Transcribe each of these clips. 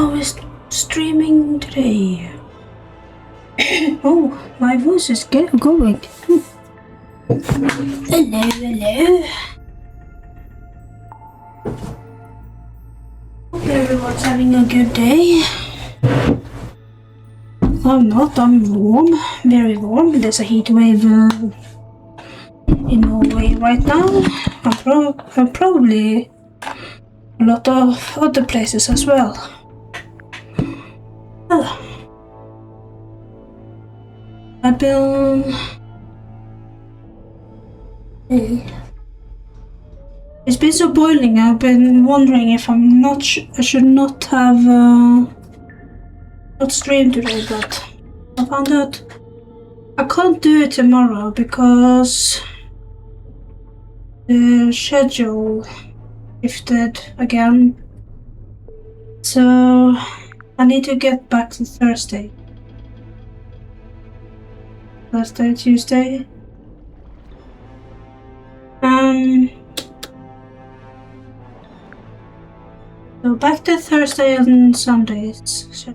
How is streaming today? Oh, my voice is going. Hello. Hope everyone's having a good day. I'm not, I'm warm, very warm. There's a heat wave in Norway right now. And probably a lot of other places as well. I've been... It's been so boiling, I've been wondering if I should not have not streamed today, but I found out I can't do it tomorrow because the schedule shifted again. So I need to get back to Thursday, Tuesday. So back to Thursday and Sundays.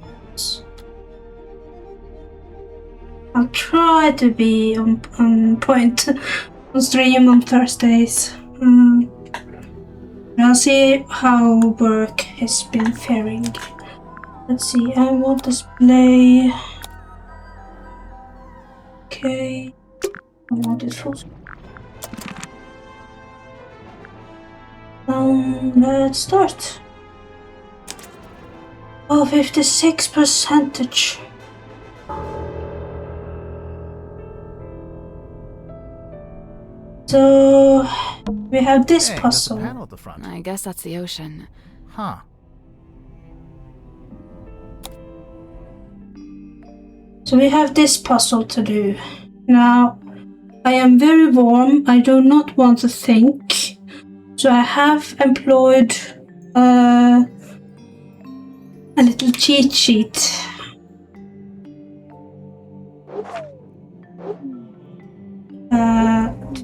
I'll try to be on point on stream on Thursdays. I'll see how work has been faring. Let's see, I want display. Okay, I want it full screen. Let's start. Oh, 56%. So we have this puzzle. There's a panel at the front. I guess that's the ocean. Huh. So we have this puzzle to do. Now, I am very warm. I do not want to think. So I have employed a little cheat sheet.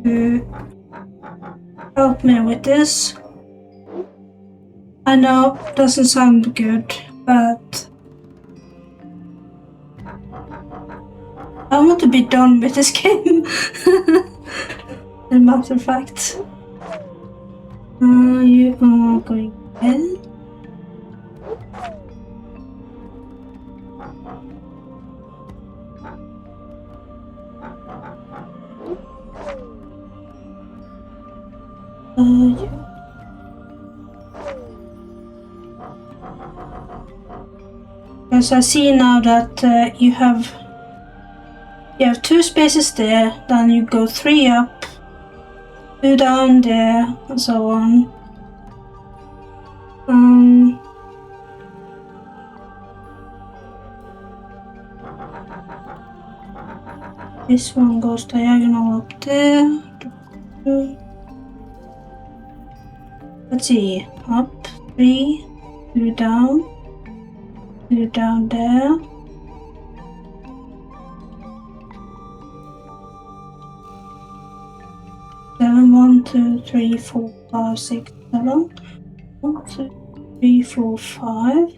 To help me with this. I know it doesn't sound good, but I want to be done with this game. As a matter of fact. You are going well. Because I see now that you have 2 spaces there, then you go 3 up, 2 down there, and so on. This one goes diagonal up there. Let's see, up 3, 2 down, 2 down there. Seven, 1, 2, 3, 4, 5, 6, 7. 1, 2, 3, 4, 5.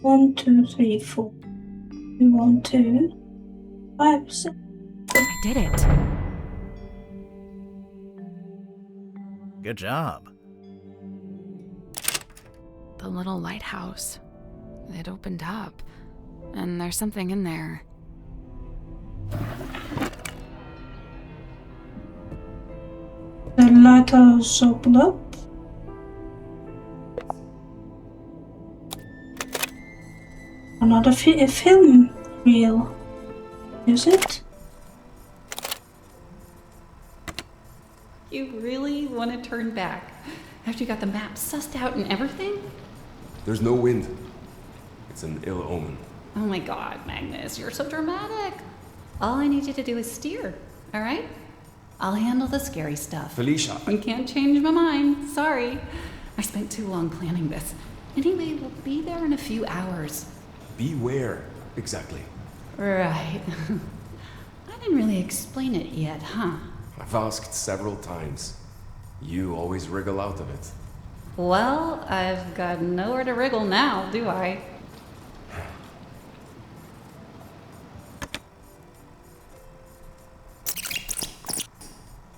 1, 2, 3, 4. 1, 2, 5, 6. I did it. Good job. The little lighthouse. It opened up, and there's something in there. The lighthouse opened up. Another film reel. Is it? You really want to turn back after you got the map sussed out and everything? There's no wind. It's an ill omen. Oh my god, Magnus, you're so dramatic. All I need you to do is steer, all right? I'll handle the scary stuff. Felicia. You can't change my mind. Sorry. I spent too long planning this. Anyway, we'll be there in a few hours. Beware, exactly. Right. I didn't really explain it yet, huh? I've asked several times. You always wriggle out of it. Well, I've got nowhere to wriggle now, do I?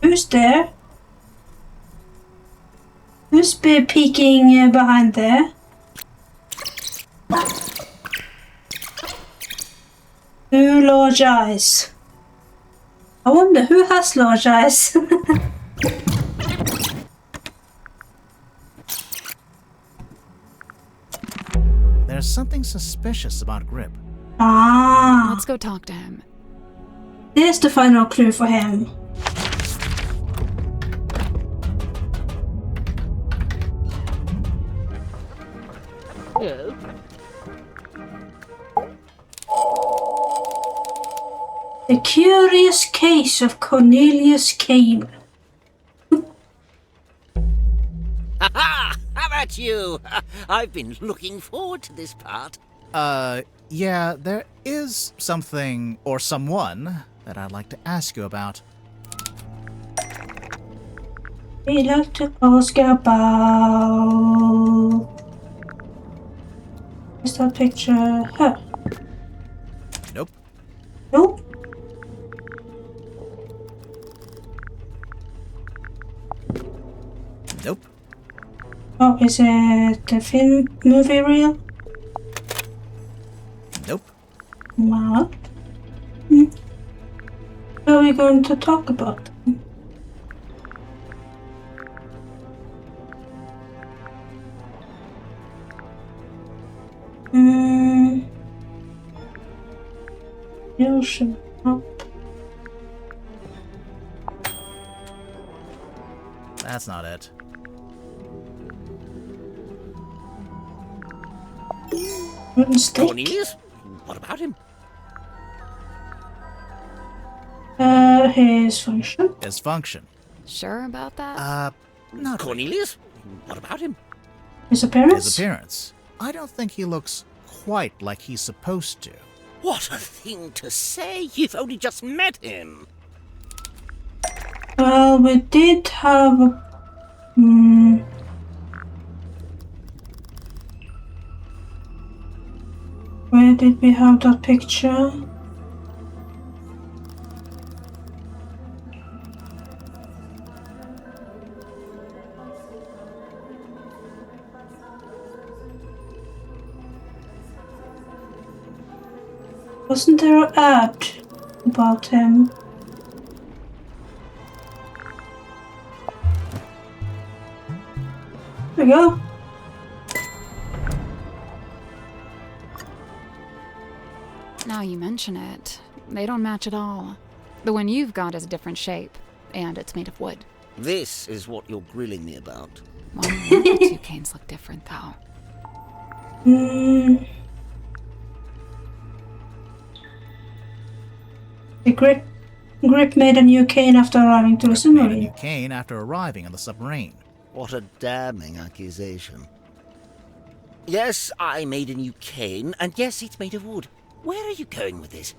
Who's there? Who's peeking behind there? Who large eyes? I wonder who has large eyes. There's something suspicious about Grip. Ah, Let's go talk to him. there's the final clue for him. The Curious Case of Cornelius Kane. Ha! How about you? I've been looking forward to this part. Yeah, there is something or someone that I'd like to ask you about. We like to ask about. Is that picture her? Nope. Nope. Nope. Oh, is it the film movie reel? Nope. What? What are we going to talk about? The ocean. Oh. That's not it. Wooden stick. Cornelius? What about him? His function. His function. Sure about that? Not Cornelius? What about him? His appearance. his appearance. I don't think he looks quite like he's supposed to. What a thing to say! You've only just met him! Well, we did have. Where did we have that picture? Wasn't there an ad about him? There we go. Now you mention it, they don't match at all. The one you've got is a different shape, and it's made of wood. This is what you're grilling me about. Well, the two canes look different, though. The grip made a new cane after arriving to the Made a submarine. new cane after arriving on the submarine. What a damning accusation. Yes, I made a new cane, and yes, it's made of wood. Where are you going with this?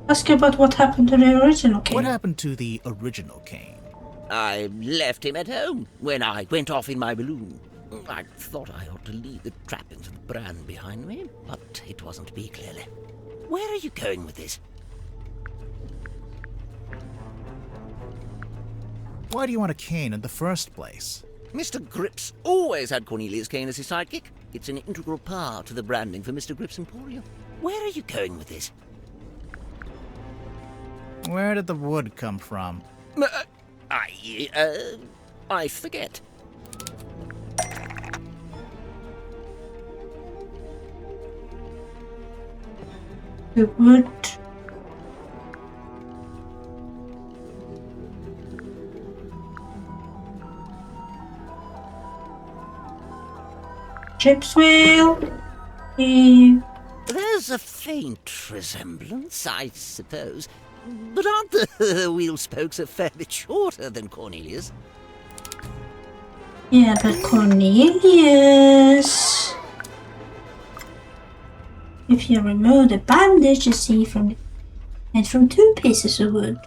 Ask about what happened to the original cane. What happened to the original cane? I left him at home when I went off in my balloon. I thought I ought to leave the trappings of the brand behind me, but it wasn't to be, clearly. Where are you going with this? Why do you want a cane in the first place? Mr. Grips always had Cornelius Kane as his sidekick. It's an integral part of the branding for Mr. Grips Emporium. Where are you going with this? Where did the wood come from? I forget. The wood. Ship's wheel. There's a faint resemblance, I suppose. But aren't the wheel spokes a fair bit shorter than Cornelius? Yeah, but Cornelius. If you remove the bandage, you see from two pieces of wood.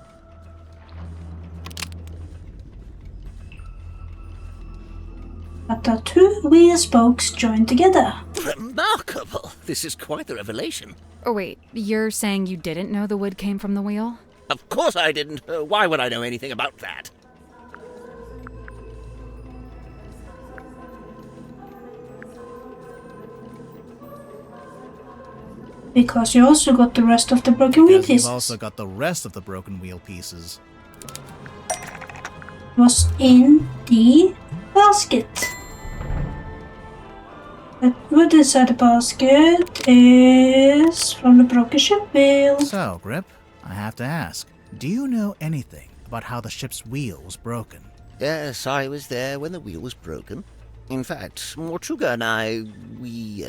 but the two wheel spokes joined together. Remarkable! This is quite the revelation. Oh, wait, you're saying you didn't know the wood came from the wheel? Of course I didn't. Why would I know anything about that? Because you also got the rest of the broken wheel Because you've pieces. also got the rest of the broken wheel pieces. Was in the basket. The wood inside the basket is from the broken ship wheel. So, Grip, I have to ask, do you know anything about how the ship's wheel was broken? Yes, I was there when the wheel was broken. In fact, Mortuga and I, we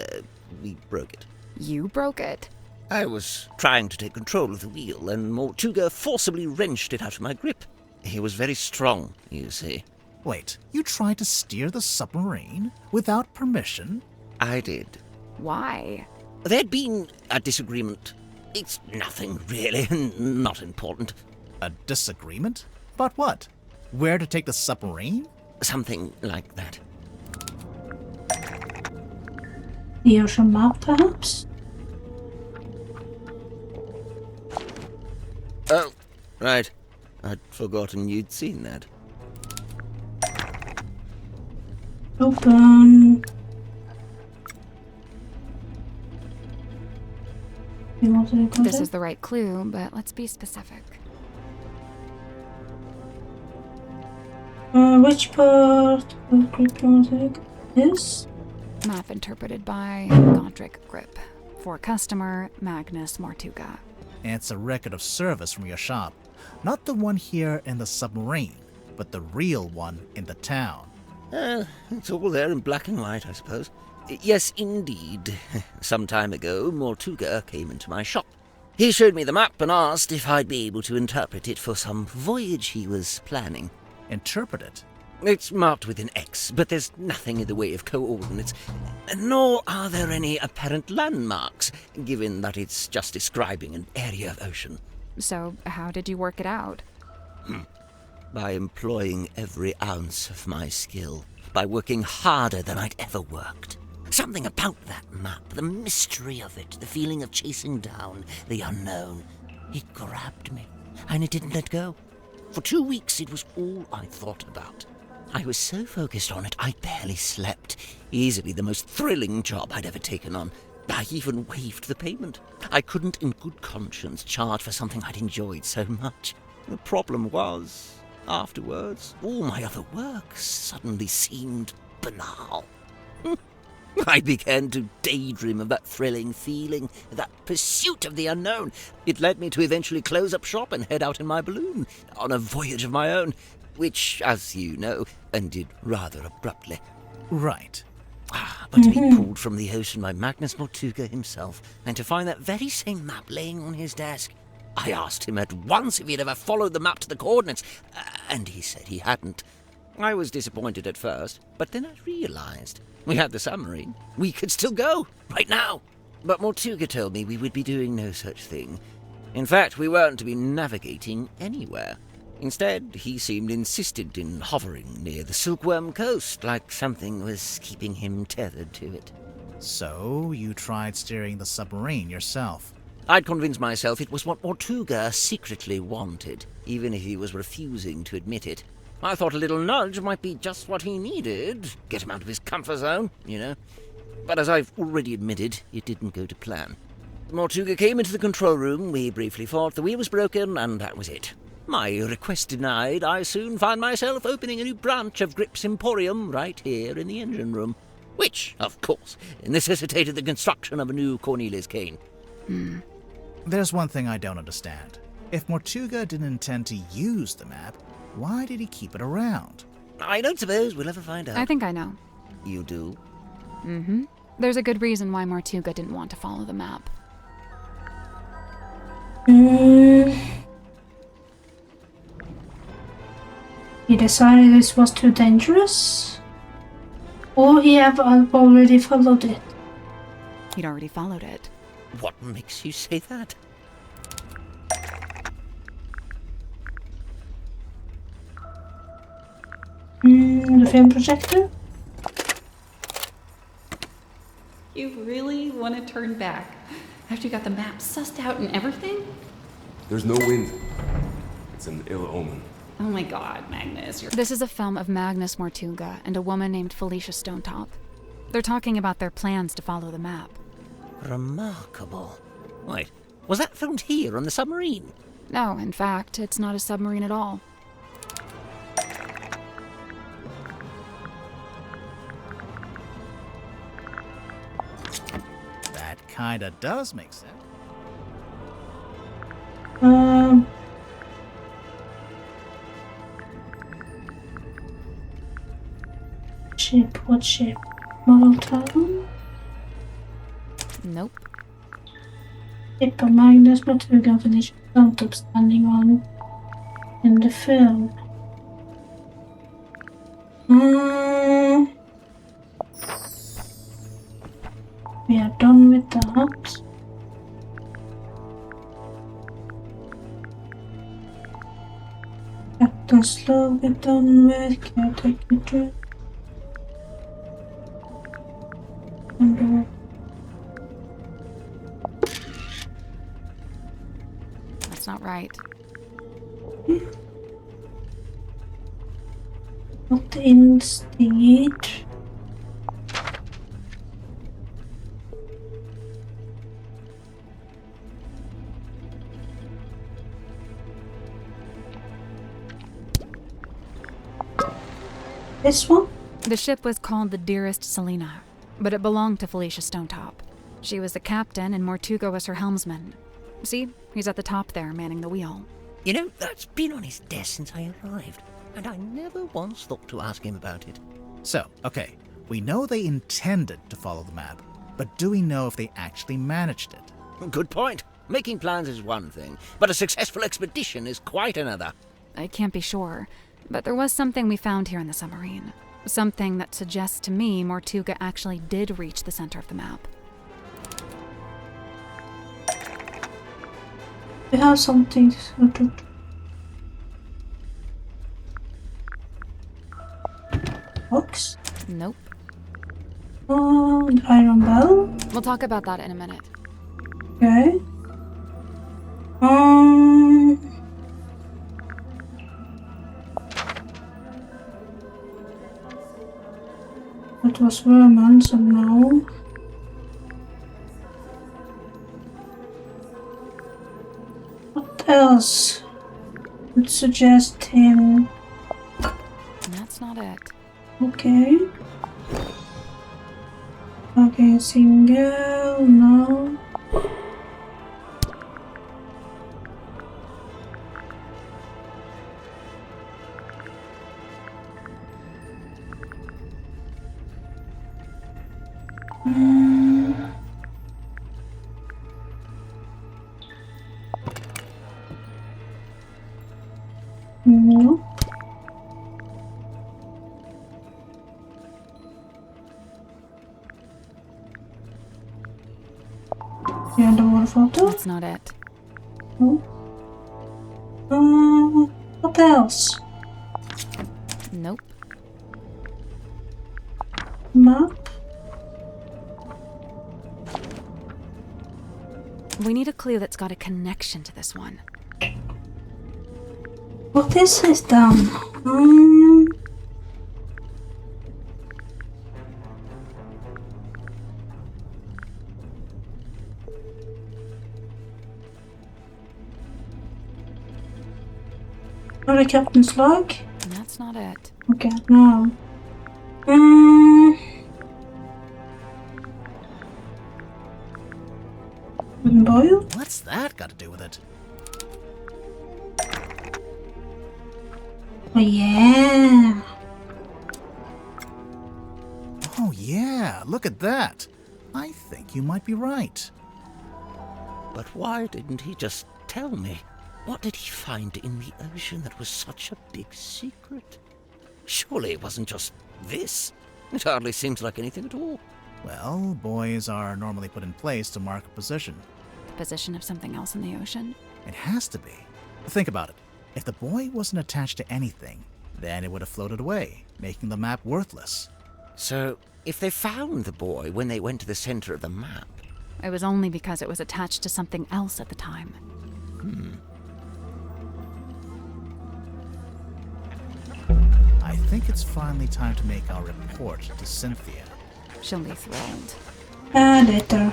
broke it. You broke it? I was trying to take control of the wheel, and Mortuga forcibly wrenched it out of my grip. He was very strong, you see. Wait, you tried to steer the submarine without permission? I did. Why? There'd been a disagreement. It's nothing, really, not important. A disagreement? About what? Where to take the submarine? Something like that. The ocean map, perhaps? Oh, right. I'd forgotten you'd seen that. Open. You want to go This there? is the right clue, but let's be specific. Which part of Grip Music is? Map interpreted by Godric Grip. For customer, Magnus Mortuga. And it's a record of service from your shop. Not the one here in the submarine, but the real one in the town. It's all there in black and white, I suppose. Yes, indeed. Some time ago, Mortuga came into my shop. He showed me the map and asked if I'd be able to interpret it for some voyage he was planning. Interpret it. It's marked with an X, but there's nothing in the way of coordinates, nor are there any apparent landmarks, given that it's just describing an area of ocean. So, how did you work it out? By employing every ounce of my skill, by working harder than I'd ever worked. Something about that map, the mystery of it, the feeling of chasing down the unknown. It grabbed me, and it didn't let go. For 2 weeks, it was all I thought about. I was so focused on it, I barely slept. Easily the most thrilling job I'd ever taken on. I even waived the payment. I couldn't in good conscience charge for something I'd enjoyed so much. The problem was, afterwards, all my other work suddenly seemed banal. I began to daydream of that thrilling feeling, that pursuit of the unknown. It led me to eventually close up shop and head out in my balloon, on a voyage of my own, which, as you know, ended rather abruptly. Right. But to be pulled from the ocean by Magnus Mortuga himself, and to find that very same map laying on his desk. I asked him at once if he'd ever followed the map to the coordinates, and he said he hadn't. I was disappointed at first, but then I realized we had the submarine. We could still go, right now. But Mortuga told me we would be doing no such thing. In fact, we weren't to be navigating anywhere. Instead, he seemed insistent in hovering near the Silkworm Coast, like something was keeping him tethered to it. So, you tried steering the submarine yourself. I'd convinced myself it was what Mortuga secretly wanted, even if he was refusing to admit it. I thought a little nudge might be just what he needed, get him out of his comfort zone, you know. But as I've already admitted, it didn't go to plan. Mortuga came into the control room, we briefly fought, the wheel was broken, and that was it. My request denied, I soon found myself opening a new branch of Grip's Emporium right here in the engine room, which, of course, necessitated the construction of a new Cornelius cane. There's one thing I don't understand. If Mortuga didn't intend to use the map, why did he keep it around? I don't suppose we'll ever find out. I think I know. You do? Mm-hmm. There's a good reason why Mortuga didn't want to follow the map. He decided this was too dangerous? Or he have already followed it? He'd already followed it. What makes you say that? The film projector? want to turn back after you got the map sussed out and everything? There's no wind. It's an ill omen. Oh my god, Magnus, you're... This is a film of Magnus Mortuga and a woman named Felicia Stonetop. They're talking about their plans to follow the map. Remarkable. Wait, was that filmed here on the submarine? No, in fact, it's not a submarine at all. That kinda does make sense. Ship, what ship? Model Town? Nope. Ship of Magnus Mortuga and Felicia Stonetop standing on in the film. We are done with that. Captain Slow, we're done with. Caretaker Drew. That's not right. Not instigate. This one? The ship was called the Dearest Selena, but it belonged to Felicia Stonetop. She was the captain and Mortuga was her helmsman. See, he's at the top there, manning the wheel. You know, that's been on his desk since I arrived, and I never once thought to ask him about it. So, okay, we know they intended to follow the map, but do we know if they actually managed it? Good point. Making plans is one thing, but a successful expedition is quite another. I can't be sure, but there was something we found here in the submarine. Something that suggests to me Mortuga actually did reach the center of the map. We have something sort of box. Nope. Oh, the iron bell. We'll talk about that in a minute. Okay. It was Verman, so no. What else would suggest him? That's not it. Okay. Okay, single, no. No. Yeah, the water photo. That's not it. No. What else? Nope. Map. We need a clue that's got a connection to this one. What is this then? Not a captain's log? That's not it. Okay, no. Wooden boil? What's that got to do with it? Oh yeah. Oh yeah, look at that. I think you might be right. But why didn't he just tell me? What did he find in the ocean that was such a big secret? Surely it wasn't just this. It hardly seems like anything at all. Well, buoys are normally put in place to mark a position. The position of something else in the ocean? It has to be. Think about it. If the buoy wasn't attached to anything, then it would have floated away, making the map worthless. So, if they found the boy when they went to the center of the map, It was only because it was attached to something else at the time. I think it's finally time to make our report to Cynthia. She'll be thrilled. Later.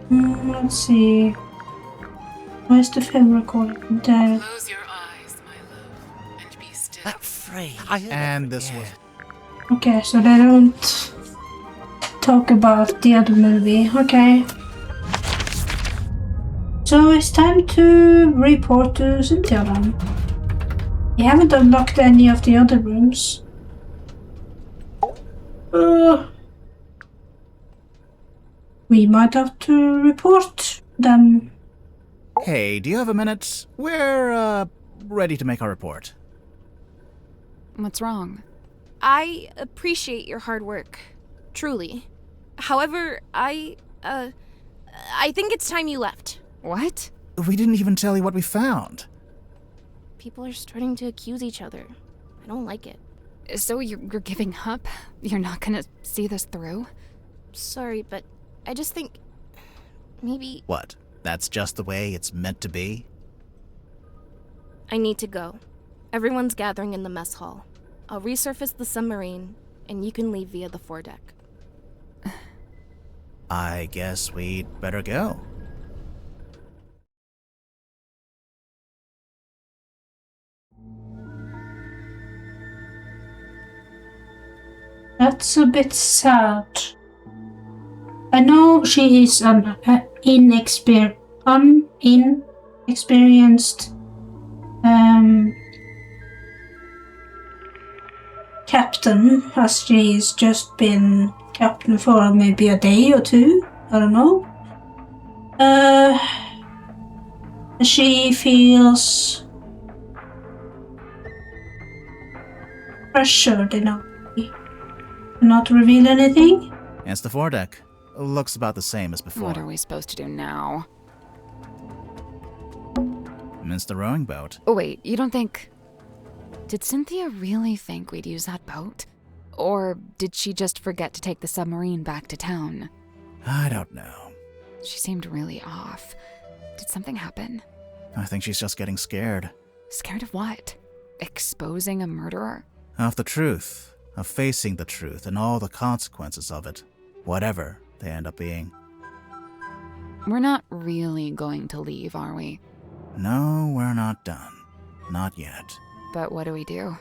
Let's see. Where's the film recording? There. Close your eyes, my love, and be still. That Frey. I heard And that this was... Okay, so they don't talk about the other movie. Okay. So it's time to report to Cynthia then. We haven't unlocked any of the other rooms. We might have to report them. Hey, do you have a minute? We're, ready to make our report. What's wrong? I appreciate your hard work. Truly. However, I think it's time you left. What? We didn't even tell you what we found. People are starting to accuse each other. I don't like it. So you're giving up? You're not gonna see this through? Sorry, but I just think maybe What? That's just the way it's meant to be? I need to go. Everyone's gathering in the mess hall. I'll resurface the submarine, and you can leave via the foredeck. I guess we'd better go. That's a bit sad. I know she is an inexperienced captain, as she's just been captain for maybe a day or two. I don't know. She feels pressured enough. Not reveal anything? It's the foredeck. Looks about the same as before. What are we supposed to do now? It's the rowing boat. Oh, wait, you don't think... Did Cynthia really think we'd use that boat? Or did she just forget to take the submarine back to town? I don't know. She seemed really off. Did something happen? I think she's just getting scared. Scared of what? Exposing a murderer? Of the truth. Of facing the truth and all the consequences of it. Whatever they end up being. We're not really going to leave, are we? No, we're not done. Not yet. But what do we do?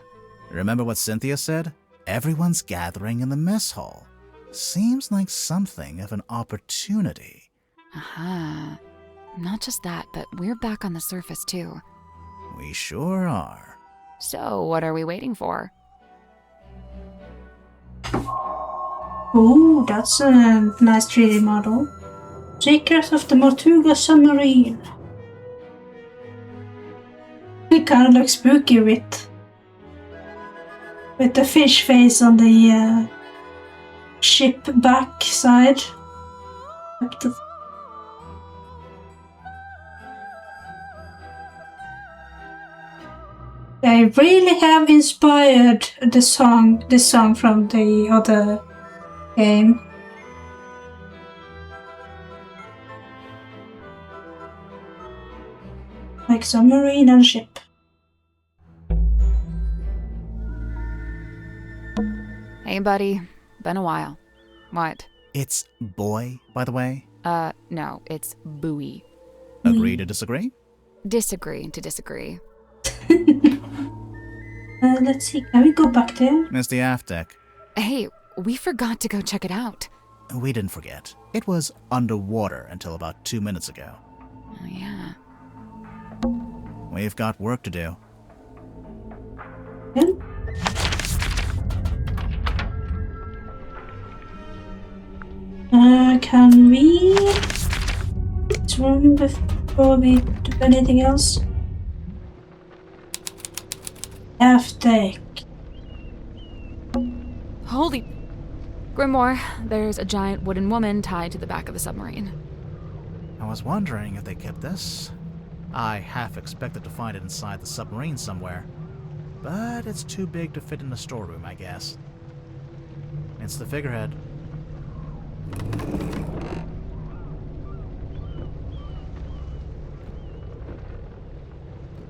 Remember what Cynthia said? Everyone's gathering in the mess hall. Seems like something of an opportunity. Aha. Not just that, but we're back on the surface too. We sure are. So, what are we waiting for? Oh, that's a nice 3D model. Secret of the Tortuga submarine. It kind of looks spooky with the fish face on the ship back side. They really have inspired this song from the other game. Like submarine and ship. Hey, buddy. Been a while. What? It's boy, by the way. No, it's buoy. Agree to disagree? Disagree to disagree. Let's see, can we go back there? It's the aft deck. Hey, we forgot to go check it out. We didn't forget. It was underwater until about 2 minutes ago. Oh, yeah. We've got work to do. Yeah. Can we swim before we do anything else? Half deck. Holy... Grimoire, there's a giant wooden woman tied to the back of the submarine. I was wondering if they kept this. I half expected to find it inside the submarine somewhere. but it's too big to fit in the storeroom, I guess. It's the figurehead.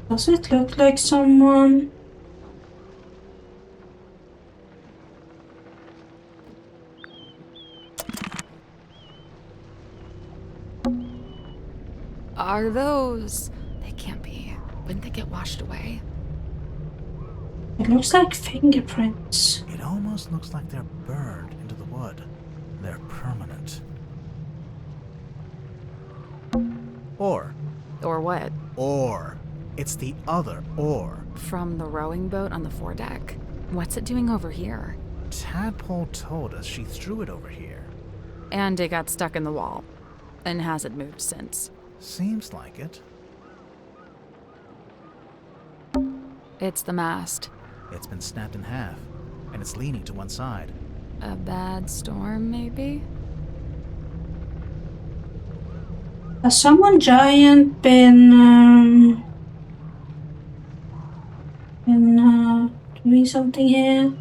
Does it look like someone? Are those? They can't be. Wouldn't they get washed away? It looks like fingerprints. It almost looks like they're burned into the wood. They're permanent. Or. Or what? Or. It's the other or. From the rowing boat on the foredeck? What's it doing over here? Tadpole told us she threw it over here. And it got stuck in the wall. And hasn't moved since. Seems like it. It's the mast. It's been snapped in half, and it's leaning to one side. A bad storm, maybe? Has someone giant been doing something here?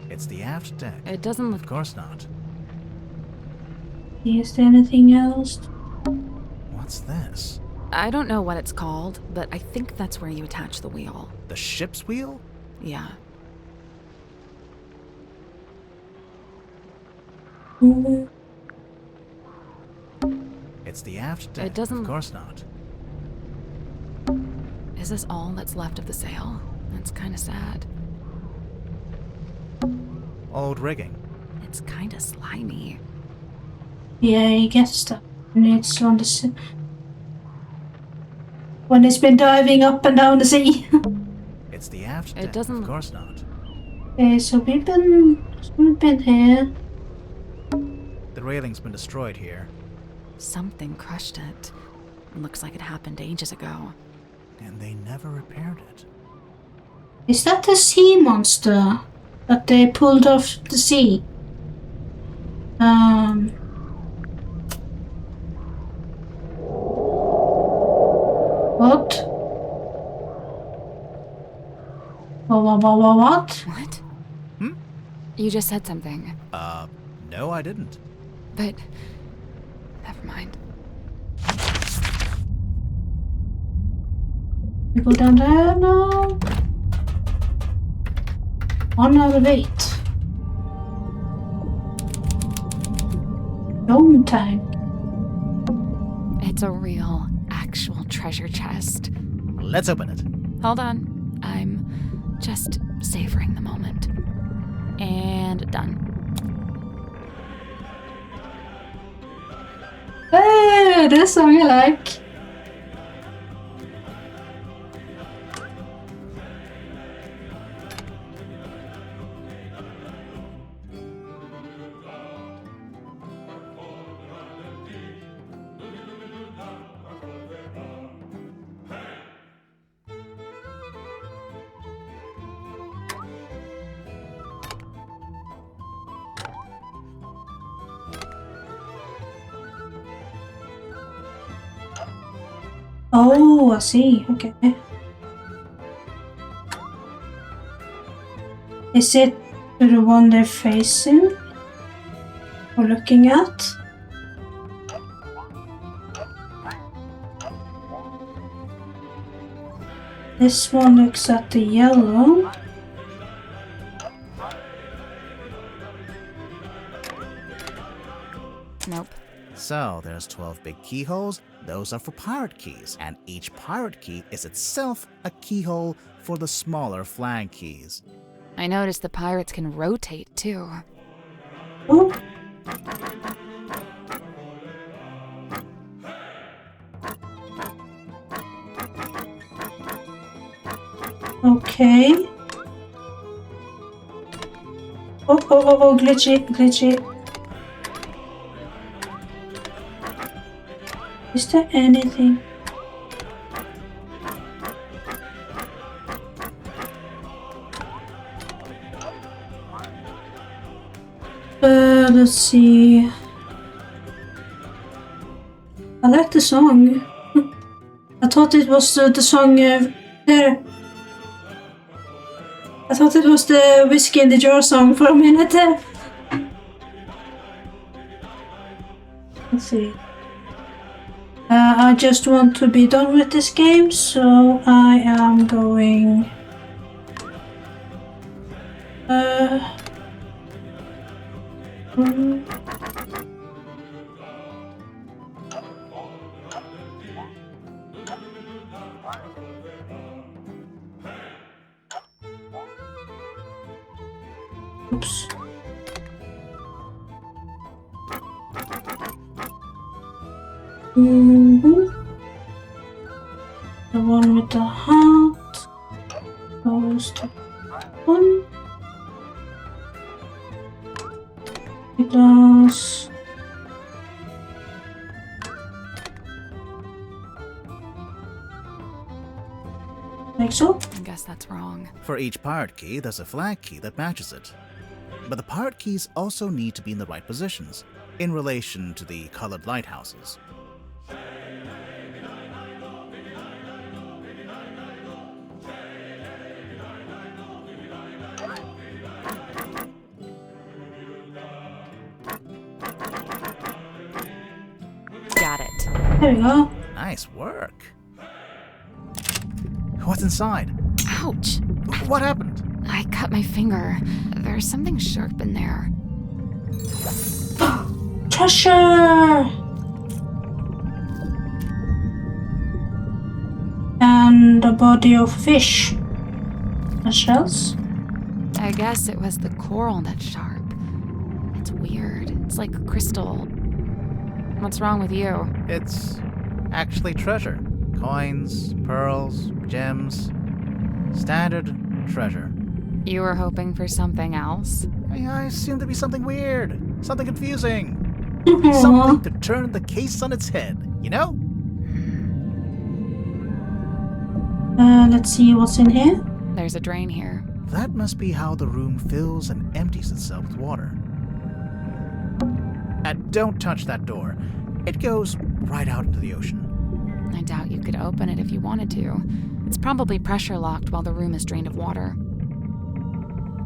It's the aft deck. It doesn't Of look... course not. Is there anything else? What's this? I don't know what it's called, but I think that's where you attach the wheel. The ship's wheel? Yeah. Mm, It's the aft deck. It doesn't- Of course not. Is this all that's left of the sail? That's kind of sad. Old rigging. It's kind of slimy. yeah, he gets that when it's on the sea. When it's been diving up and down the sea. It's the aft It deck. doesn't Of look- course not. Okay, so we've been here. The railing's been destroyed here, Something crushed it. Looks like it happened ages ago. and they never repaired it. Is that the sea monster that they pulled off the sea? What? What? What? Hmm? You just said something. No, I didn't. But... Never mind. We go down there now. 1 out of 8. Dome tank. It's a real, actual treasure chest. Let's open it. Hold on. I'm just savoring the moment. And done. Hey, this song I like. Oh, I see. Okay. Is it the one they're facing? Or looking at? This one looks at the yellow. Nope. So, there's 12 big keyholes. Those are for pirate keys, and each pirate key is itself a keyhole for the smaller flag keys. I noticed the pirates can rotate, too. Oh. Okay. Oh, glitchy. Is there anything? Let's see. I like the song. I thought it was the song there. I thought it was the Whiskey in the Jar song for a minute there. Let's see. I just want to be done with this game, so I am going... Oops. The one with the hat goes to one. It does. Like so? I guess that's wrong. For each pirate key, there's a flag key that matches it. But the pirate keys also need to be in the right positions, in relation to the colored lighthouses. Got it. There we go. Nice work. What's inside? Ouch. What happened? I cut my finger. There's something sharp in there. Treasure! And a body of fish. And shells? I guess it was the coral that's sharp. It's weird. It's like a crystal. What's wrong with you? It's actually treasure. Coins, pearls, gems. Standard treasure. You were hoping for something else? I assumed it'd be something weird, something confusing. Something to turn the case on its head, you know? Let's see what's in here. There's a drain here. That must be how the room fills and empties itself with water. And don't touch that door. It goes right out into the ocean. I doubt you could open it if you wanted to. It's probably pressure locked while the room is drained of water.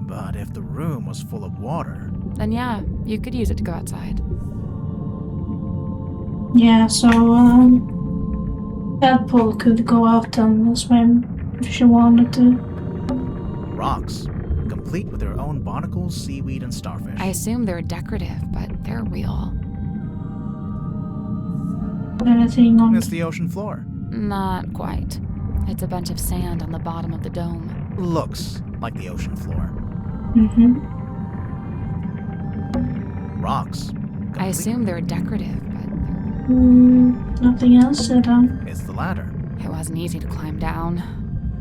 But if the room was full of water... Then yeah, you could use it to go outside. Yeah, so Deadpool could go out and swim if she wanted to. Rocks, complete with their own barnacles, seaweed, and starfish. I assume they're decorative, but they're real. Anything on It's the ocean floor. Not quite. It's a bunch of sand on the bottom of the dome. Looks like the ocean floor. Rocks. I assume they're decorative, but nothing else said It's the ladder. it wasn't easy to climb down.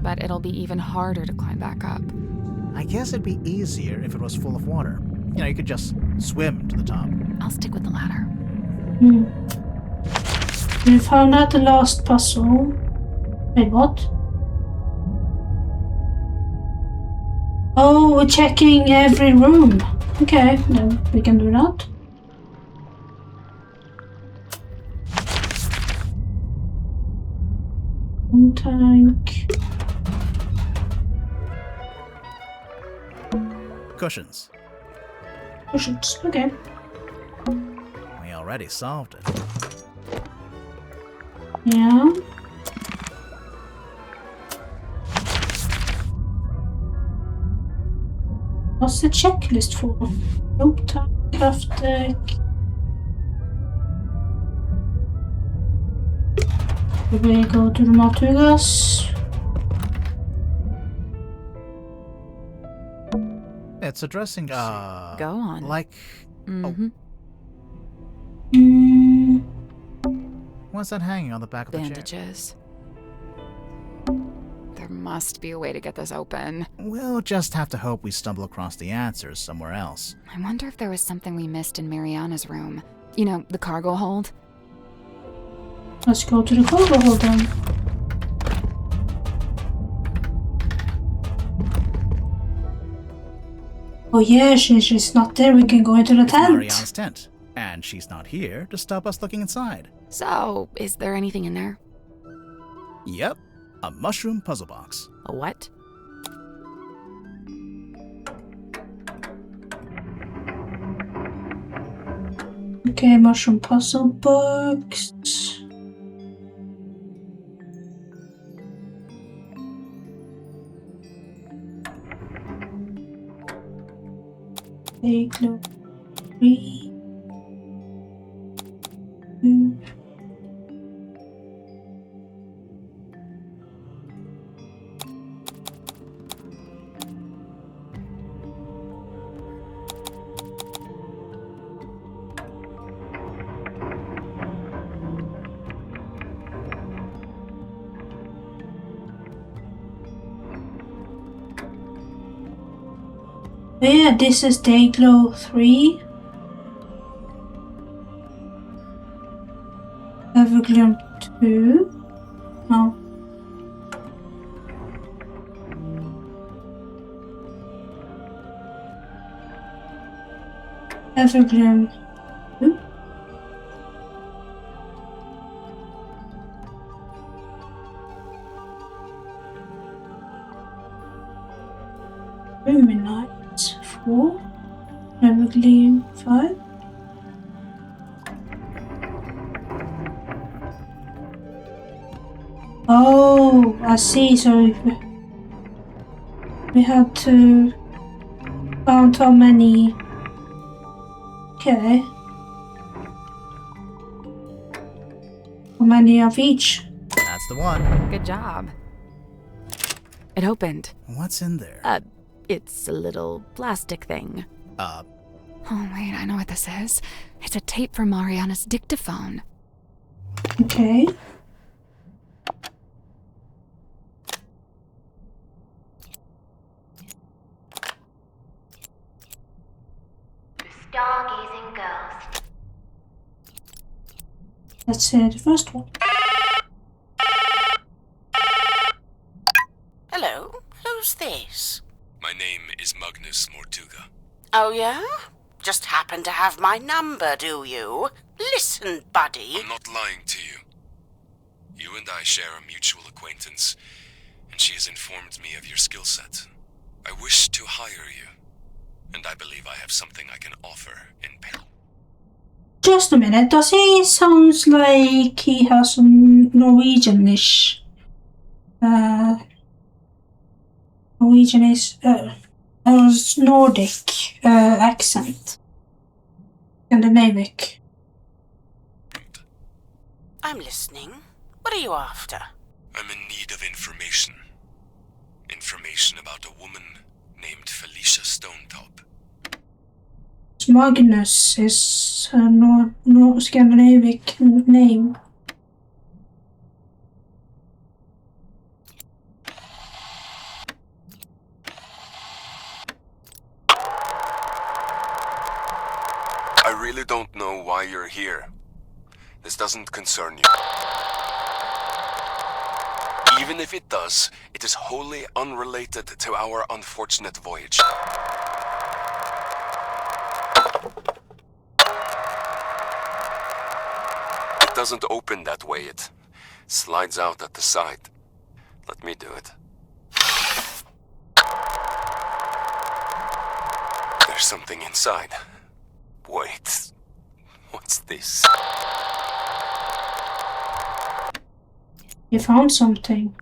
But it'll be even harder to climb back up. I guess it'd be easier if it was full of water. You know, you could just swim to the top. I'll stick with the ladder. We found out the last puzzle. Wait, what? Oh, we're checking every room. Okay, then we can do that. One tank. Cushions. Cushions. Okay. We already solved it. Yeah. What's the checklist for? Rope tank, craft deck. We go to the Matugas. It's a dressing, Go on. like... Mm-hmm. What's that hanging on the back of the chair? Bandages. There must be a way to get this open. We'll just have to hope we stumble across the answers somewhere else. I wonder if there was something we missed in Mariana's room. You know, the cargo hold? Let's go to the cargo hold then. Oh yeah, she's not there. We can go into the It's tent. Mariana's tent. And she's not here to stop us looking inside. So, is there anything in there? Yep, a mushroom puzzle box. A what? Okay, mushroom puzzle box. Take no 3. 2. Yeah, this is Dayglow 3. Everglow 2. No. Everglow 2. Luminite 4. Everglow 5. Oh, I see. So we had to count how many. Okay. How many of each? That's the one. Good job. It opened. What's in there? It's a little plastic thing. Oh, wait, I know what this is. It's a tape from Mariana's dictaphone. Okay. Stargazing ghost. Let's say the first one. Hello, who's this? My name is Magnus Mortuga. Oh, yeah? Just happen to have my number, do you? Listen, buddy. I'm not lying to you. You and I share a mutual acquaintance, and she has informed me of your skill set. I wish to hire you, and I believe I have something I can offer in pay. Just a minute. Does he sounds like he has some Norwegianish? Nordic accent. Scandinavic. I'm listening. What are you after? I'm in need of information. Information about a woman named Felicia Stonetop. Magnus is a Scandinavic name. I really don't know why you're here. This doesn't concern you. Even if it does, it is wholly unrelated to our unfortunate voyage. It doesn't open that way, it slides out at the side. Let me do it. There's something inside. Wait, what's this? You found something.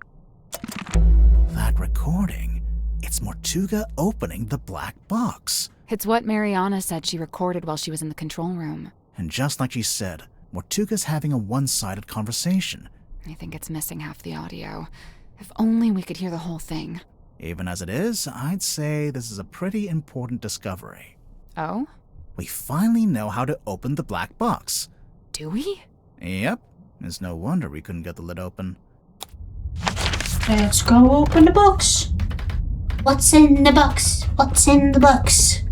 That recording. It's Mortuga opening the black box. It's what Mariana said she recorded while she was in the control room. And just like she said, Mortuga's having a one-sided conversation. I think it's missing half the audio. If only we could hear the whole thing. Even as it is, I'd say this is a pretty important discovery. Oh? We finally know how to open the black box. Do we? Yep. It's no wonder we couldn't get the lid open. Let's go open the box. What's in the box? What's in the box?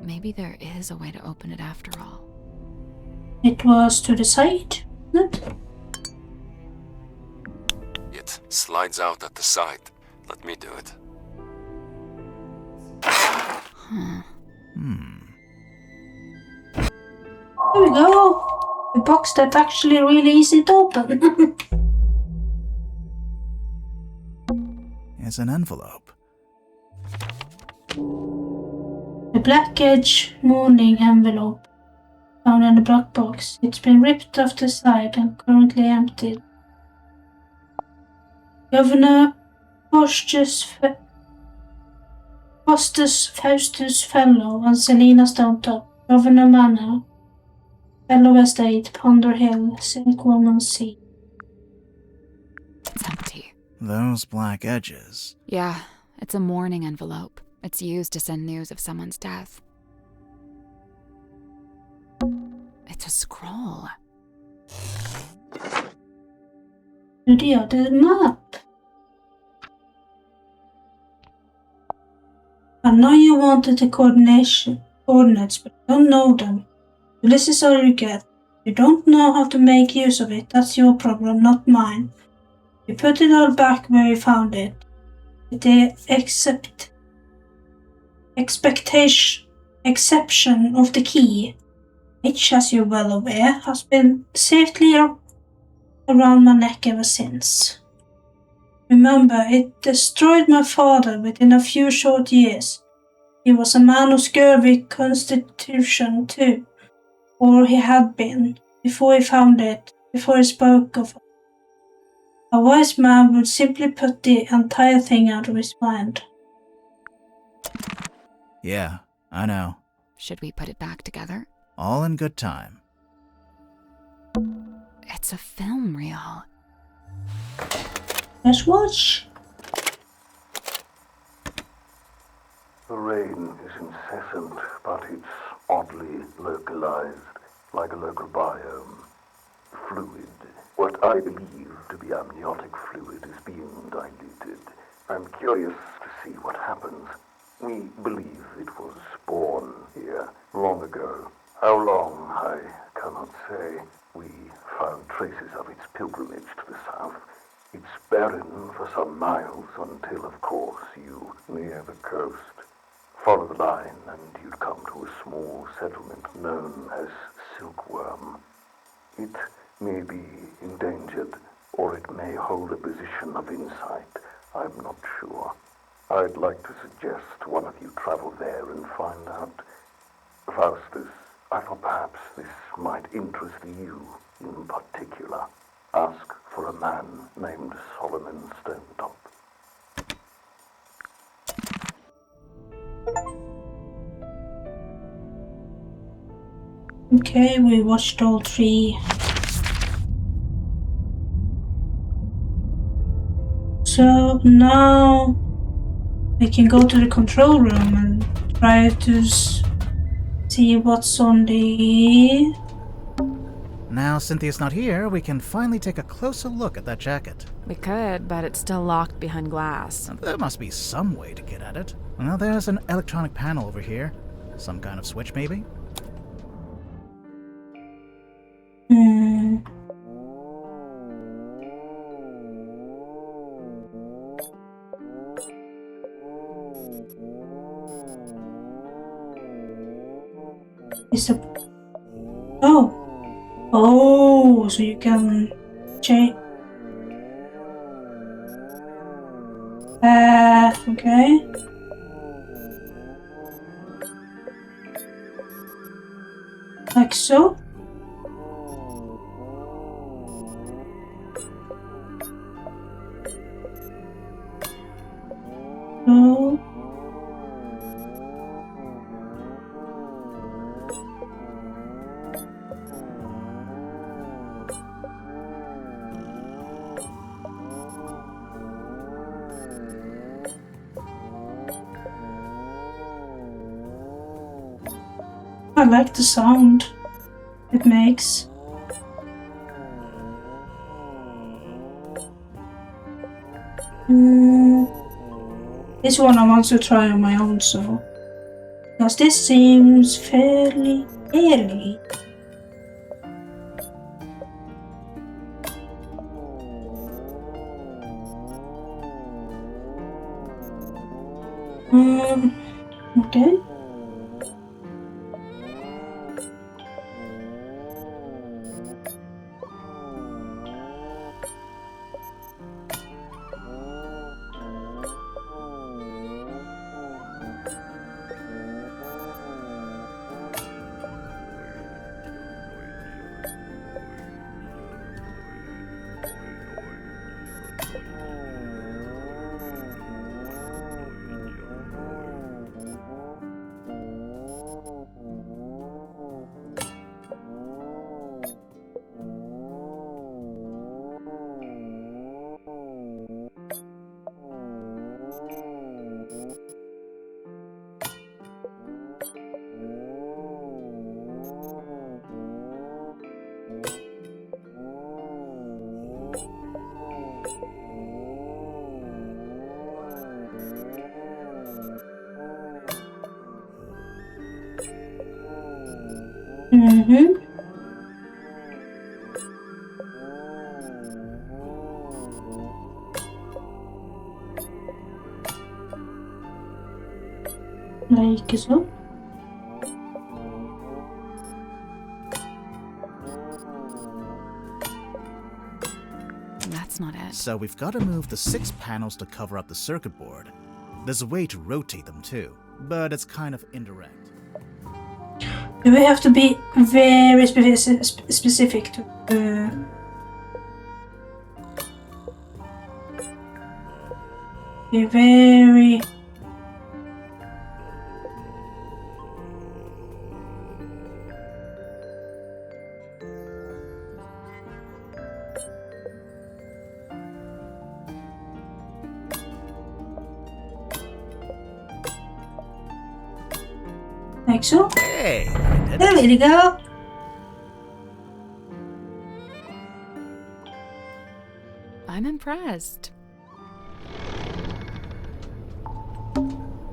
Maybe there is a way to open it after all. It was to the side, isn't it? It slides out at the side. Let me do it. There we go. A box that actually really easy to open. It's an envelope. The The black edge mourning envelope found in the black box. It's been ripped off the side and currently emptied. Governor Faustus Fellow and Selina Stonetop, Governor Manor, Fellow Estate, Ponder Hill, Silkworm Sea. It's empty. Those black edges. Yeah, it's a mourning envelope. It's used to send news of someone's death. It's a scroll. To the other map. I know you wanted the coordinates, but you don't know them. So this is all you get. You don't know how to make use of it. That's your problem, not mine. You put it all back where you found it. With the exception of the key, which, as you're well aware, has been safely around my neck ever since. Remember, it destroyed my father within a few short years. He was a man of scurvy constitution too, or he had been, before he found it, before he spoke of it. A wise man would simply put the entire thing out of his mind. Yeah, I know. Should we put it back together? All in good time. It's a film reel. Let's watch. The rain is incessant, but it's oddly localized, like a local biome. Fluid. What I believe to be amniotic fluid is being diluted. I'm curious to see what happens. We believe it was born here long ago. How long, I cannot say. We found traces of its pilgrimage to the south. It's barren for some miles until, of course, you near the coast. Follow the line and you'd come to a small settlement known as Silkworm. It may be endangered, or it may hold a position of insight. I'm not sure. I'd like to suggest one of you travel there and find out. Faustus, I thought perhaps this might interest you in particular. Ask for a man named Solomon Stonetop. Okay, we watched all three. So now we can go to the control room and try to see what's on the... Now Cynthia's not here, we can finally take a closer look at that jacket. We could, but it's still locked behind glass. There must be some way to get at it. Well, there's an electronic panel over here. Some kind of switch, maybe? Is a... Oh, so you can change... okay. Like so. So. I like the sound it makes. This one I want to try on my own, so because this seems fairly. Okay. Mm-hmm. Like so. That's not it. So we've got to move the 6 panels to cover up the circuit board. There's a way to rotate them too, but it's kind of indirect. Do we have to be very specific to be very like so? Hey, I did There it. we go. I'm impressed.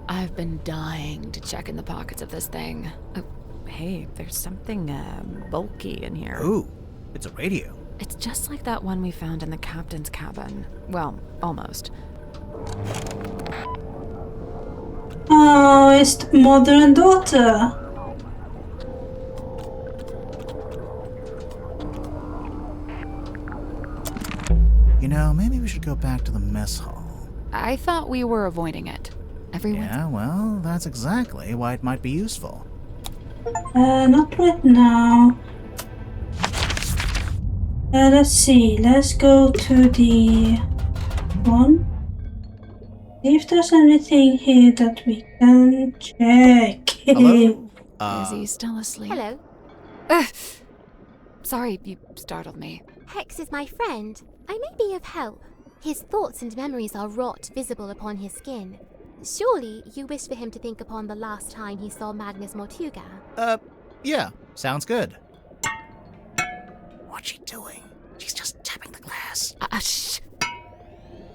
I've been dying to check in the pockets of this thing. Oh, Hey, there's something bulky in here. Ooh, it's a radio. It's just like that one we found in the captain's cabin. Well, almost. Oh, it's the mother and daughter. You know, maybe we should go back to the mess hall. I thought we were avoiding it. Everyone. Yeah, well, that's exactly why it might be useful. Not right now. Let's see. Let's go to the one. See if there's anything here that we can check. Hello? Is he still asleep? Hello. Sorry, you startled me. Hex is my friend. I may be of help. His thoughts and memories are rot visible upon his skin. Surely you wish for him to think upon the last time he saw Magnus Mortuga. Yeah, sounds good. What's she doing? She's just tapping the glass. Shh.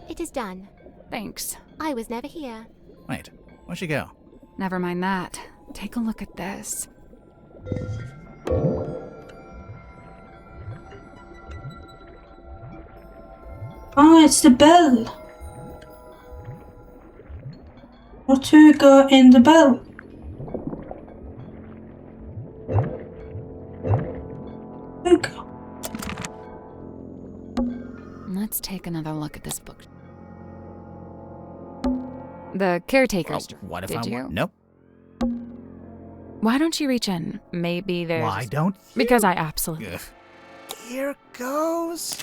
It is done. Thanks. I was never here. Wait, where'd she go? Never mind that. Take a look at this. Oh, it's the bell. Mortuga in the bell. Mortuga. Let's take another look at this book. The caretaker's. What if Did I you? want? Nope. Why don't you reach in? Maybe there's. Why don't you? Because I absolutely. Ugh. Here goes.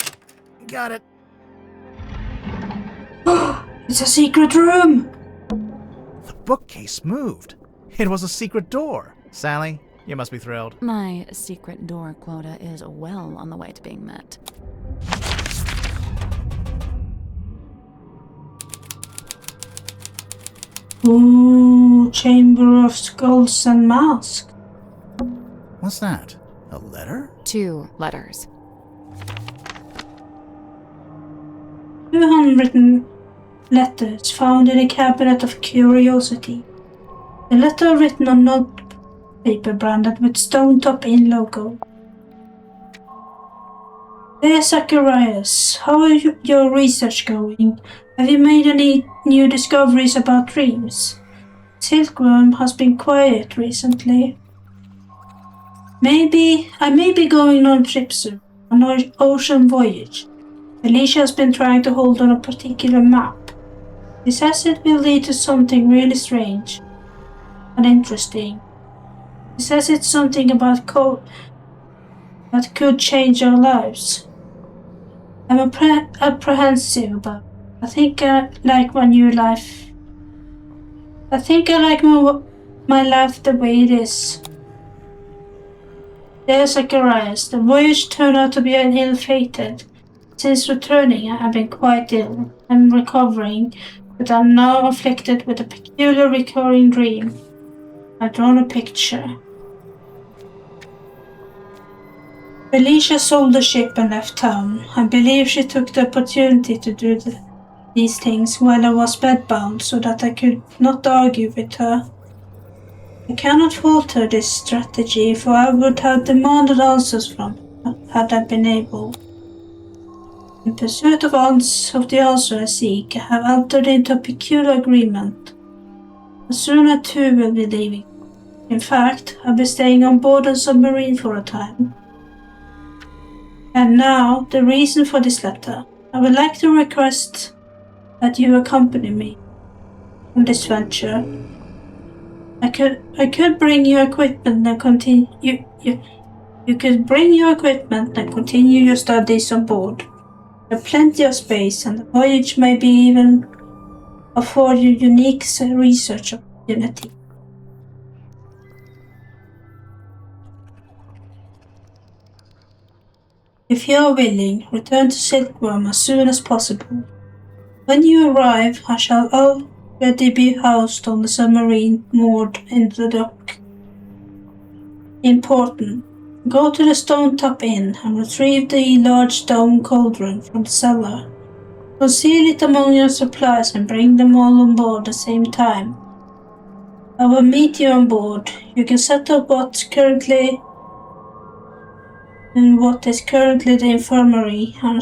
Got it. It's a secret room. The bookcase moved. It was a secret door. Sally, you must be thrilled. My secret door quota is well on the way to being met. Ooh, Chamber of Skulls and Masks. What's that? A letter? 2 letters. 2 handwritten letters found in a cabinet of curiosity. The letter written on notepaper branded with Stone Top Inn logo. Dear Zacharias, how are your research going? Have you made any new discoveries about dreams? Silkworm has been quiet recently. I may be going on a trip soon, on an ocean voyage. Alicia has been trying to hold on a particular map. She says it will lead to something really strange and interesting. She says it's something about that could change our lives. I'm apprehensive about it. I think I like my new life. I think I like my life the way it is. Dear Zacharias, the voyage turned out to be ill-fated. Since returning, I have been quite ill. I'm recovering, but I'm now afflicted with a peculiar recurring dream. I've drawn a picture. Felicia sold the ship and left town. I believe she took the opportunity to do these things while I was bedbound so that I could not argue with her. I cannot falter this strategy, for I would have demanded answers from her, had I been able. In pursuit of the answer I seek, I have entered into a peculiar agreement. Soon I too will be leaving. In fact, I'll be staying on board a submarine for a time. And now, the reason for this letter. I would like to request that you accompany me on this venture. I could bring your equipment and continue. You could bring your equipment and continue your studies on board. There are plenty of space, and the voyage may be even afford you unique research opportunity. If you are willing, return to Silkworm as soon as possible. When you arrive, I shall already be housed on the submarine moored in the dock. Important. Go to the Stone Top Inn and retrieve the large stone cauldron from the cellar. Conceal it among your supplies and bring them all on board at the same time. I will meet you on board. You can set up what is currently the infirmary, and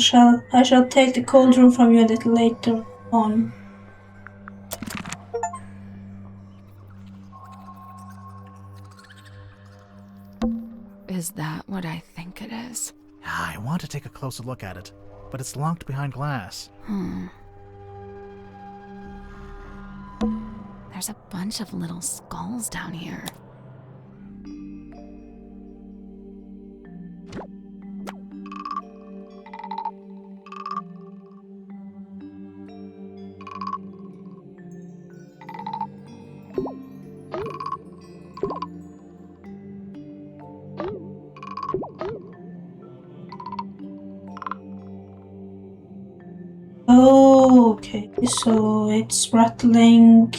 I shall take the cauldron from you a little later on. Is that what I think it is? I want to take a closer look at it, but it's locked behind glass. There's a bunch of little skulls down here. Oh, okay, so it's rattling.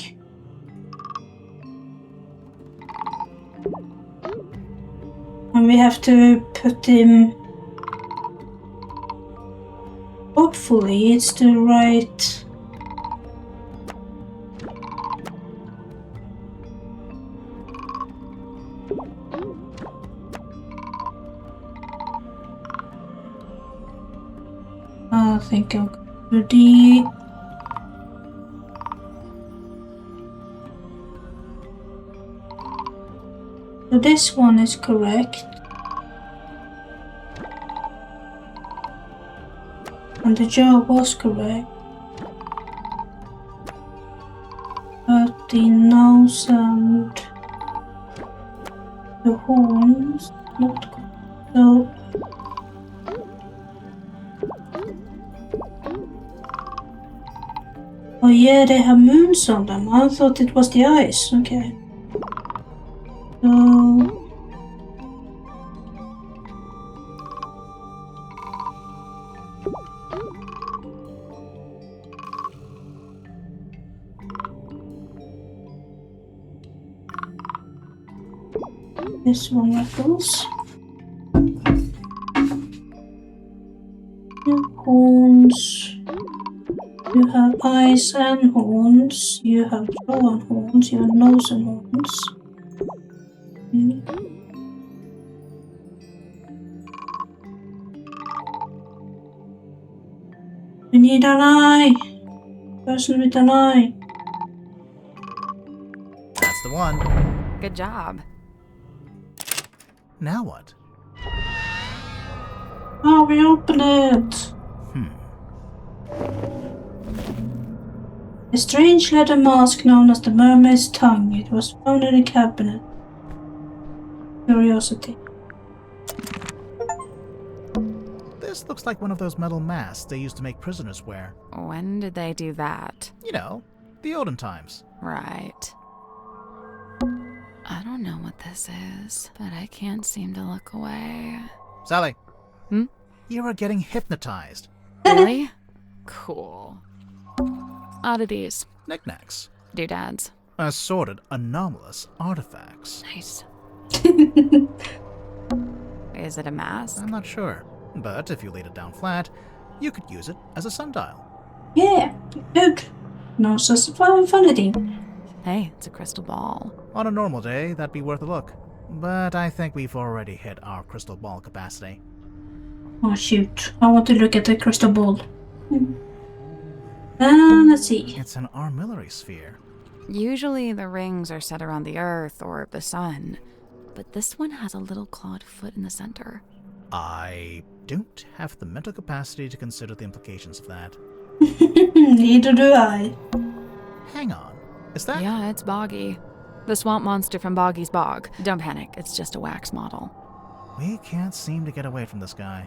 And we have to put him... Hopefully it's the right... I think I'll go to the... So this one is correct. And the jaw was correct. But the nose and the horns not correct. So oh yeah, they have moons on them. I thought it was the eyes. Okay. So this one rattles. Horns. You have eyes and horns. You have jaw and horns. You have nose and horns. Okay. We need an eye. Person with an eye. That's the one. Good job. Now what? Oh, we open it. A strange leather mask known as the Mermaid's tongue. It was found in a cabinet. Curiosity. This looks like one of those metal masks they used to make prisoners wear. When did they do that? You know, the olden times. Right. I don't know what this is, but I can't seem to look away. Sally. Hmm? You are getting hypnotized. Really? Cool. Oddities. Knickknacks. Doodads. Assorted anomalous artifacts. Nice. Is it a mask? I'm not sure, but if you laid it down flat, you could use it as a sundial. Yeah, good. No such funny thing. Hey, it's a crystal ball. On a normal day, that'd be worth a look. But I think we've already hit our crystal ball capacity. Oh shoot, I want to look at the crystal ball. Let's see. It's an armillary sphere. Usually the rings are set around the Earth or the Sun, but this one has a little clawed foot in the center. I don't have the mental capacity to consider the implications of that. Neither do I. Hang on. Is that... Yeah, it's Boggy. The swamp monster from Boggy's Bog. Don't panic, it's just a wax model. We can't seem to get away from this guy.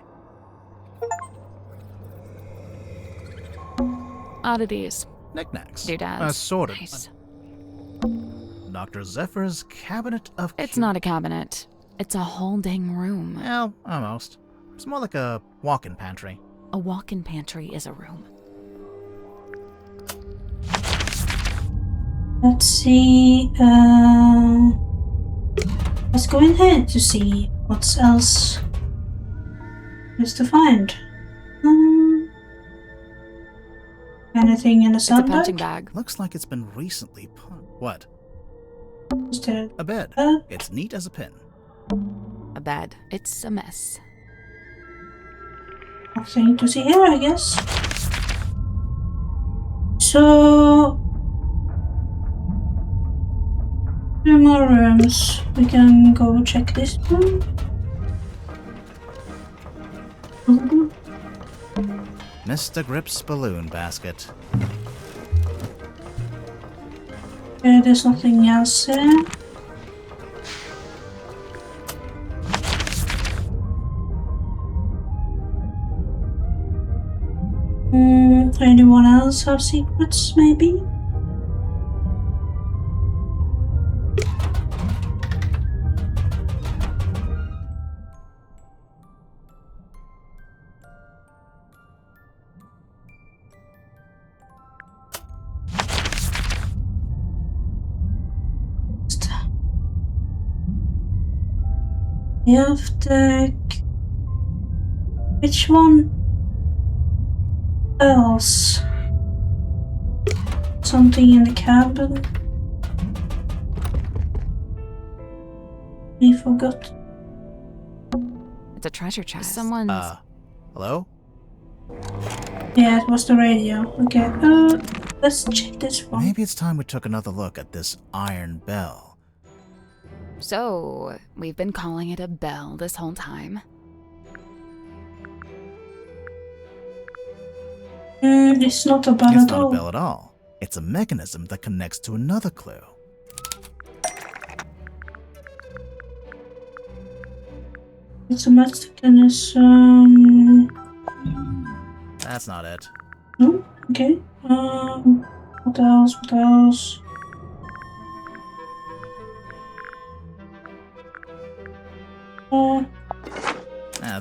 Oddities. Knickknacks. Doodads. Assorted. Nice. Dr. Zephyr's Cabinet of... It's not a cabinet. It's a whole dang room. Well, almost. It's more like a walk-in pantry. A walk-in pantry is a room. Let's see. Let's go in here to see what else is to find. Anything in the It's a punching sandbag? bag. Looks like it's been recently What? Is there A bed. a It's neat as a pin. A bed. It's a mess. nothing to see here, I guess. So, 2 more rooms. We can go check this room. Mr. Grip's balloon basket. Okay, there's nothing else here. Anyone else have secrets, maybe? Deck. Which one else? Something in the cabin? We forgot. It's a treasure chest. Someone's... Hello? Yeah, it was the radio. Okay, let's check this one. Maybe it's time we took another look at this iron bell. So, we've been calling it a bell this whole time. It's not a bell It's at not all. a bell at all. It's a mechanism that connects to another clue. It's a mechanism. That's not it. No? Okay. What else? What else?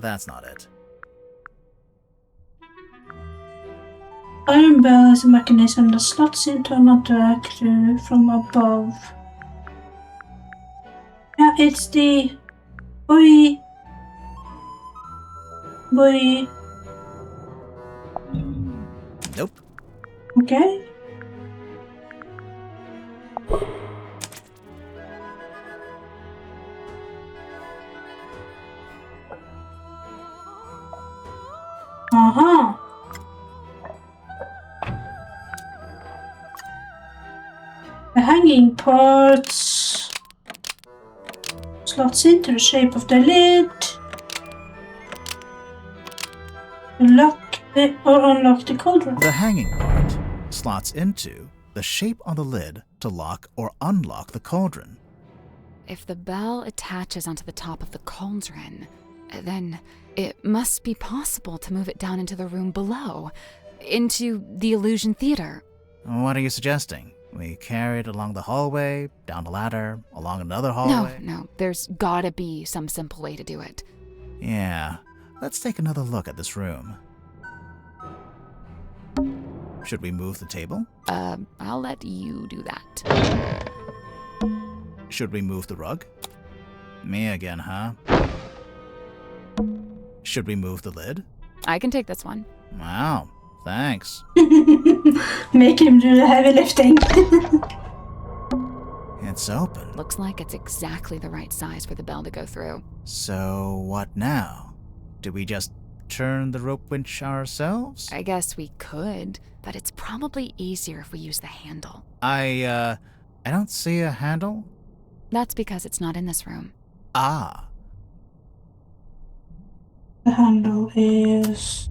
That's not it. Iron bell is a mechanism that slots into another clue from above. Yeah, it's the boy. Nope. Okay. Uh-huh. The hanging parts slots into the shape of the lid. Lock or unlock the cauldron. The hanging part slots into the shape on the lid to lock or unlock the cauldron. If the bell attaches onto the top of the cauldron, then it must be possible to move it down into the room below, into the illusion theater. What are you suggesting? We carry it along the hallway, down the ladder, along another hallway? No, there's gotta be some simple way to do it. Yeah, let's take another look at this room. Should we move the table? I'll let you do that. Should we move the rug? Me again, huh? Should we move the lid? I can take this one. Wow, thanks. Make him do the heavy lifting. It's open. Looks like it's exactly the right size for the bell to go through. So what now? Do we just turn the rope winch ourselves? I guess we could, but it's probably easier if we use the handle. I don't see a handle. That's because it's not in this room. Ah. The handle is...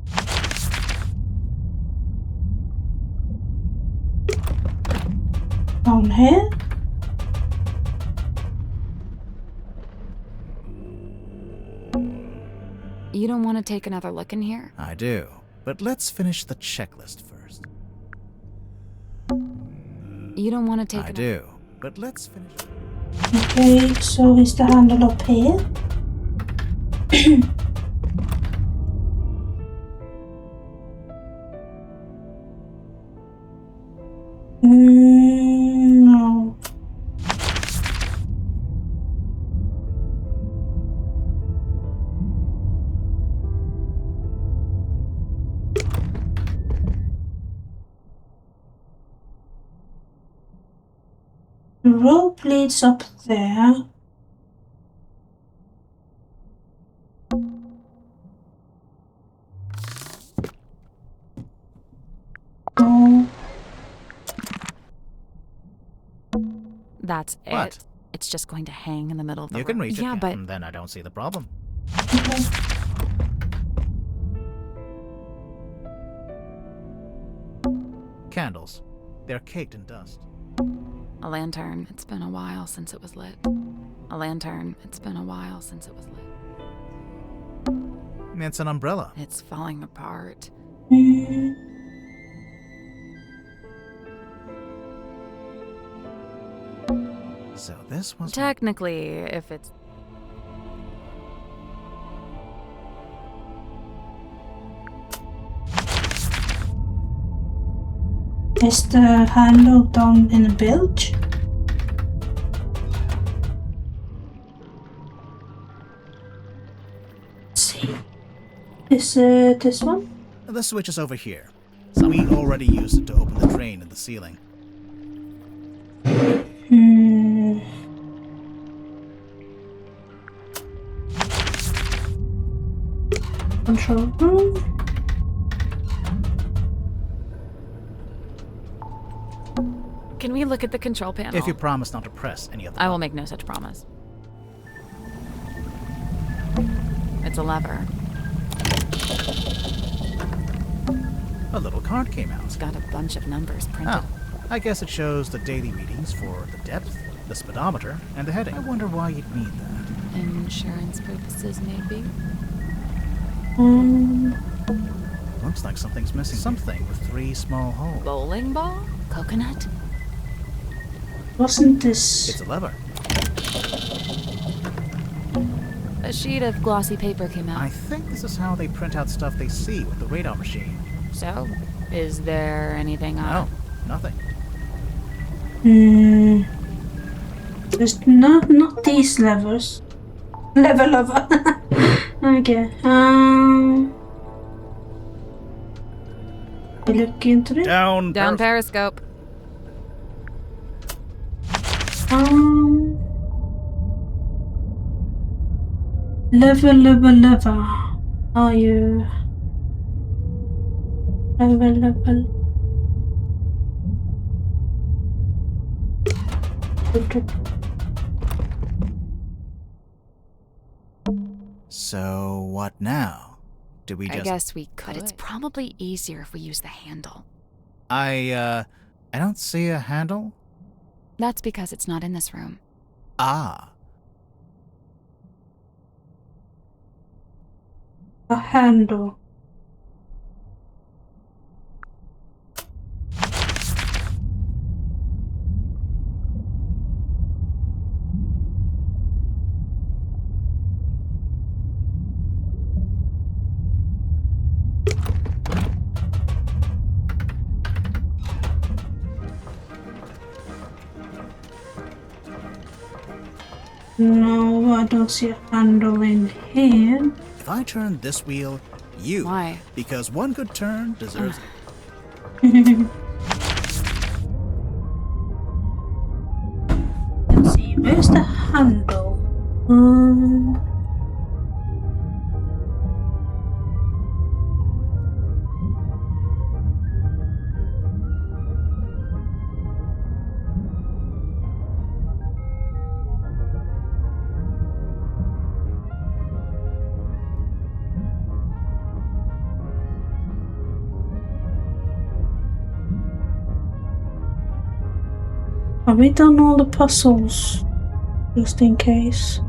down here? You don't want to take another look in here? I do. But let's finish the checklist first. You don't want to take I do. But let's finish... Okay, so is the handle up here? No. The rope leads up there. Oh. That's What? it. It's just going to hang in the middle of the You can room. reach it. Yeah, but And then I don't see the problem. Okay. Candles. They're caked in dust. a lantern. It's been a while since it was lit. A lantern. It's been a while since it was lit. It's an umbrella. It's falling apart. So this was... Technically, if it's... Is the handle down in a bilge? Let's see. Is it this one? The switch is over here. So we already used it to open the drain in the ceiling. Control room. Can we look at the control panel? If you promise not to press any of the... I will make no such promise. It's a lever. A little card came out. It's got a bunch of numbers printed. Oh, I guess it shows the daily readings for the depth, the speedometer, and the heading. I wonder why you'd need that. Insurance purposes, maybe? Looks like something's missing. Something with 3 small holes. Bowling ball? Coconut? Wasn't this... It's a lever. A sheet of glossy paper came out. I think this is how they print out stuff they see with the radar machine. So, is there anything on No, nothing. Just not these levers. Lever. Okay. We look into it. Down Periscope. Lever. Are you... Level. So, what now? Do we just... I guess we could. But it's probably easier if we use the handle. I don't see a handle. That's because it's not in this room. Ah. A handle. No, I don't see a handle in here. If I turn this wheel, you... Why? Because one good turn deserves it. Where's the handle? Have we done all the puzzles? Just in case.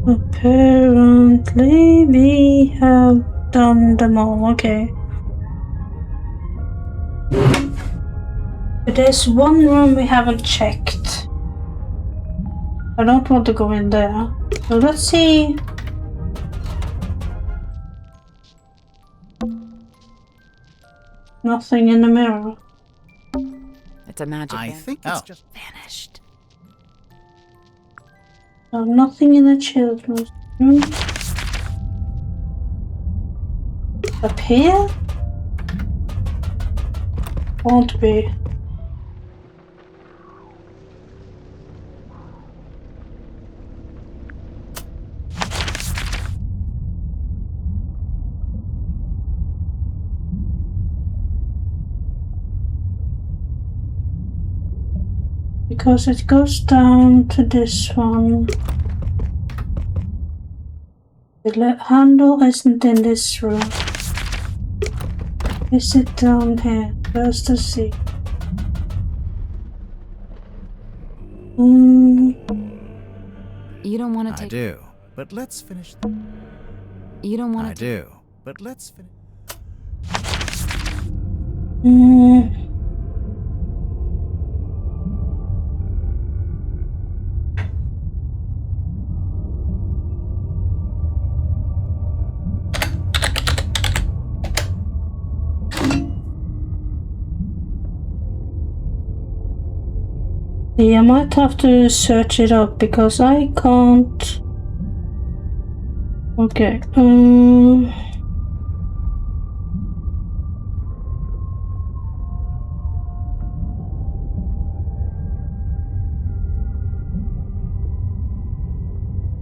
Apparently we have done them all, okay. But there's one room we haven't checked. I don't want to go in there. So let's see. Nothing in the mirror. It's a magic I thing. think it's just Vanished. So nothing in the children's room. Up here? Won't be. Because it goes down to this one. The handle isn't in this room. Is it down here? Just to see. You don't want to take. I do, but let's finish. You don't want to. I do, but let's finish. Yeah, I might have to search it up because I can't. Okay.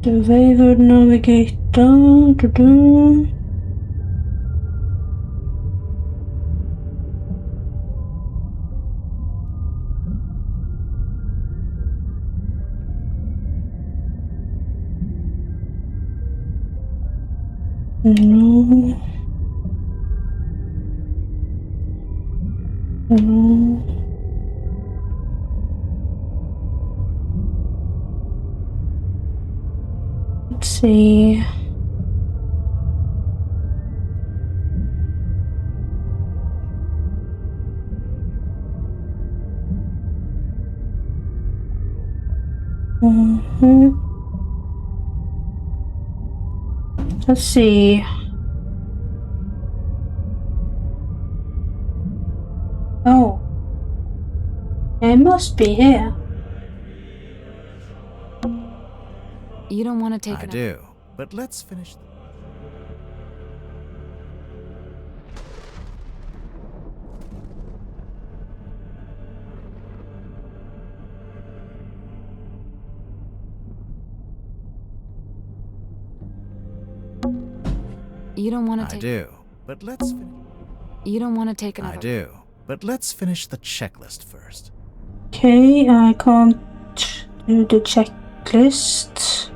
The wayward navigator. No. Let's see. Let's see. Oh. It must be here. You don't want to take. I do, but let's finish. You don't want to take. I do, but let's. You don't want to take another. I do, but let's finish the checklist first. Okay, I can't do the checklist.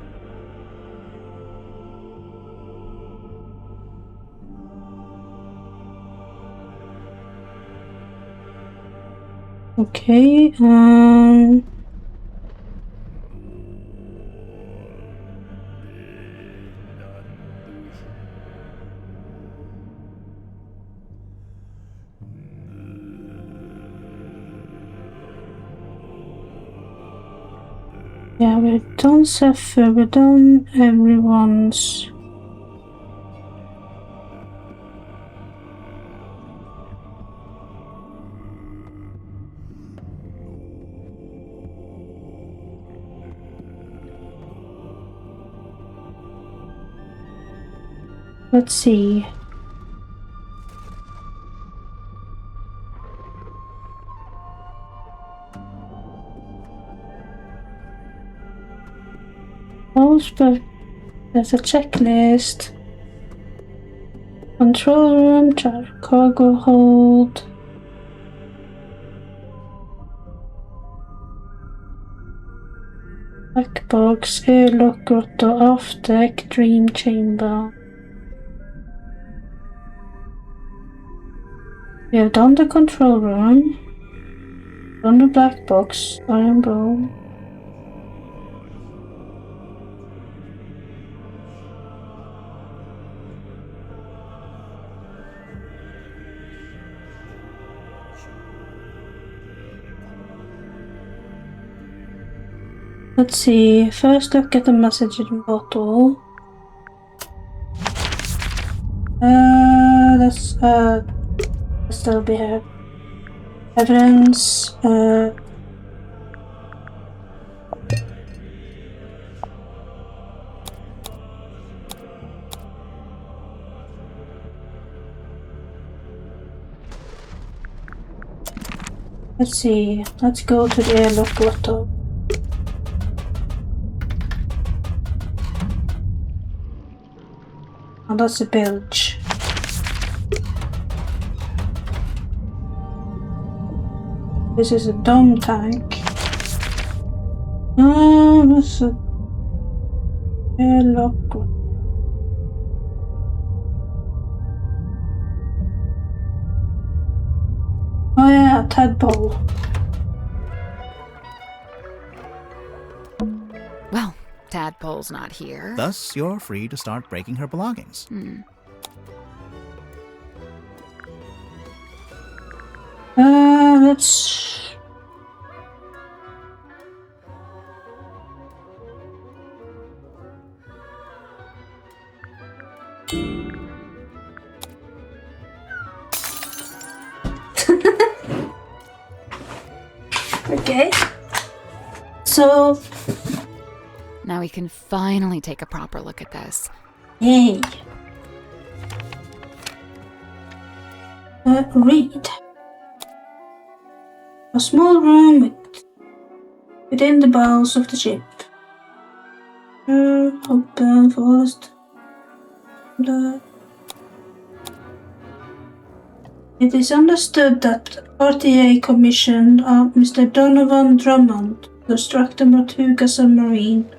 Okay, yeah, we've done Zephyr, we've done everyone's. Let's see. but there's a checklist. Control room, cargo hold. Black box, airlock, grotto, aft deck, dream chamber. We have done the control room, done the black box, iron bowl. Let's see, first look at the messaging bottle. Let's still be here. Evidence, let's see, let's go to the airlock grotto. Oh, that's a bilge. This is a dome tank. Oh, that's a airlock grotto. Oh yeah, tadpole. Well, Tadpole's not here. Thus, you're free to start breaking her belongings. Let's... Okay. So... Now we can finally take a proper look at this. Yay. Read. A small room within the bowels of the ship. Open forest. It is understood that RTA commissioned Mr. Donovan Drummond to construct the Tortuga submarine,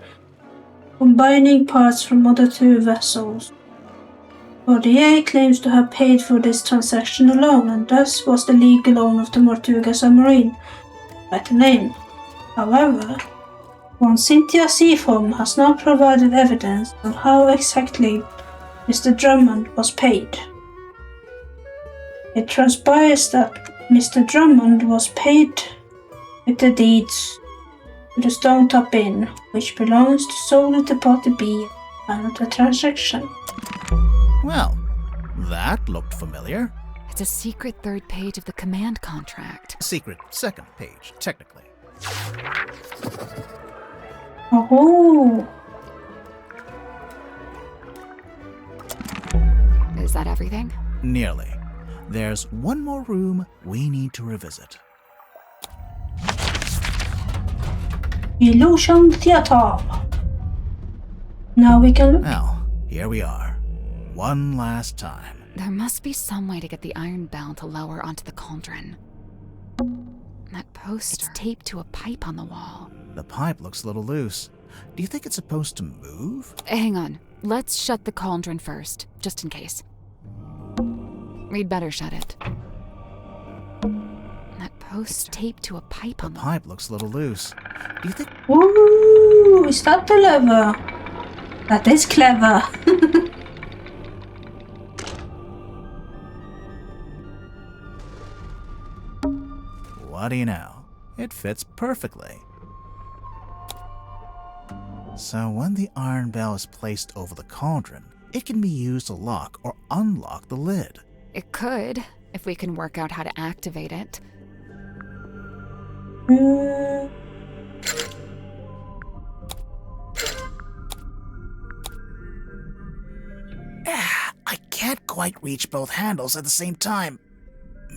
combining parts from other two vessels. RTA claims to have paid for this transaction alone, and thus was the legal owner of the Tortuga submarine by the name. However, one Cynthia Seafoam has now provided evidence on how exactly Mr. Drummond was paid. It transpires that Mr. Drummond was paid with the deeds to the Stone Top Inn, which belongs to solely to Party B and the transaction. Well, that looked familiar. It's a secret third page of the command contract. Secret second page, technically. Oh. Is that everything? Nearly. There's one more room we need to revisit. Illusion Theater. Now we can... Well, here we are. One last time. There must be some way to get the iron bell to lower onto the cauldron. That poster. It's taped to a pipe on the wall. The pipe looks a little loose. Do you think it's supposed to move? Hang on. Let's shut the cauldron first, just in case. We'd better shut it. That post taped to a pipe on the pipe looks a little loose. Do you think... Ooh, is that the lever? That is clever. What do you know? It fits perfectly. So when the iron bell is placed over the cauldron, it can be used to lock or unlock the lid. It could, if we can work out how to activate it. I can't quite reach both handles at the same time.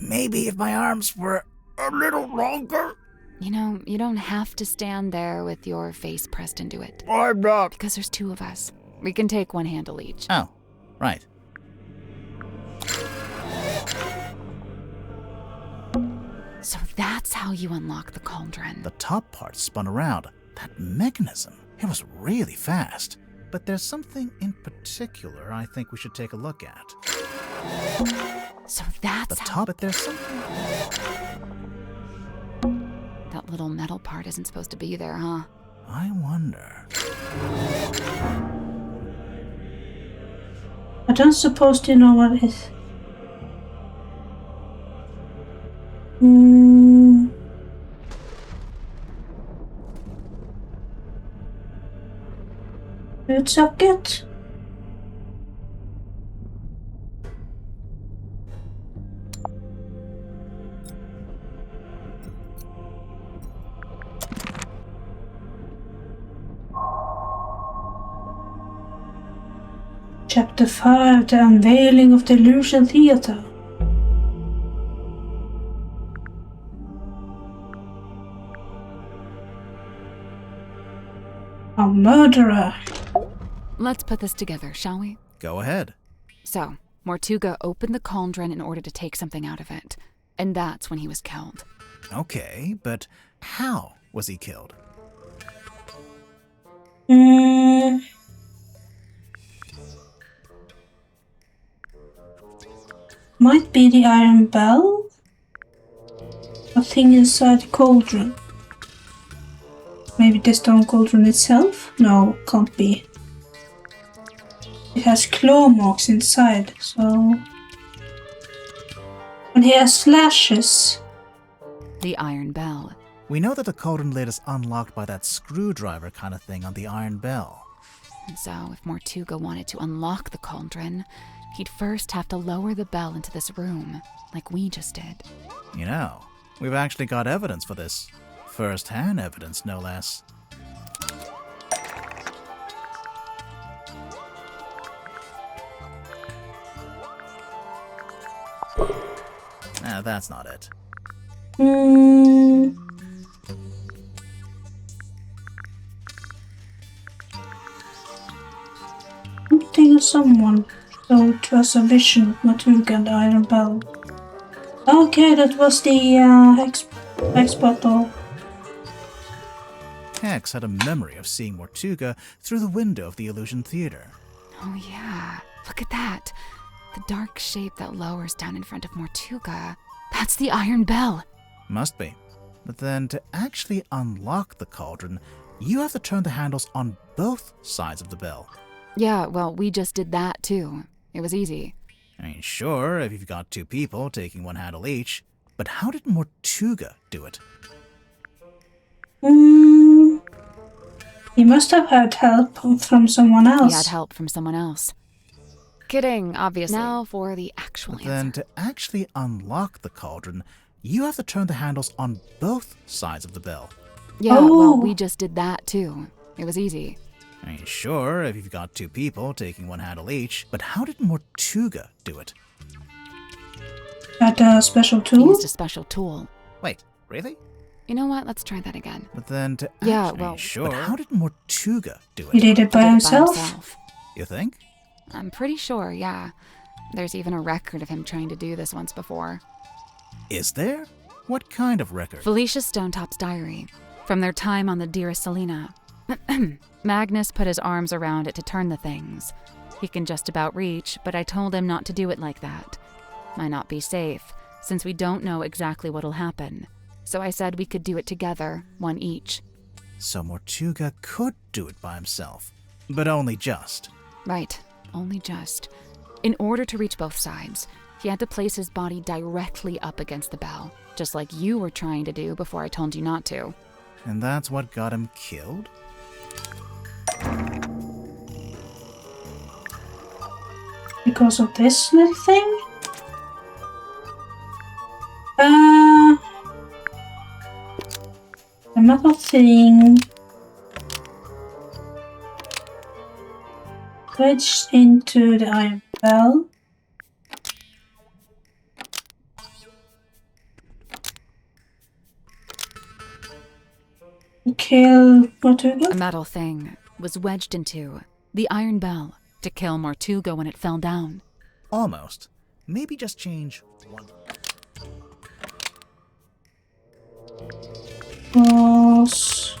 Maybe if my arms were a little longer. You know, you don't have to stand there with your face pressed into it. I'm not. Because there's two of us. We can take one handle each. Oh, right. So that's how you unlock the cauldron. The top part spun around. That mechanism, it was really fast. But there's something in particular I think we should take a look at. So that's the top, but there's something... That little metal part isn't supposed to be there, huh? I wonder... I don't suppose to know what it is. Food socket? Chapter 5, The Unveiling of the Illusion Theater. A murderer. Let's put this together, shall we? Go ahead. So, Mortuga opened the cauldron in order to take something out of it. And that's when he was killed. Okay, but how was he killed? Might be the iron bell? A thing inside the cauldron. Maybe the stone cauldron itself? No, can't be. It has claw marks inside, so... And he has slashes. The iron bell. We know that the cauldron lid is unlocked by that screwdriver kind of thing on the iron bell. And so, if Mortuga wanted to unlock the cauldron, he'd first have to lower the bell into this room, like we just did. You know, we've actually got evidence for this. First-hand evidence, no less. Nah, that's not it. Something or someone showed us a vision of Mortuga and the iron bell. Okay, that was the Hex bottle. Hex had a memory of seeing Mortuga through the window of the Illusion Theater. Oh yeah, look at that. The dark shape that lowers down in front of Mortuga. That's the iron bell. Must be. But then to actually unlock the cauldron, you have to turn the handles on both sides of the bell. Yeah, well, we just did that too. It was easy. I mean, sure, if you've got two people taking one handle each, but how did Mortuga do it? He must have had help from someone else. He had help from someone else. Kidding, obviously. Now for the actual answer. Then to actually unlock the cauldron, you have to turn the handles on both sides of the bell. Yeah, well, we just did that too. It was easy. I mean, sure, if you've got two people taking one handle each, but how did Mortuga do it? Had a special tool? He used a special tool. Wait, really? You know what? Let's try that again. But then to sure. But how did Mortuga do it? He did it by himself? You think? I'm pretty sure, yeah. There's even a record of him trying to do this once before. Is there? What kind of record? Felicia Stonetop's diary. From their time on the Dearest Selena. Magnus put his arms around it to turn the things. He can just about reach, but I told him not to do it like that. Might not be safe, since we don't know exactly what'll happen. So I said we could do it together, one each. So Mortuga could do it by himself, but only just. Right, only just. In order to reach both sides, he had to place his body directly up against the bell, just like you were trying to do before I told you not to. And that's what got him killed? Because of this little thing? The metal thing wedged into the iron bell. Kill Mortuga? A metal thing was wedged into the iron bell to kill Mortuga when it fell down. Almost. Maybe just change one. Was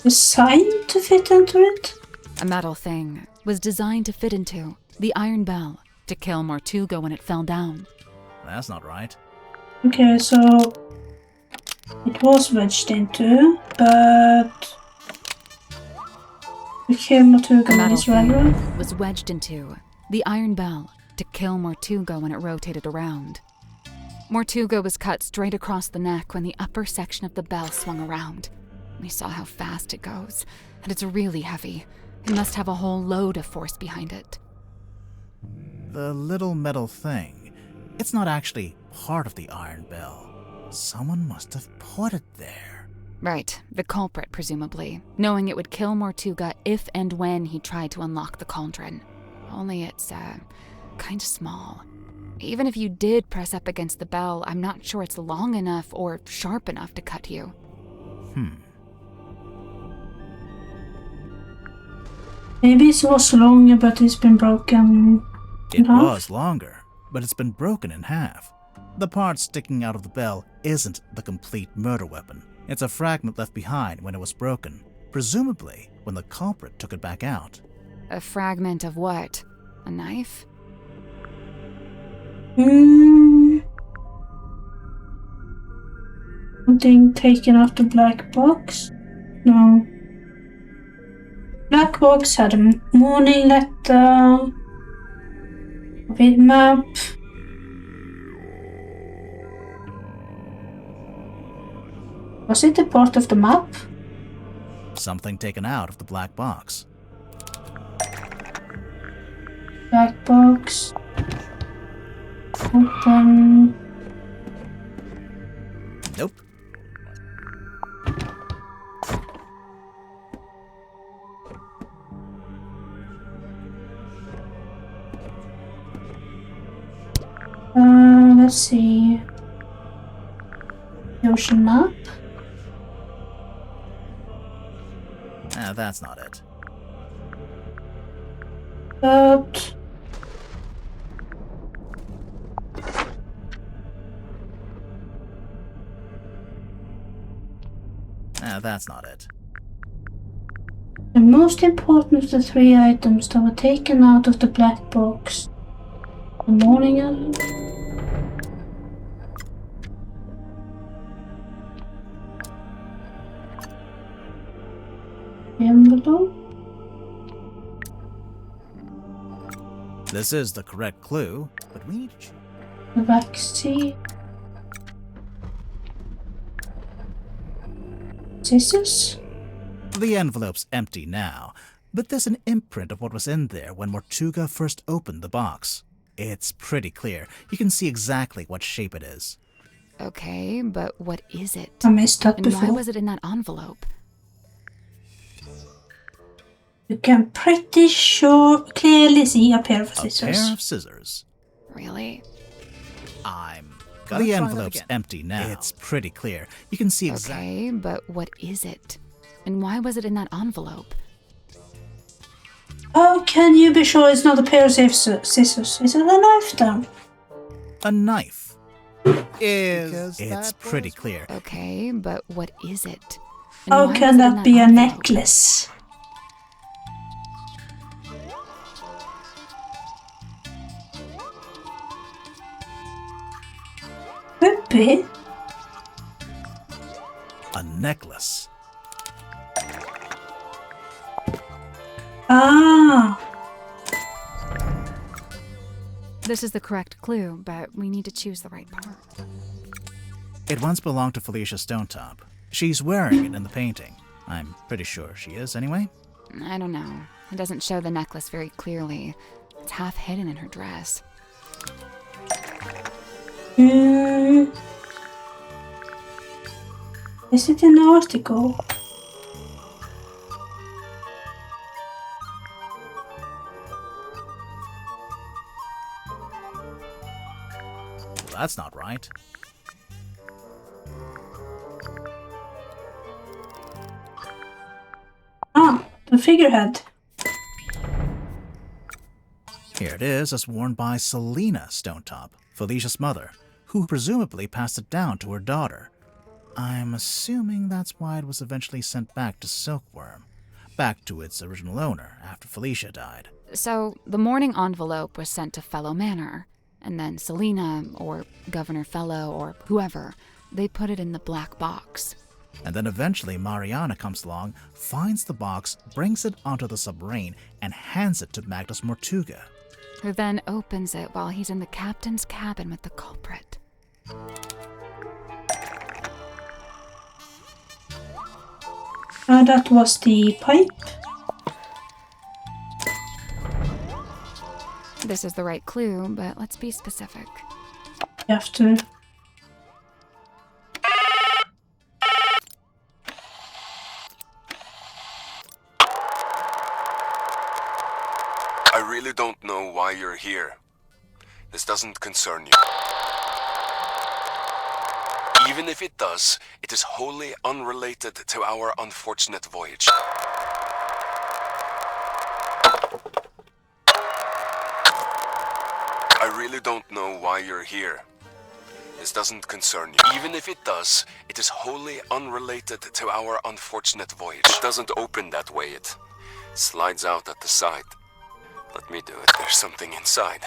designed to fit into it? A metal thing was designed to fit into the iron bell to kill Mortuga when it fell down. That's not right. Okay, so it was wedged into, but to kill A Mortuga metal is regular. thing was wedged into the iron bell to kill Mortuga when it rotated around. Mortuga was cut straight across the neck when the upper section of the bell swung around. We saw how fast it goes, and it's really heavy. It must have a whole load of force behind it. The little metal thing. It's not actually part of the iron bell. Someone must have put it there. Right, the culprit, presumably, knowing it would kill Mortuga if and when he tried to unlock the cauldron. Only it's, kinda small. Even if you did press up against the bell, I'm not sure it's long enough or sharp enough to cut you. Maybe it was longer, but it's been broken in It half. was longer, but it's been broken in half. The part sticking out of the bell isn't the complete murder weapon. It's a fragment left behind when it was broken, presumably when the culprit took it back out. A fragment of what? A knife? Something taken out the black box? No. Black box had a warning letter, a big map. Was it a part of the map? Something taken out of the black box. Black box. Open. Nope. Let's see. The ocean map. That's not it. But That's not it. the most important of the three items that were taken out of the black box. The morning of the envelope. This is the correct clue, but we need to... The vaccine. Scissors? The envelope's empty now, but there's an imprint of what was in there when Mortuga first opened the box. It's pretty clear. You can see exactly what shape it is. Okay, but what is it? I missed that And before. why was it in that envelope? You can pretty sure clearly see a pair of A scissors. pair of scissors. Really? The envelope's empty now. It's pretty clear. You can see exactly... Okay, but what is it? And why was it in that envelope? How can you be sure it's not a pair of scissors? Is it a knife then? A knife. It's pretty clear. Okay, but what is it? And How why can was it in that be a envelope? necklace? Could be. A necklace. Ah, This is the correct clue, but we need to choose the right part. It once belonged to Felicia Stonetop. She's wearing it in the painting. I'm pretty sure she is, anyway. I don't know. It doesn't show the necklace very clearly. It's half hidden in her dress. is it an article? Well, that's not right. The figurehead. Here it is, as worn by Selena Stonetop, Felicia's mother, who presumably passed it down to her daughter. I'm assuming that's why it was eventually sent back to Silkworm, back to its original owner after Felicia died. So, the mourning envelope was sent to Fellow Manor, and then Selena, or Governor Fellow, or whoever, they put it in the black box. And then eventually Mariana comes along, finds the box, brings it onto the submarine, and hands it to Magnus Mortuga. Who then opens it while he's in the captain's cabin with the culprit. That was the pipe. This is the right clue, but let's be specific. You have to. I really don't know why you're here. This doesn't concern you. Even if it does, it is wholly unrelated to our unfortunate voyage. I really don't know why you're here. This doesn't concern you. Even if it does, it is wholly unrelated to our unfortunate voyage. It doesn't open that way, it slides out at the side. Let me do it. There's something inside.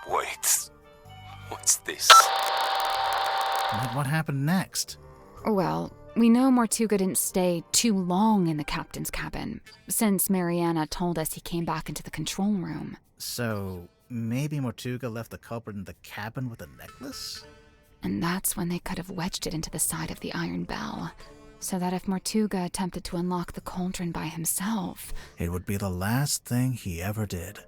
Wait. What's this? But what happened next? Well, we know Mortuga didn't stay too long in the captain's cabin, since Mariana told us he came back into the control room. So, maybe Mortuga left the culprit in the cabin with a necklace? And that's when they could have wedged it into the side of the iron bell, so that if Mortuga attempted to unlock the cauldron by himself, it would be the last thing he ever did.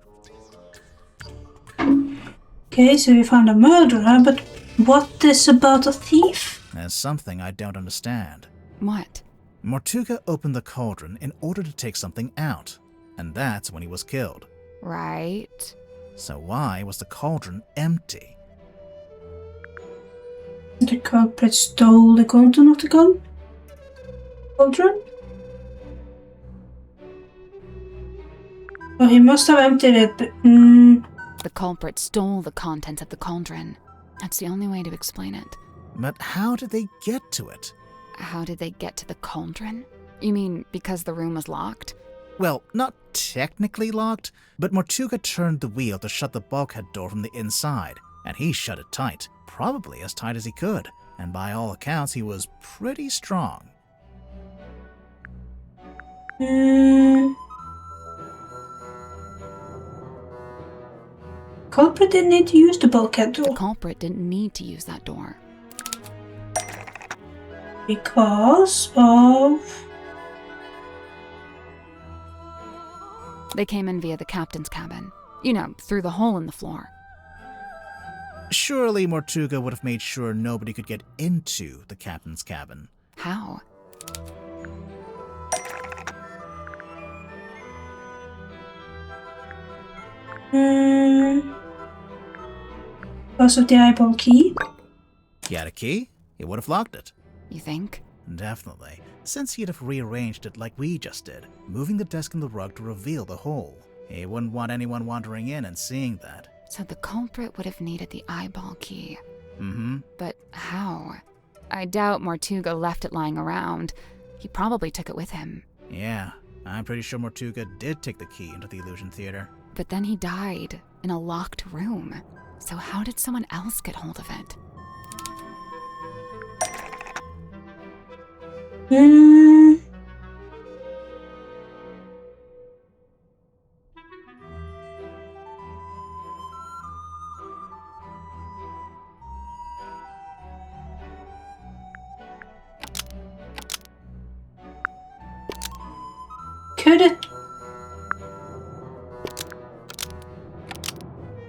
Okay, so we found a murderer, but what is about a thief? There's something I don't understand. What? Mortuga opened the cauldron in order to take something out, and that's when he was killed. Right. So why was the cauldron empty? The culprit stole the cauldron of the cauldron? Oh, he must have emptied it, but... The culprit stole the contents of the cauldron. That's the only way to explain it. But how did they get to it? How did they get to the cauldron? You mean because the room was locked? Well, not technically locked, but Mortuga turned the wheel to shut the bulkhead door from the inside, and he shut it tight, probably as tight as he could, and by all accounts he was pretty strong. Culprit didn't need to use the bulkhead door. The culprit didn't need to use that door. Because of... They came in via the captain's cabin. You know, through the hole in the floor. Surely Mortuga would have made sure nobody could get into the captain's cabin. How? Because of the eyeball key. He had a key, he would have locked it. You think? Definitely, since he'd have rearranged it like we just did, moving the desk and the rug to reveal the hole. He wouldn't want anyone wandering in and seeing that. So the culprit would have needed the eyeball key. Mm-hmm. But how? I doubt Mortuga left it lying around. He probably took it with him. Yeah, I'm pretty sure Mortuga did take the key into the Illusion Theater. But then he died in a locked room. So how did someone else get hold of it? Could it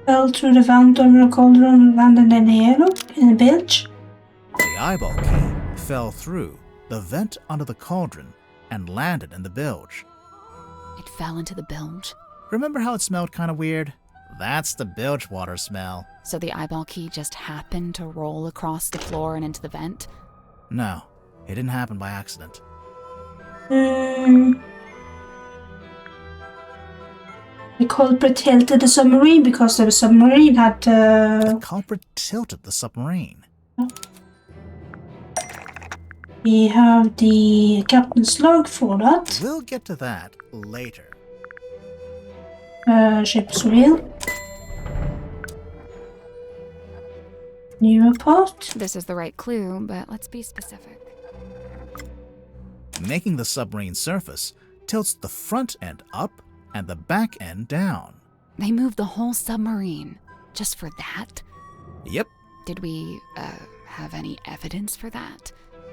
fell through the vent over the cauldron and landed in the airlock in the bilge? The eyeball key fell through the vent under the cauldron and landed in the bilge. It fell into the bilge? Remember how it smelled kind of weird? That's the bilge water smell. So the eyeball key just happened to roll across the floor and into the vent? No, it didn't happen by accident. The culprit tilted the submarine because the submarine had... The culprit tilted the submarine. We have the captain's log for that. We'll get to that later. Ship's wheel. New report. This is the right clue, but let's be specific. Making the submarine surface tilts the front end up and the back end down. They moved the whole submarine just for that? Yep. Did we, have any evidence for that?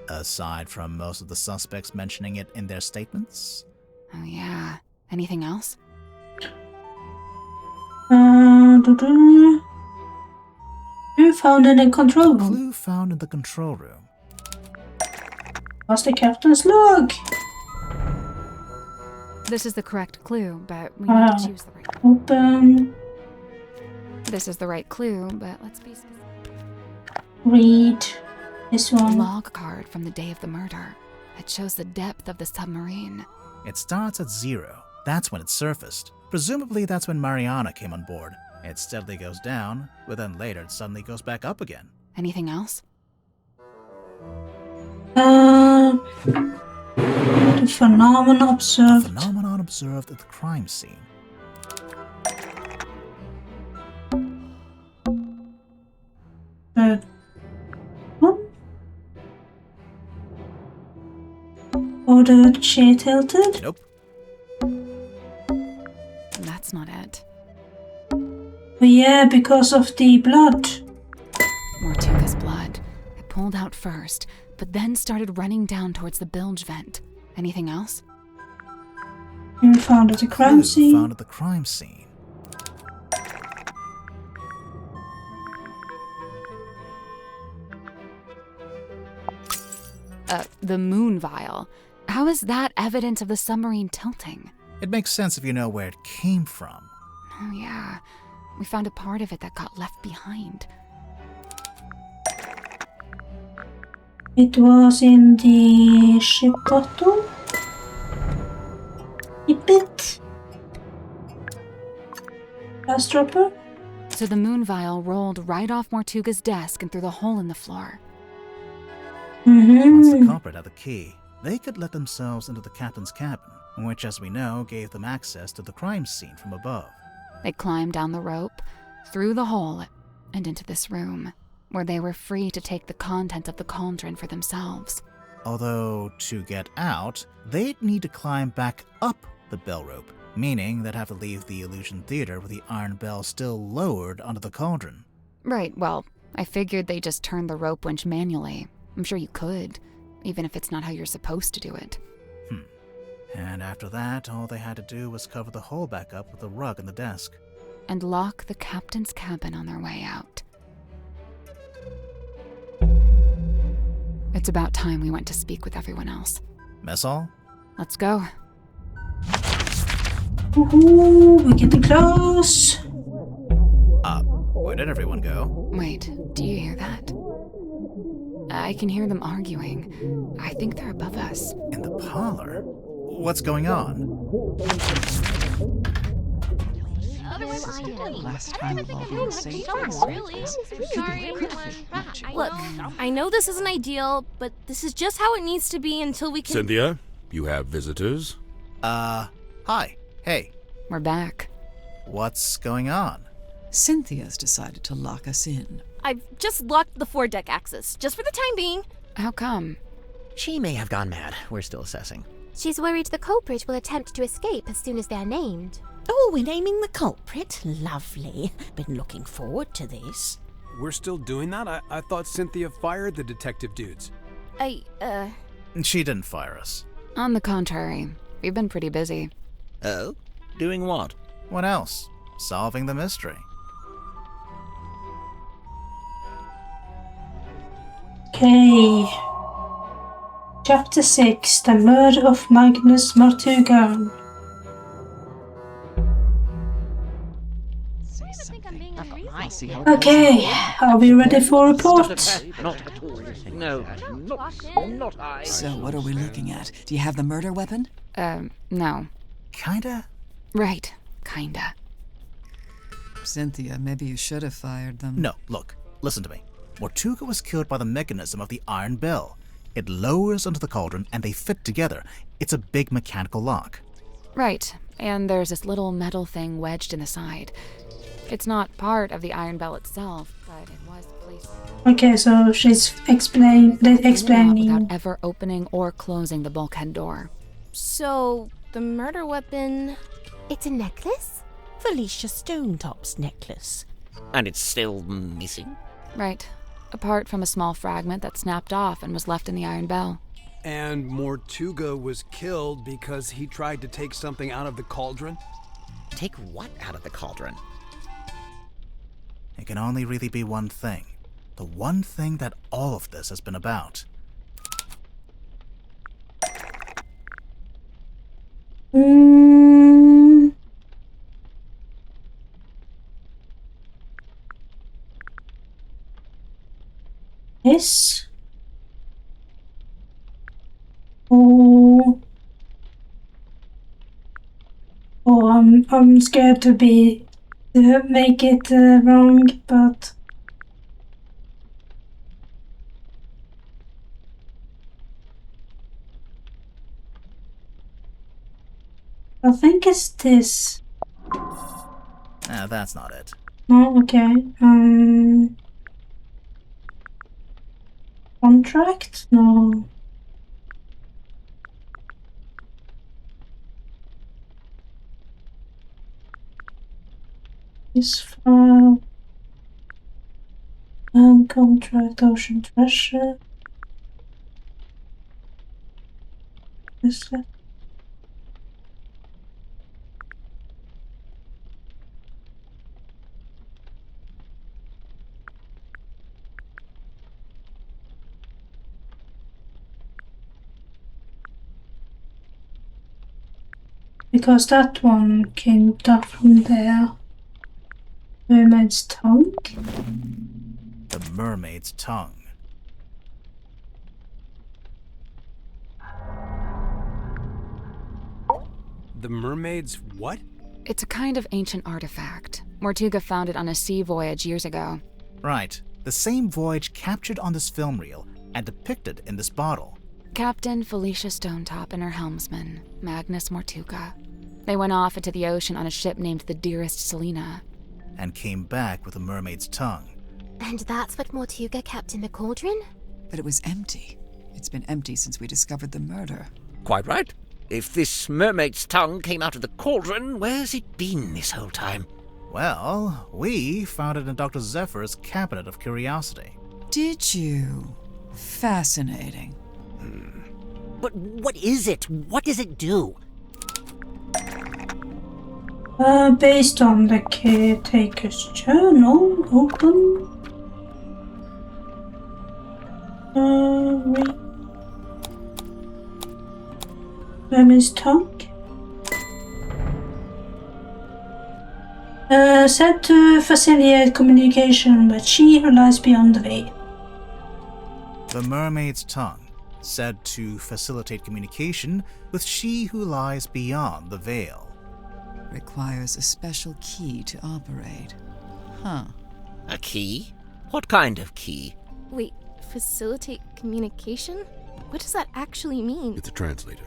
Aside from most of the suspects mentioning it in their statements. Oh yeah. Anything else? Clue found in the control room. Clue found in the control room. Was the captain's log? This is the correct clue, but we need to choose the right. Open. This is the right clue, but let's be specific. Read this A one. log card from the day of the murder. It shows the depth of the submarine. It starts at 0. That's when it surfaced. Presumably that's when Mariana came on board. It steadily goes down, but then later it suddenly goes back up again. Anything else? The phenomenon observed. Phenomenon observed at the crime scene. Ordered she tilted? Nope. That's not it. But yeah, because of the blood. Mortuga's blood. It pulled out first, but then started running down towards the bilge vent. Anything else? We found at the crime Clue scene. found at the crime scene. The moon vial. How is that evidence of the submarine tilting? It makes sense if you know where it came from. Oh yeah. We found a part of it that got left behind. It was in the ship bottom. Bit. Last dropper. So the moon vial rolled right off Mortuga's desk and through the hole in the floor. Once the culprit had the key, they could let themselves into the captain's cabin, which, as we know, gave them access to the crime scene from above. They climbed down the rope, through the hole, and into this room, where they were free to take the content of the cauldron for themselves. Although, to get out, they'd need to climb back up the bell rope, meaning they'd have to leave the illusion theater with the iron bell still lowered onto the cauldron. Right, well, I figured they just turned the rope winch manually. I'm sure you could, even if it's not how you're supposed to do it. And after that, all they had to do was cover the hole back up with a rug in the desk. And lock the captain's cabin on their way out. It's about time we went to speak with everyone else. Mess hall? Let's go. Woohoo, we're getting close. Where did everyone go? Wait, do you hear that? I can hear them arguing. I think they're above us. In the parlor? What's going on? Last time involving safe. Look, I know this isn't ideal, but this is just how it needs to be until we can... Cynthia, you have visitors? Hi. Hey. We're back. What's going on? Cynthia's decided to lock us in. I've just locked the foredeck access, just for the time being. How come? She may have gone mad. We're still assessing. She's worried the culprit will attempt to escape as soon as they're named. Oh, we're naming the culprit? Lovely. Been looking forward to this. We're still doing that? I thought Cynthia fired the detective dudes. She didn't fire us. On the contrary, we've been pretty busy. Oh? Doing what? What else? Solving the mystery. Okay. Chapter 6, The Murder of Magnus Mortuga. Okay, are we ready for report? Not at all. No, not I. So what are we looking at? Do you have the murder weapon? No. Kinda? Right. Kinda. Cynthia, maybe you should have fired them. No, look, listen to me. Mortuga was killed by the mechanism of the iron bell. It lowers onto the cauldron and they fit together. It's a big mechanical lock. Right, and there's this little metal thing wedged in the side. It's not part of the iron bell itself, but it was placed. Okay, so she's explaining. Without ever opening or closing the bulkhead door. So, the murder weapon... It's a necklace? Felicia Stonetop's necklace. And it's still missing? Right. Apart from a small fragment that snapped off and was left in the iron bell. And Mortuga was killed because he tried to take something out of the cauldron? Take what out of the cauldron? It can only really be one thing. The one thing that all of this has been about. Yes. Oh, I'm scared to make it wrong, but I think it's this. That's not it. Oh, okay. Contract? No. This file. Contract, ocean treasure. Is it? Because that one came down from there. Mermaid's tongue? The mermaid's tongue. The mermaid's what? It's a kind of ancient artifact. Mortuga found it on a sea voyage years ago. Right. The same voyage captured on this film reel and depicted in this bottle. Captain Felicia Stonetop and her helmsman, Magnus Mortuga. They went off into the ocean on a ship named the Dearest Selina. And came back with a mermaid's tongue. And that's what Mortuga kept in the cauldron? But it was empty. It's been empty since we discovered the murder. Quite right. If this mermaid's tongue came out of the cauldron, where's it been this whole time? Well, we found it in Dr. Zephyr's cabinet of curiosity. Did you? Fascinating. But what is it? What does it do? Based on the caretaker's journal, open. Mermaid's tongue. Said to facilitate communication, but she who lies beyond the veil. The mermaid's tongue, said to facilitate communication with she who lies beyond the veil. Requires a special key to operate. Huh. A key? What kind of key? Wait, facilitate communication? What does that actually mean? It's a translator.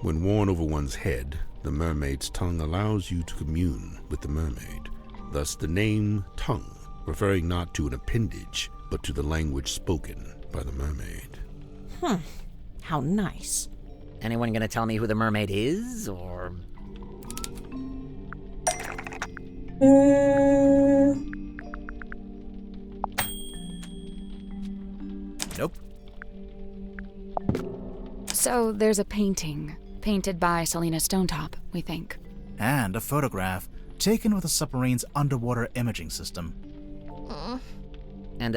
When worn over one's head, the mermaid's tongue allows you to commune with the mermaid. Thus the name tongue, referring not to an appendage, but to the language spoken by the mermaid. How nice. Anyone gonna tell me who the mermaid is, or...? Nope. So there's a painting, painted by Selina Stonetop, we think. And a photograph taken with a submarine's underwater imaging system. And,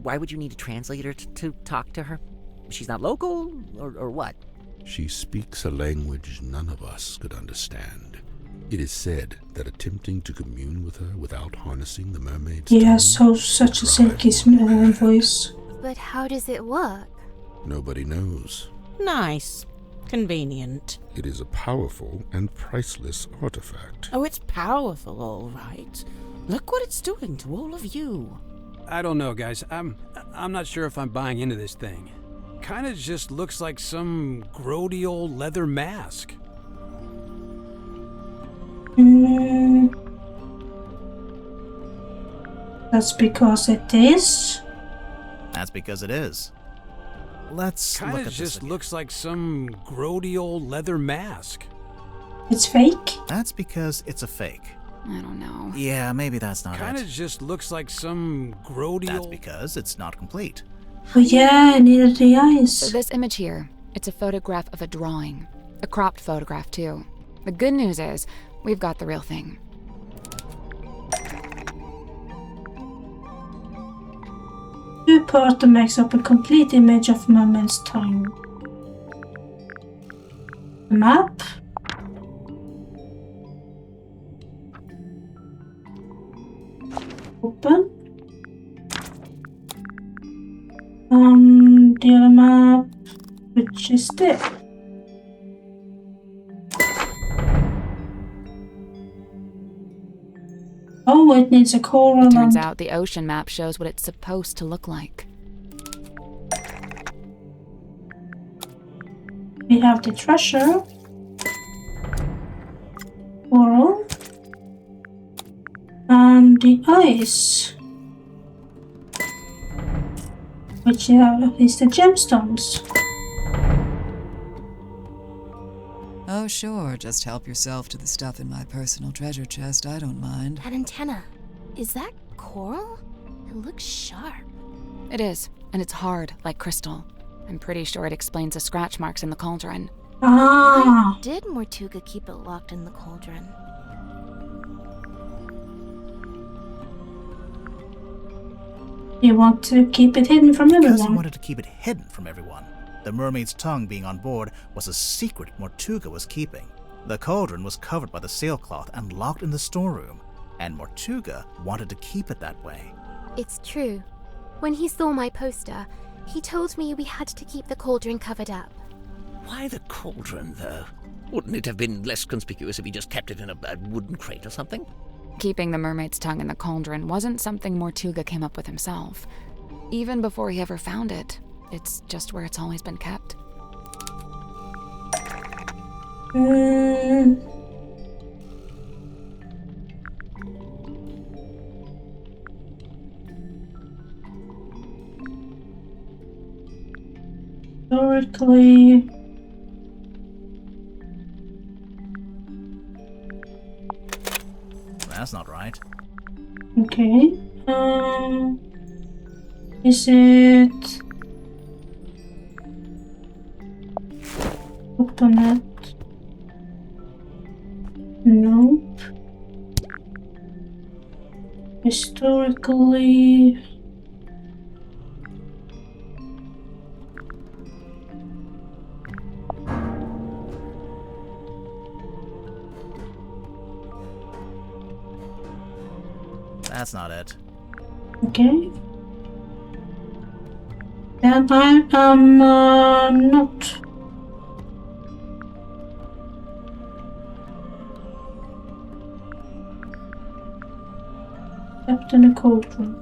why would you need a translator to talk to her? She's not local, or what? She speaks a language none of us could understand. It is said that attempting to commune with her without harnessing the mermaid's He has such a silky voice. But how does it work? Nobody knows. Nice. Convenient. It is a powerful and priceless artifact. Oh, it's powerful, all right. Look what it's doing to all of you. I don't know, guys. I'm not sure if I'm buying into this thing. Kinda just looks like some grody old leather mask. That's because it is. That's because it is. Let's look Kinda at this just again. looks like some grody old leather mask. It's fake. That's because it's a fake. I don't know. Yeah, maybe that's not Kinda it. just looks like some grody That's old... because it's not complete. Oh yeah, I needed the eyes. This image here, it's a photograph of a drawing. A cropped photograph, too. The good news is, we've got the real thing. Two parts makes up a complete image of Mermaid's tongue. A map. Open. The other map, which is this. Oh, it needs a coral. It turns out the ocean map shows what it's supposed to look like. We have the treasure. Coral. And the ice. Which is the gemstones. Oh, sure, just help yourself to the stuff in my personal treasure chest, I don't mind. That antenna, is that coral? It looks sharp. It is, and it's hard, like crystal. I'm pretty sure it explains the scratch marks in the cauldron. Ah. Why did Mortuga keep it locked in the cauldron? You want to keep it hidden from Because he everyone. wanted to keep it hidden from everyone. The mermaid's tongue being on board was a secret Mortuga was keeping. The cauldron was covered by the sailcloth and locked in the storeroom, and Mortuga wanted to keep it that way. It's true. When he saw my poster, he told me we had to keep the cauldron covered up. Why the cauldron, though? Wouldn't it have been less conspicuous if he just kept it in a wooden crate or something? Keeping the mermaid's tongue in the cauldron wasn't something Mortuga came up with himself. Even before he ever found it, it's just where it's always been kept. Historically. That's not right. Okay. Is it? Open it. Nope. Historically. That's not it. Okay. Then I am not. Kept in a cauldron.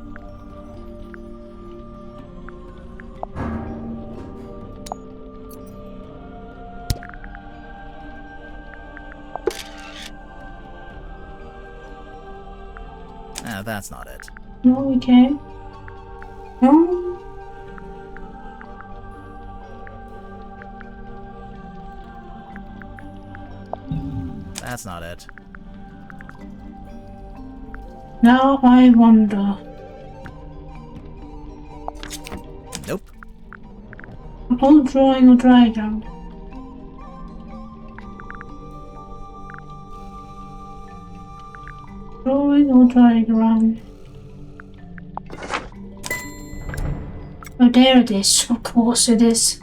That's not it. No, okay. No. That's not it. Now I wonder. Nope. An old drawing or diagram. Drawing or diagram. Oh, there it is. Of course it is.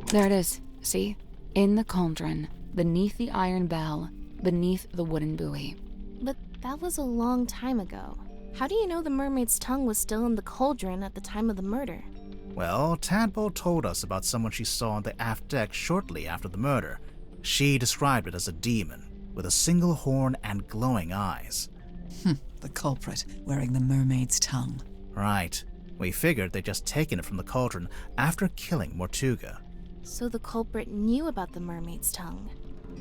There it is. See? In the cauldron, beneath the iron bell, beneath the wooden buoy. But that was a long time ago. How do you know the mermaid's tongue was still in the cauldron at the time of the murder? Well, Tadpole told us about someone she saw on the aft deck shortly after the murder. She described it as a demon, with a single horn and glowing eyes. The culprit, wearing the mermaid's tongue. Right. We figured they'd just taken it from the cauldron after killing Mortuga. So the culprit knew about the mermaid's tongue,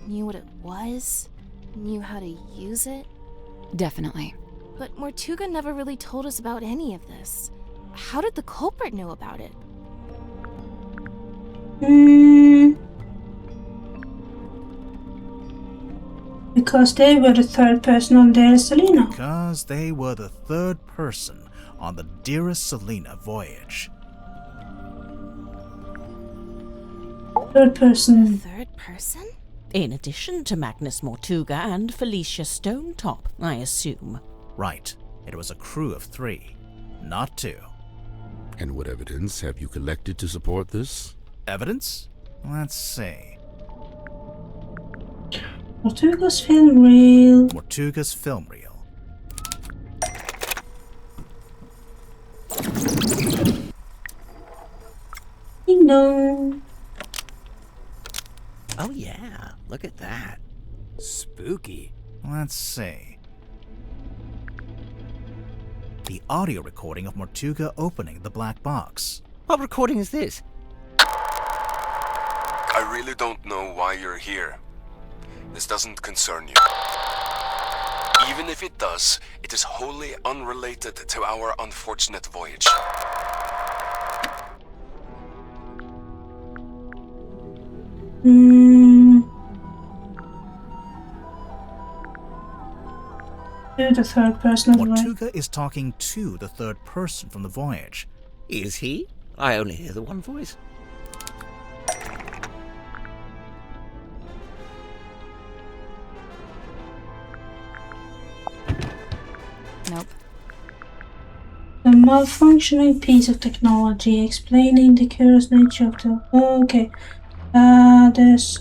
knew what it was, knew how to use it. Definitely. But Mortuga never really told us about any of this. How did the culprit know about it? Because they were the third person on Dearest Selena. Because they were the third person on the Dearest Selena voyage. Third person. Third person? In addition to Magnus Mortuga and Felicia Stonetop, I assume. Right. It was a crew of 3, not 2. And what evidence have you collected to support this? Evidence? Let's see. Mortuga's film reel. Mortuga's film reel. Ding dong. Oh yeah, look at that. Spooky. Let's see. The audio recording of Mortuga opening the black box. What recording is this? I really don't know why you're here. This doesn't concern you. Even if it does, it is wholly unrelated to our unfortunate voyage. To the third person of the voyage. Mortuga is talking to the third person from the voyage. Is he? I only hear the one voice. Nope. A malfunctioning piece of technology explaining the curious nature of the... Okay. There's...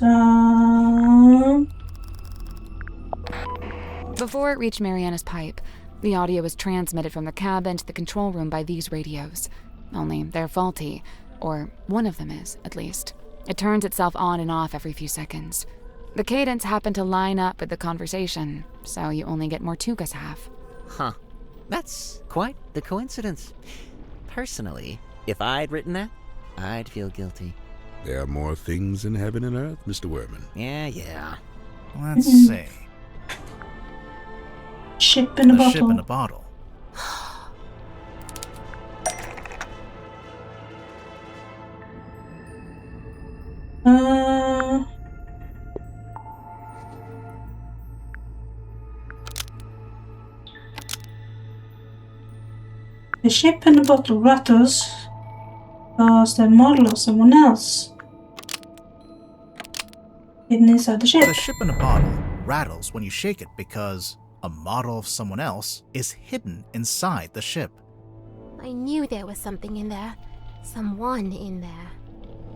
Before it reached Mariana's pipe, the audio was transmitted from the cabin to the control room by these radios. Only they're faulty, or one of them is, at least. It turns itself on and off every few seconds. The cadence happened to line up with the conversation, so you only get Mortuga's half. Huh. That's quite the coincidence. Personally, if I'd written that, I'd feel guilty. There are more things in heaven and earth, Mr. Werman. Yeah. Let's see. Ship in a bottle. Ship in a bottle. The ship in a bottle rattles because the model of someone else hidden inside the ship. The ship in a bottle rattles when you shake it because a model of someone else is hidden inside the ship. I knew there was something in there. Someone in there.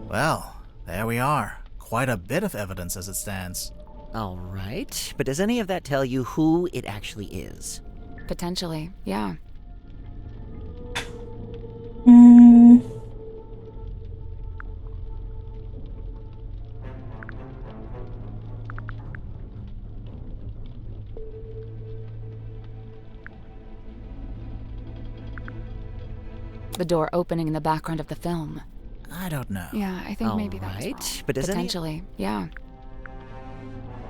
Well, there we are. Quite a bit of evidence as it stands. All right, but does any of that tell you who it actually is? Potentially, yeah. The door opening in the background of the film. I don't know. Yeah, I think maybe that was wrong. But does Potentially, yeah.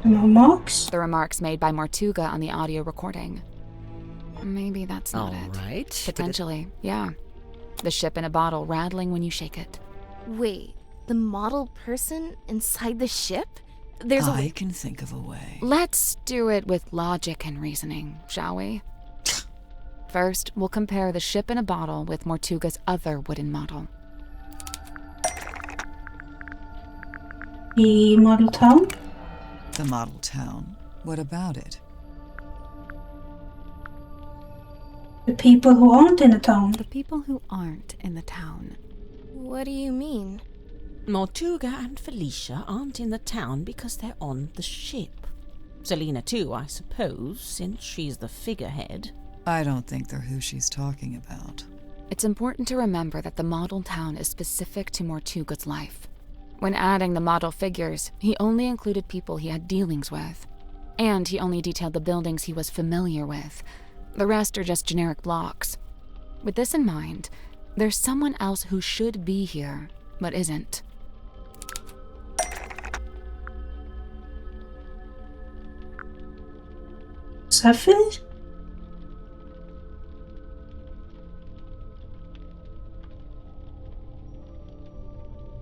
Remarks? The remarks made by Mortuga on the audio recording. Maybe that's not it. All right. Potentially, yeah. The ship in a bottle rattling when you shake it. Wait, the model person inside the ship? There's I can think of a way. Let's do it with logic and reasoning, shall we? First, we'll compare the ship in a bottle with Mortuga's other wooden model. The model town? The model town? What about it? The people who aren't in the town. The people who aren't in the town. What do you mean? Mortuga and Felicia aren't in the town because they're on the ship. Selena too, I suppose, since she's the figurehead. I don't think they're who she's talking about. It's important to remember that the model town is specific to Mortuga's life. When adding the model figures, he only included people he had dealings with. And he only detailed the buildings he was familiar with. The rest are just generic blocks. With this in mind, there's someone else who should be here, but isn't. Safir?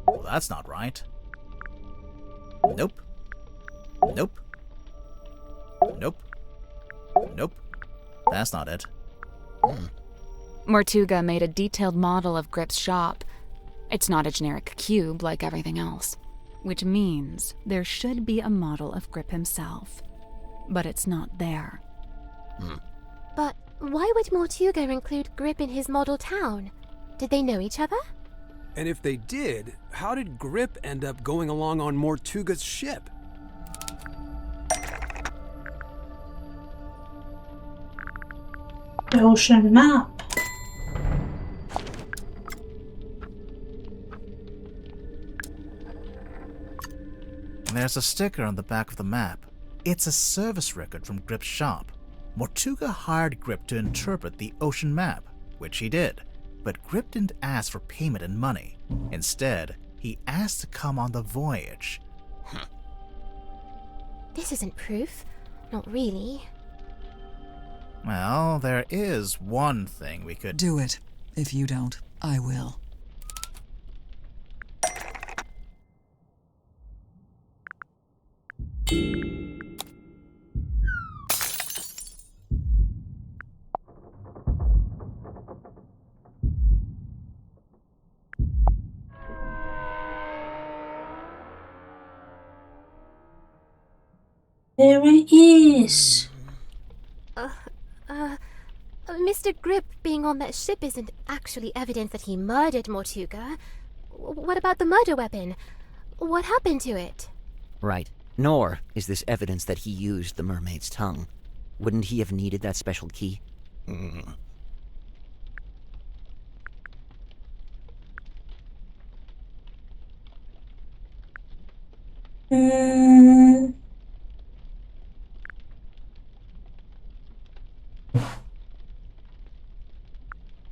Well, that's not right. Nope. Nope. Nope. Nope. That's not it. Mortuga made a detailed model of Grip's shop. It's not a generic cube like everything else, which means there should be a model of Grip himself. But it's not there. But why would Mortuga include Grip in his model town? Did they know each other? And if they did, how did Grip end up going along on Mortuga's ship? The ocean map. There's a sticker on the back of the map. It's a service record from Grip's shop. Mortuga hired Grip to interpret the ocean map, which he did. But Grip didn't ask for payment in money. Instead, he asked to come on the voyage. This isn't proof. Not really. Well, there is one thing we could... Do it. If you don't, I will. There it is. Mr. Grip being on that ship isn't actually evidence that he murdered Mortuga. What about the murder weapon? What happened to it? Right. Nor is this evidence that he used the mermaid's tongue. Wouldn't he have needed that special key?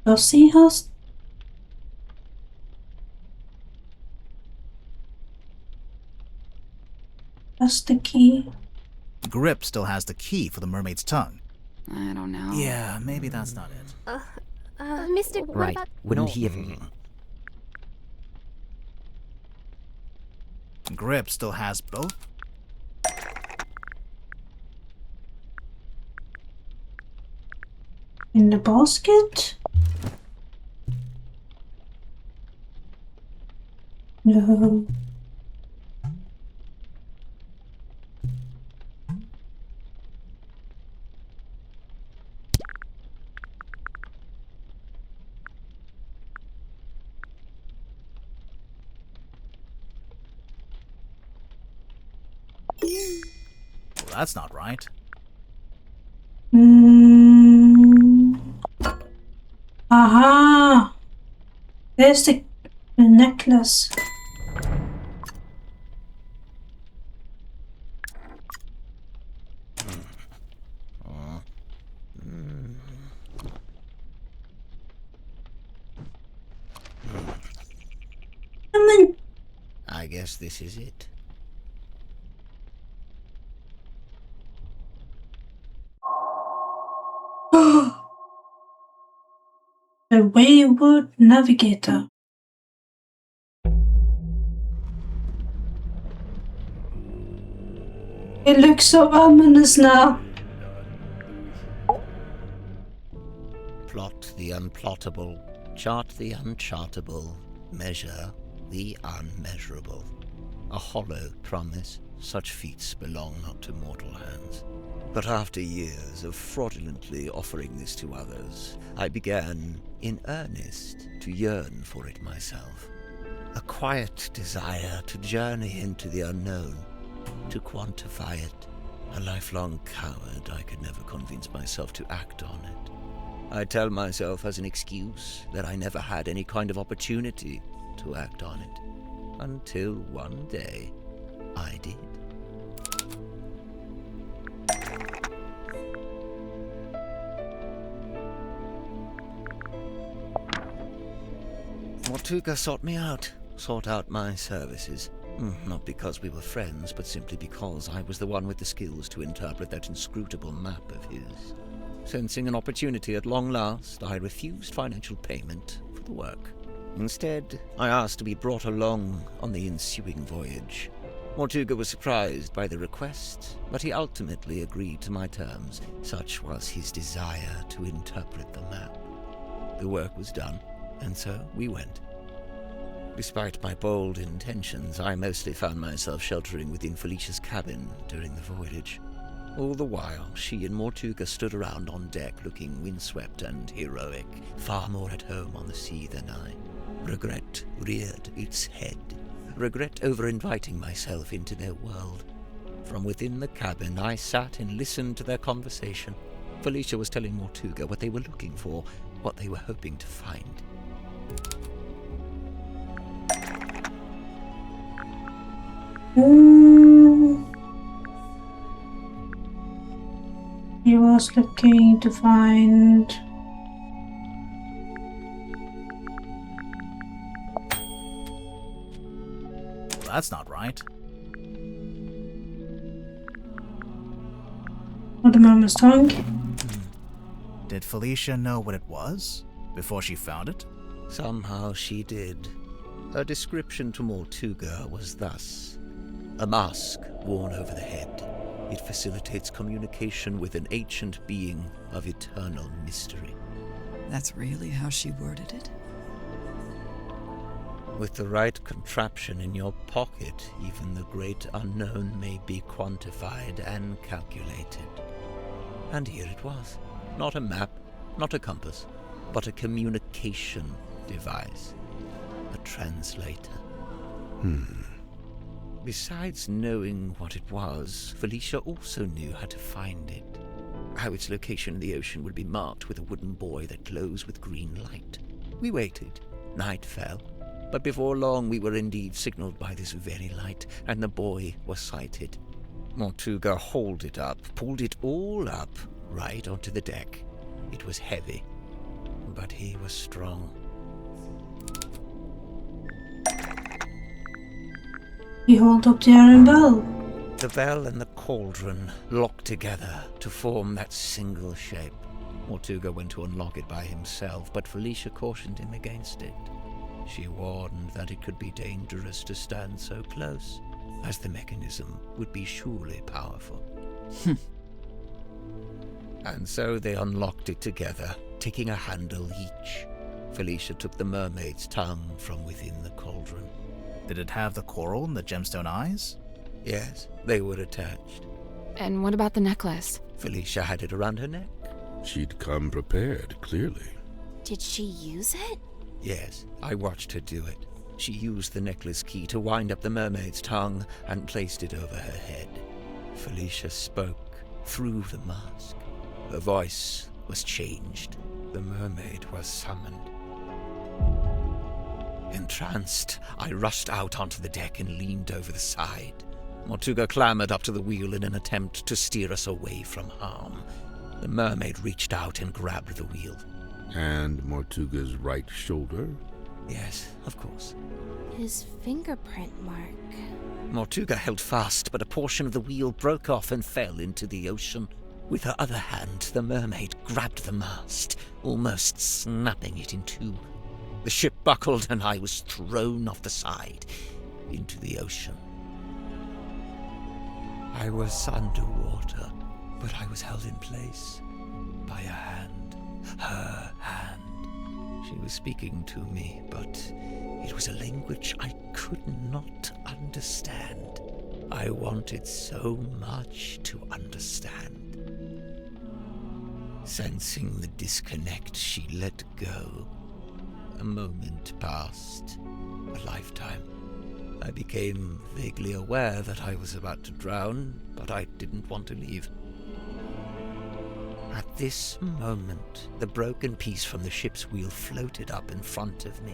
Does he has... That's the key. Grip still has the key for the mermaid's tongue. I don't know. Yeah, maybe that's not it. Mr. What Right. about... Wouldn't he have... Grip still has both? In the basket? No. Well, that's not right. Aha! There's the necklace. I guess this is it. The Wayward Navigator. It looks so ominous now. Plot the unplottable, chart the unchartable, measure the unmeasurable. A hollow promise, such feats belong not to mortal hands. But after years of fraudulently offering this to others, I began, in earnest, to yearn for it myself. A quiet desire to journey into the unknown, to quantify it. A lifelong coward, I could never convince myself to act on it. I tell myself as an excuse that I never had any kind of opportunity to act on it. Until one day, I did. Mortuga sought out my services. Not because we were friends, but simply because I was the one with the skills to interpret that inscrutable map of his. Sensing an opportunity at long last, I refused financial payment for the work. Instead, I asked to be brought along on the ensuing voyage. Mortuga was surprised by the request, but he ultimately agreed to my terms. Such was his desire to interpret the map. The work was done, and so we went. Despite my bold intentions, I mostly found myself sheltering within Felicia's cabin during the voyage. All the while, she and Mortuga stood around on deck looking windswept and heroic, far more at home on the sea than I. Regret reared its head. Regret over inviting myself into their world. From within the cabin, I sat and listened to their conversation. Felicia was telling Mortuga what they were looking for, what they were hoping to find. He was looking to find... Well, that's not right. The mermaid's tongue. Did Felicia know what it was before she found it? Somehow she did. Her description to Mortuga was thus: a mask worn over the head. It facilitates communication with an ancient being of eternal mystery. That's really how she worded it? With the right contraption in your pocket, even the great unknown may be quantified and calculated. And here it was. Not a map, not a compass, but a communication device. A translator. Besides knowing what it was, Felicia also knew how to find it. How its location in the ocean would be marked with a wooden buoy that glows with green light. We waited. Night fell. But before long we were indeed signaled by this very light, and the buoy was sighted. Mortuga hauled it up, pulled it all up, right onto the deck. It was heavy, but he was strong. He held up the iron bell. The bell and the cauldron locked together to form that single shape. Mortuga went to unlock it by himself, but Felicia cautioned him against it. She warned that it could be dangerous to stand so close, as the mechanism would be surely powerful. And so they unlocked it together, taking a handle each. Felicia took the mermaid's tongue from within the cauldron. Did it have the coral and the gemstone eyes? Yes, they were attached. And what about the necklace? Felicia had it around her neck. She'd come prepared, clearly. Did she use it? Yes, I watched her do it. She used the necklace key to wind up the mermaid's tongue and placed it over her head. Felicia spoke through the mask. Her voice was changed. The mermaid was summoned. Entranced, I rushed out onto the deck and leaned over the side. Mortuga clambered up to the wheel in an attempt to steer us away from harm. The mermaid reached out and grabbed the wheel. And Mortuga's right shoulder? Yes, of course. His fingerprint mark. Mortuga held fast, but a portion of the wheel broke off and fell into the ocean. With her other hand, the mermaid grabbed the mast, almost snapping it in two. The ship buckled and I was thrown off the side into the ocean. I was underwater, but I was held in place by a hand, her hand. She was speaking to me, but it was a language I could not understand. I wanted so much to understand. Sensing the disconnect, she let go. A moment passed, a lifetime. I became vaguely aware that I was about to drown, but I didn't want to leave. At this moment, the broken piece from the ship's wheel floated up in front of me.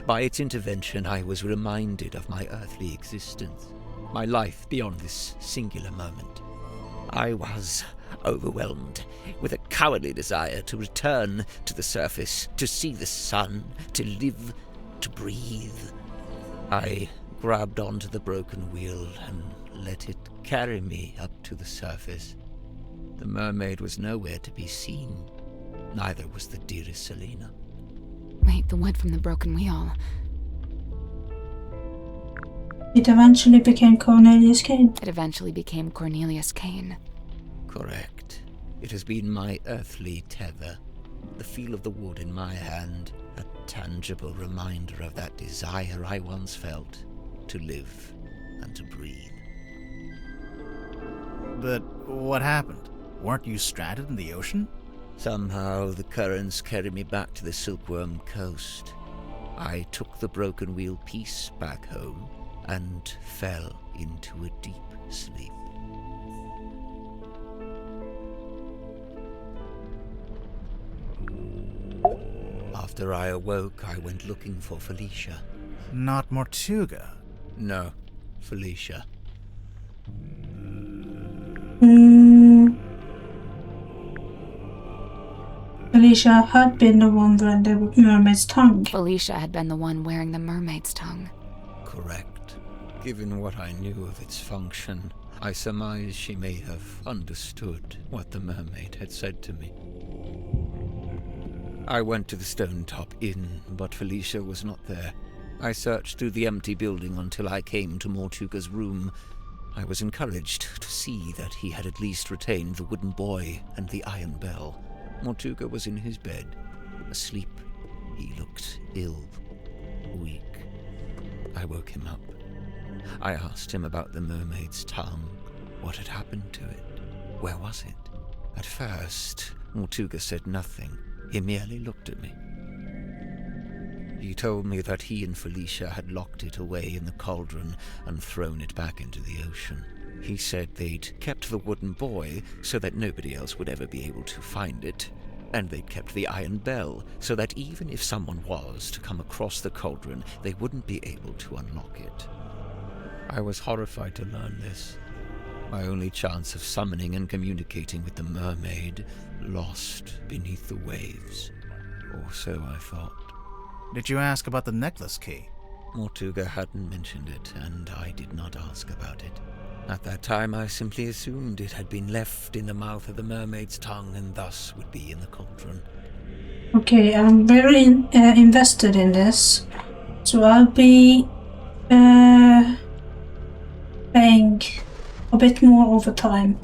By its intervention, I was reminded of my earthly existence, my life beyond this singular moment. I was overwhelmed with a cowardly desire to return to the surface, to see the sun, to live, to breathe. I grabbed onto the broken wheel and let it carry me up to the surface. The mermaid was nowhere to be seen. Neither was the dearest Selina. Wait, the wood from the broken wheel. It eventually became Cornelius Kane. It eventually became Cornelius Kane. Correct. It has been my earthly tether, the feel of the wood in my hand, a tangible reminder of that desire I once felt to live and to breathe. But what happened? Weren't you stranded in the ocean? Somehow the currents carried me back to the Silkworm Coast. I took the broken wheel piece back home and fell into a deep sleep. After I awoke, I went looking for Felicia. Not Mortuga. No, Felicia. Felicia had been the one wearing the mermaid's tongue. Felicia had been the one wearing the mermaid's tongue. Correct. Given what I knew of its function, I surmise she may have understood what the mermaid had said to me. I went to the Stone Top Inn, but Felicia was not there. I searched through the empty building until I came to Mortuga's room. I was encouraged to see that he had at least retained the wooden boy and the iron bell. Mortuga was in his bed, asleep. He looked ill, weak. I woke him up. I asked him about the mermaid's tongue. What had happened to it? Where was it? At first, Mortuga said nothing. He merely looked at me. He told me that he and Felicia had locked it away in the cauldron and thrown it back into the ocean. He said they'd kept the wooden boy so that nobody else would ever be able to find it, and they'd kept the iron bell so that even if someone was to come across the cauldron, they wouldn't be able to unlock it. I was horrified to learn this. My only chance of summoning and communicating with the mermaid lost beneath the waves. Or so I thought. Did you ask about the necklace key? Mortuga hadn't mentioned it, and I did not ask about it. At that time, I simply assumed it had been left in the mouth of the mermaid's tongue and thus would be in the cauldron. Okay, I'm very invested in this, so I'll be paying a bit more overtime,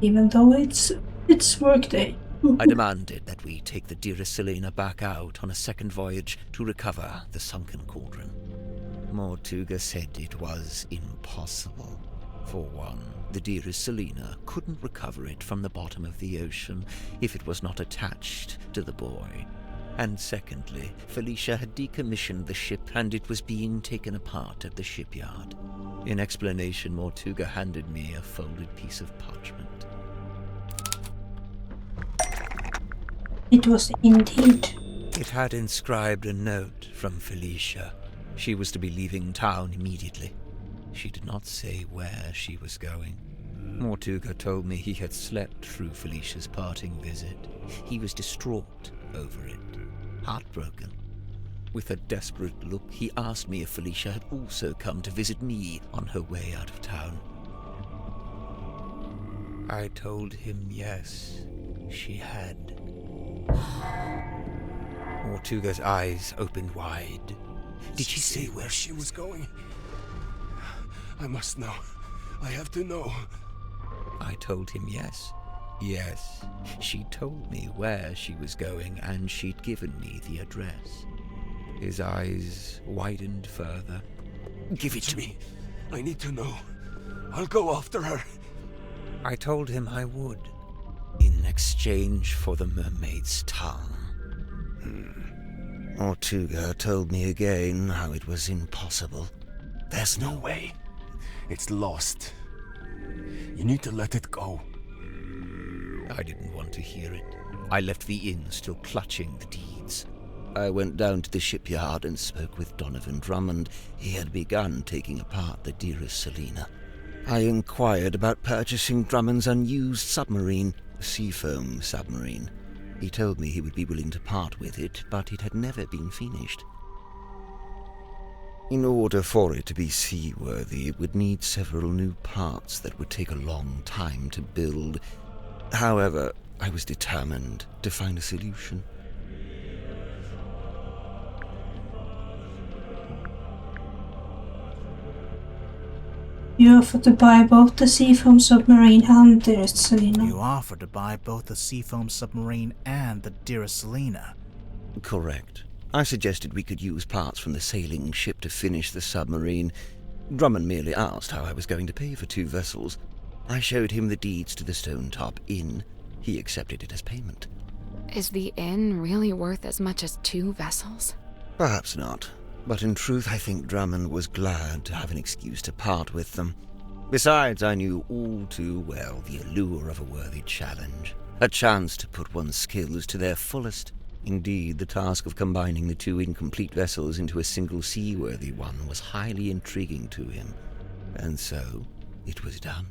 even though it's workday. I demanded that we take the dearest Selina back out on a second voyage to recover the sunken cauldron. Mortuga said it was impossible. For one, the dearest Selina couldn't recover it from the bottom of the ocean if it was not attached to the boy. And secondly, Felicia had decommissioned the ship and it was being taken apart at the shipyard. In explanation, Mortuga handed me a folded piece of parchment. It was indeed. It had inscribed a note from Felicia. She was to be leaving town immediately. She did not say where she was going. Mortuga told me he had slept through Felicia's parting visit. He was distraught over it, heartbroken. With a desperate look, he asked me if Felicia had also come to visit me on her way out of town. I told him yes, she had. Mortuga's eyes opened wide. Did she say where she was going? I must know. I have to know. I told him yes. Yes, she told me where she was going and she'd given me the address. His eyes widened further. Give it to me. I need to know. I'll go after her. I told him I would, in exchange for the mermaid's tongue. Mortuga told me again how it was impossible. There's no way. It's lost. You need to let it go. I didn't want to hear it. I left the inn still clutching the deeds. I went down to the shipyard and spoke with Donovan Drummond. He had begun taking apart the dearest Selina. I inquired about purchasing Drummond's unused submarine, a Seafoam submarine. He told me he would be willing to part with it, but it had never been finished. In order for it to be seaworthy, it would need several new parts that would take a long time to build. However, I was determined to find a solution. You offered to buy both the Seafoam submarine and Dearest Selina. You offered to buy both the Seafoam submarine and the Dearest Selina. Correct. I suggested we could use parts from the sailing ship to finish the submarine. Drummond merely asked how I was going to pay for 2 vessels. I showed him the deeds to the Stone Top Inn. He accepted it as payment. Is the inn really worth as much as 2 vessels? Perhaps not. But in truth, I think Drummond was glad to have an excuse to part with them. Besides, I knew all too well the allure of a worthy challenge, a chance to put one's skills to their fullest. Indeed, the task of combining the 2 incomplete vessels into a single seaworthy one was highly intriguing to him, and so it was done.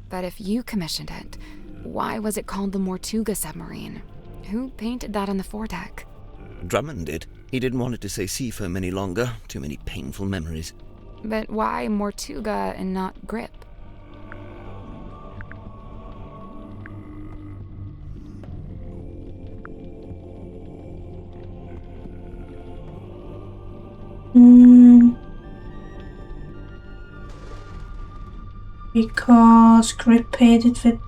But if you commissioned it, why was it called the Mortuga submarine? Who painted that on the foredeck? Drummond did. He didn't want it to say Seafoam any longer. Too many painful memories. But why Mortuga and not Grip? Because Grip paid it with...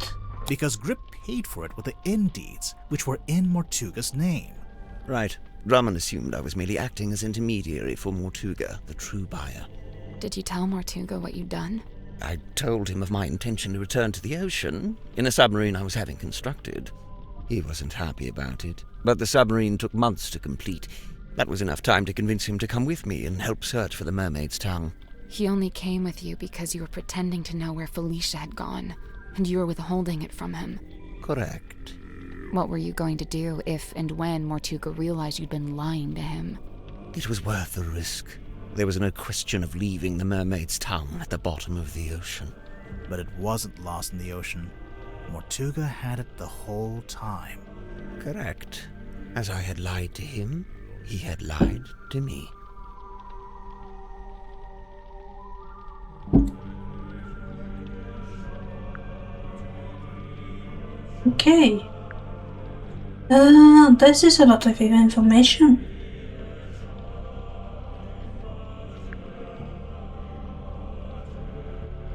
Because Grip paid for it with the inn deeds, which were in Mortuga's name. Right. Drummond assumed I was merely acting as intermediary for Mortuga, the true buyer. Did you tell Mortuga what you'd done? I told him of my intention to return to the ocean, in a submarine I was having constructed. He wasn't happy about it, but the submarine took months to complete. That was enough time to convince him to come with me and help search for the Mermaid's tongue. He only came with you because you were pretending to know where Felicia had gone, and you were withholding it from him. Correct. What were you going to do if and when Mortuga realized you'd been lying to him? It was worth the risk. There was no question of leaving the Mermaid's tongue at the bottom of the ocean. But it wasn't lost in the ocean. Mortuga had it the whole time. Correct. As I had lied to him, he had lied to me. Okay. This is a lot of information.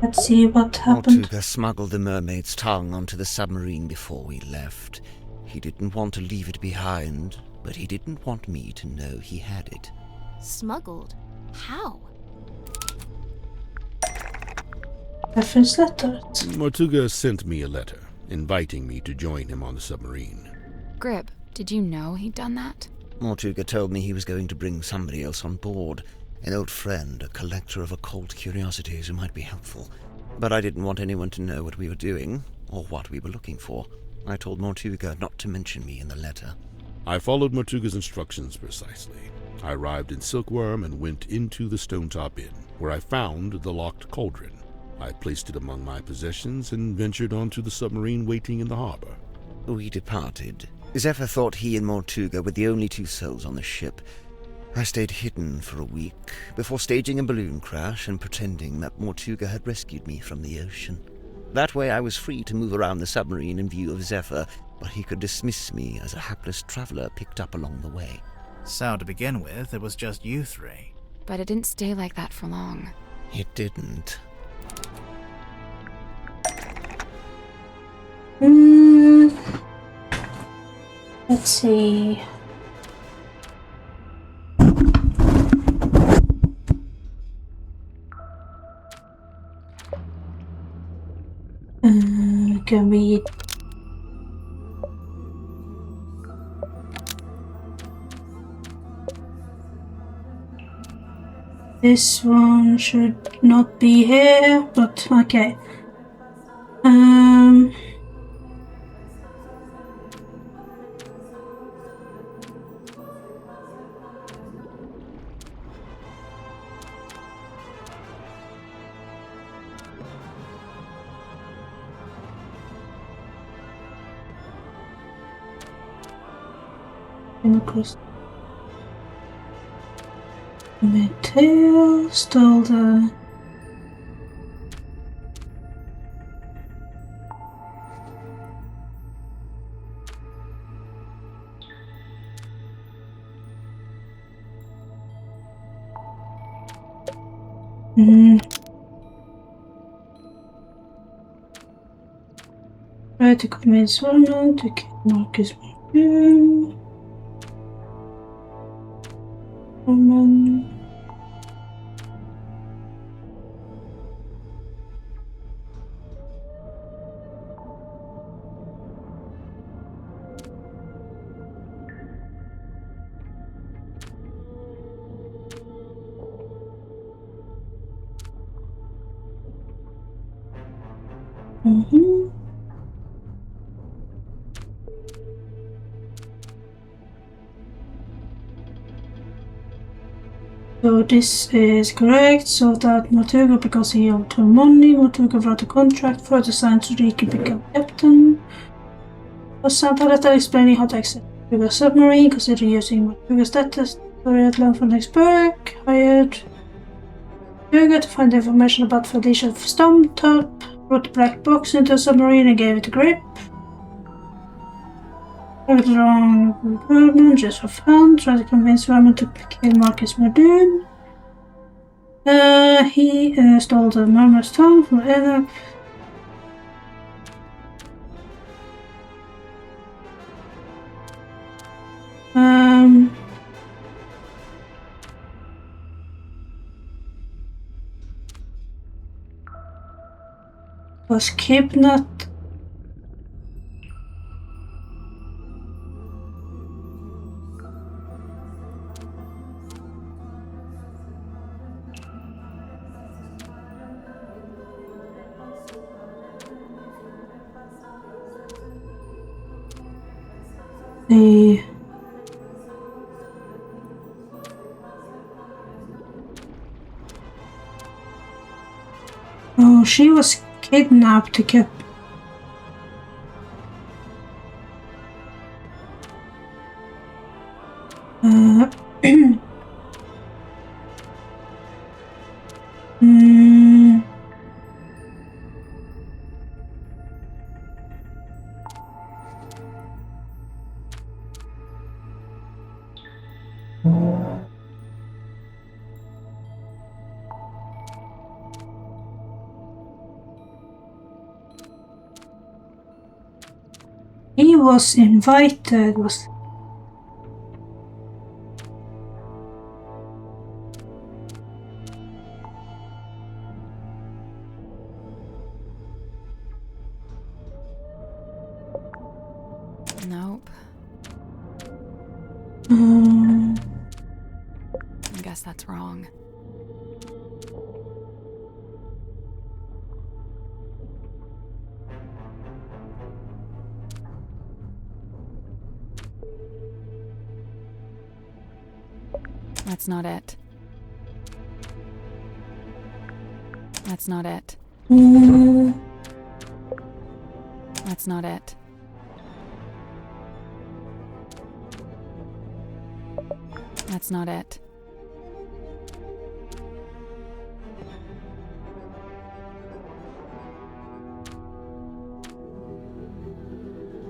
Let's see what happened. Mortuga smuggled the Mermaid's tongue onto the submarine before we left. He didn't want to leave it behind, but he didn't want me to know he had it. Smuggled? How? Reference letter. Mortuga sent me a letter, inviting me to join him on the submarine. Grip, did you know he'd done that? Mortuga told me he was going to bring somebody else on board. An old friend, a collector of occult curiosities who might be helpful. But I didn't want anyone to know what we were doing, or what we were looking for. I told Mortuga not to mention me in the letter. I followed Mortuga's instructions precisely. I arrived in Silkworm and went into the Stone Top Inn, where I found the locked cauldron. I placed it among my possessions and ventured onto the submarine waiting in the harbor. We departed. Zephyr thought he and Mortuga were the only 2 souls on the ship. I stayed hidden for a week, before staging a balloon crash and pretending that Mortuga had rescued me from the ocean. That way I was free to move around the submarine in view of Zephyr, but he could dismiss me as a hapless traveler picked up along the way. So, to begin with, it was just you 3. But it didn't stay like that for long. It didn't. Let's see. Can we... This one should not be here, but okay. came across Mateo, stole the try to convince Vernon to kill Marcus Vernon. So this is correct. So that Mortuga, because he owed her money, Mortuga wrote a contract for the sign so he could become captain. Was sent a letter explaining how to access Mortuga's submarine, considering using Mortuga's status story at Land from Lexburg. Hired Mortuga to find information about Felicia Stovetop, brought the black box into the submarine and gave it a grip. Looked around Vernon just for fun, tried to convince Vernon to kill Marcus Muldoon. He stole the Mermaid's tongue from Enoch. Was kidnapped. Oh, she was kidnapped to keep. He was invited. Nope. I guess that's wrong. That's not it. That's not it. That's not it. That's not it.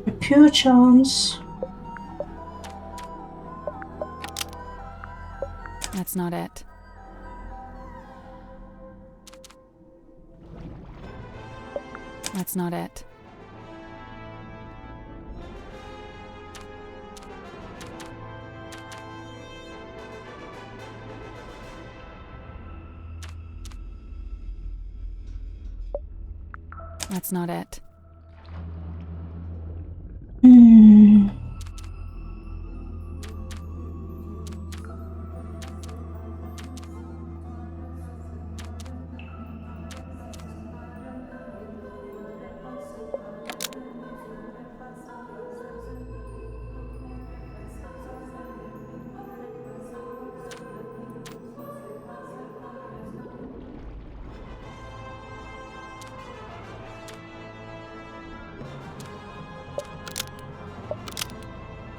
A pure chance. That's not it. That's not it. That's not it.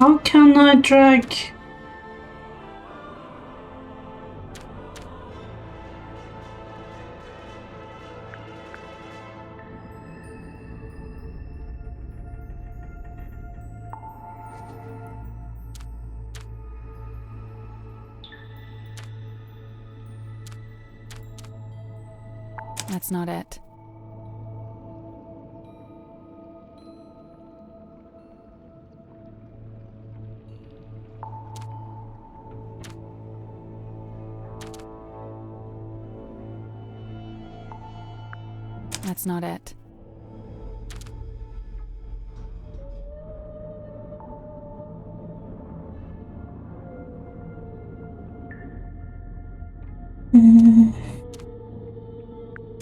How can I drag? That's not it. That's not it.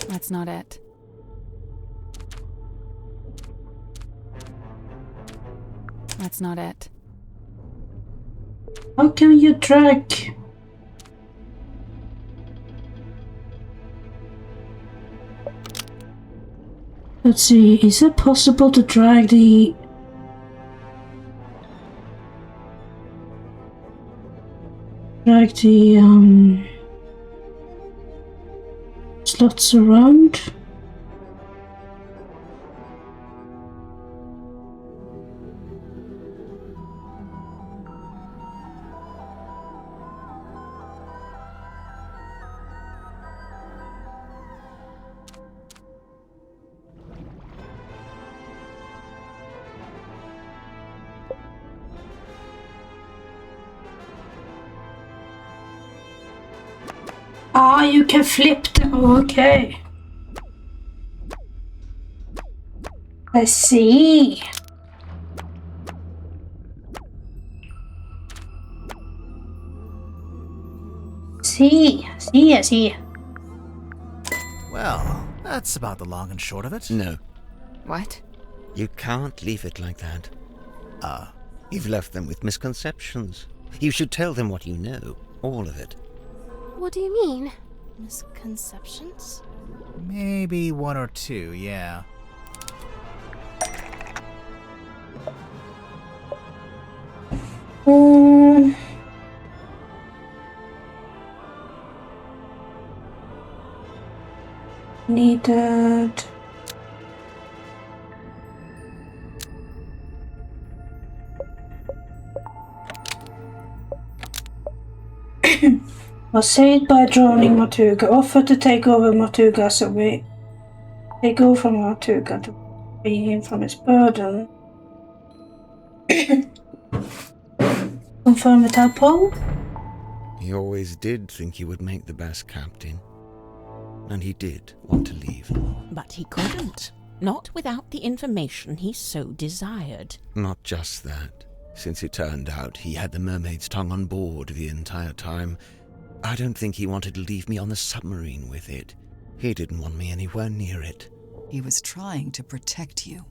That's not it. That's not it. How can you drag? Let's see, is it possible to drag the slots around? Ah, you can flip them. Okay. I see. I see. Well, that's about the long and short of it. No. What? You can't leave it like that. You've left them with misconceptions. You should tell them what you know. All of it. What do you mean? Misconceptions? Maybe one or two, yeah. Needed. Was saved by drowning Matuga. Offered to take over Matuga, so we take over from Matuga to free him from his burden. Confirm the tadpole? He always did think he would make the best captain. And he did want to leave. But he couldn't. Not without the information he so desired. Not just that. Since it turned out he had the Mermaid's tongue on board the entire time, I don't think he wanted to leave me on the submarine with it. He didn't want me anywhere near it. He was trying to protect you.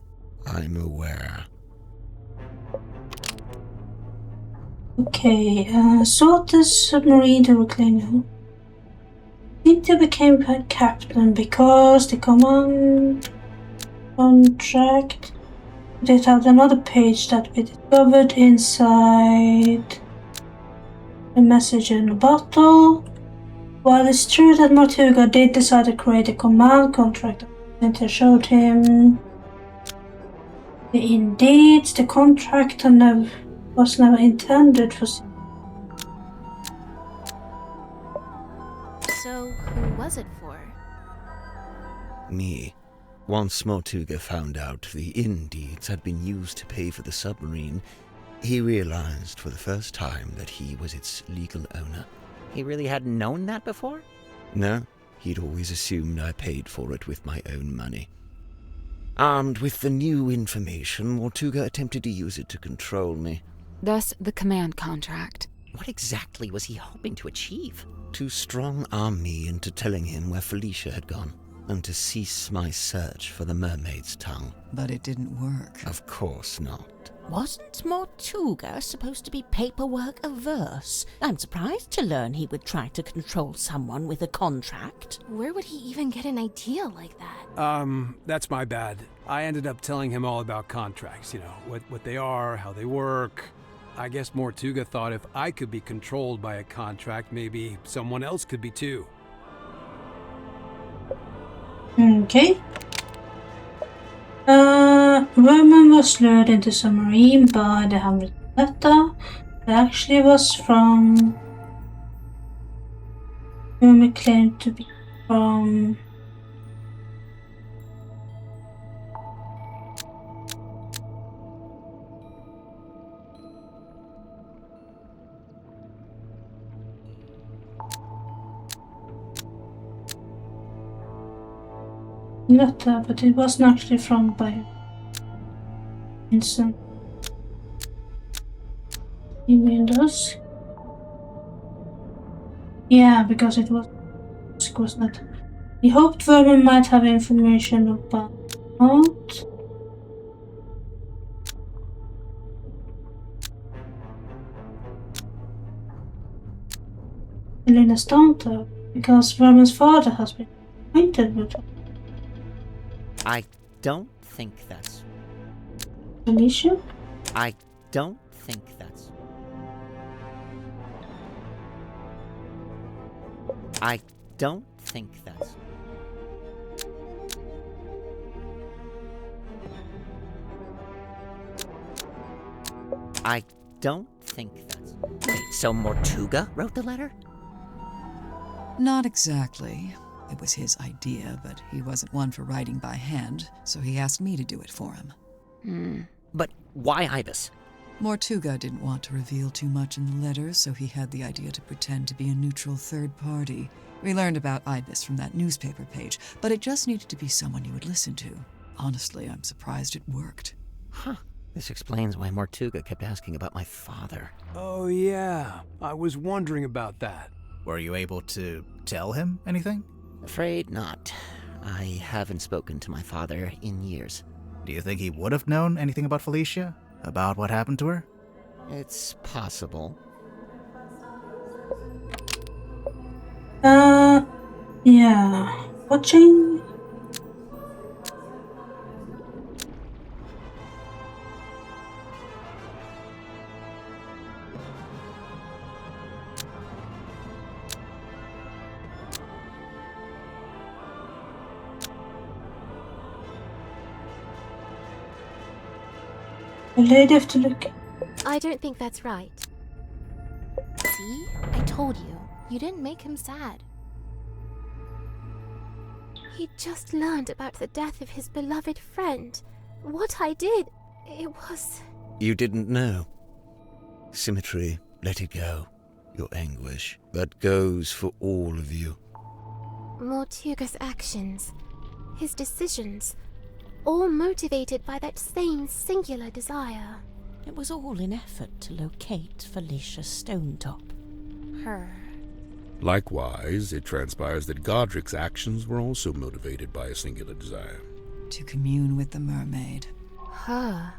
I'm aware. Okay, sought the submarine to reclaim him. Peter became captain because the command contract. It had another page that we discovered inside a message in a bottle. While it's true that Martuga did decide to create a command contract, Winter showed him indeed the contract was never intended for. So, who was it for? Me. Once Mortuga found out the Indeeds had been used to pay for the submarine, he realized for the first time that he was its legal owner. He really hadn't known that before? No, he'd always assumed I paid for it with my own money. Armed with the new information, Mortuga attempted to use it to control me. Thus, the command contract. What exactly was he hoping to achieve? To strong-arm me into telling him where Felicia had gone, and to cease my search for the Mermaid's tongue. But it didn't work. Of course not. Wasn't Mortuga supposed to be paperwork averse? I'm surprised to learn he would try to control someone with a contract. Where would he even get an idea like that? That's my bad. I ended up telling him all about contracts, what they are, how they work. I guess Mortuga thought if I could be controlled by a contract, maybe someone else could be too. Okay. Roman was lured into submarine by the handwritten letter. It actually was from whom it claimed to be from. Letter, but it wasn't actually from by Vincent. Emailed. Yeah, because it was not. He hoped Vermin might have information about Elena's daughter, because Vermin's father has been acquainted with her. I don't think that's... Alicia? I don't think that's... I don't think that's... I don't think that's... Wait, so Mortuga wrote the letter? Not exactly. It was his idea, but he wasn't one for writing by hand, so he asked me to do it for him. But why Ibis? Mortuga didn't want to reveal too much in the letter, so he had the idea to pretend to be a neutral third party. We learned about Ibis from that newspaper page, but it just needed to be someone you would listen to. Honestly, I'm surprised it worked. Huh. This explains why Mortuga kept asking about my father. Oh yeah, I was wondering about that. Were you able to tell him anything? Afraid not. I haven't spoken to my father in years. Do you think he would have known anything about Felicia? About what happened to her? It's possible. Yeah. Watching? The lady have to look. I don't think that's right. See? I told you. You didn't make him sad. He just learned about the death of his beloved friend. What I did, it was... You didn't know. Symmetry, let it go. Your anguish. That goes for all of you. Mortuga's actions, his decisions, all motivated by that same singular desire. It was all in effort to locate Felicia Stonetop. Her. Likewise, it transpires that Godric's actions were also motivated by a singular desire. To commune with the mermaid. Her.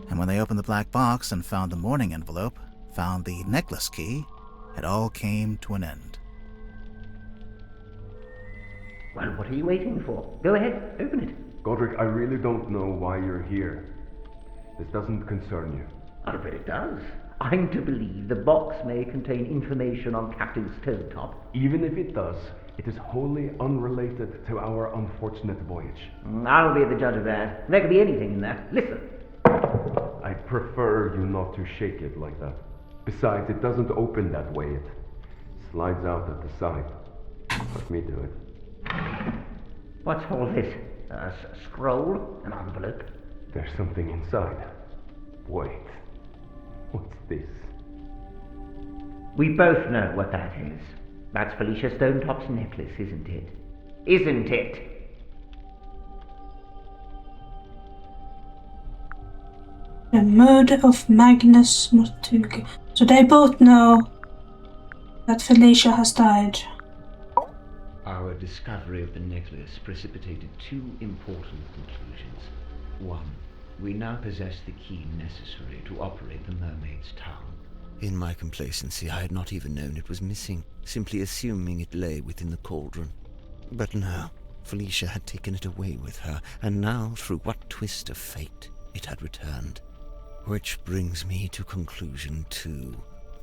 And when they opened the black box and found the mourning envelope, found the necklace key, it all came to an end. Well, what are you waiting for? Go ahead, open it. Godric, I really don't know why you're here. This doesn't concern you. I'm afraid it does. I'm to believe the box may contain information on Captain Stonetop. Even if it does, it is wholly unrelated to our unfortunate voyage. I'll be the judge of that. There could be anything in there. Listen. I prefer you not to shake it like that. Besides, it doesn't open that way. It slides out at the side. Let me do it. What's all this? A scroll? An envelope? There's something inside. Wait. What's this? We both know what that is. That's Felicia Stonetop's necklace, isn't it? Isn't it? The murder of Magnus Mortuga. So they both know that Felicia has died. Our discovery of the necklace precipitated two important conclusions. One, we now possess the key necessary to operate the Mermaid's tongue. In my complacency, I had not even known it was missing, simply assuming it lay within the cauldron. But no, Felicia had taken it away with her, and now, through what twist of fate, it had returned. Which brings me to conclusion 2.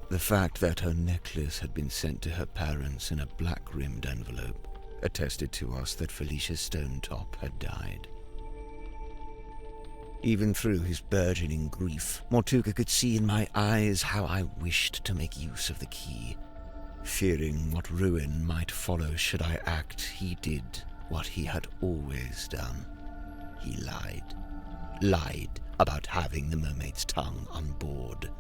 The fact that her necklace had been sent to her parents in a black-rimmed envelope attested to us that Felicia Stonetop had died. Even through his burgeoning grief, Mortuga could see in my eyes how I wished to make use of the key. Fearing what ruin might follow should I act, he did what he had always done. He lied. Lied about having the Mermaid's tongue on board.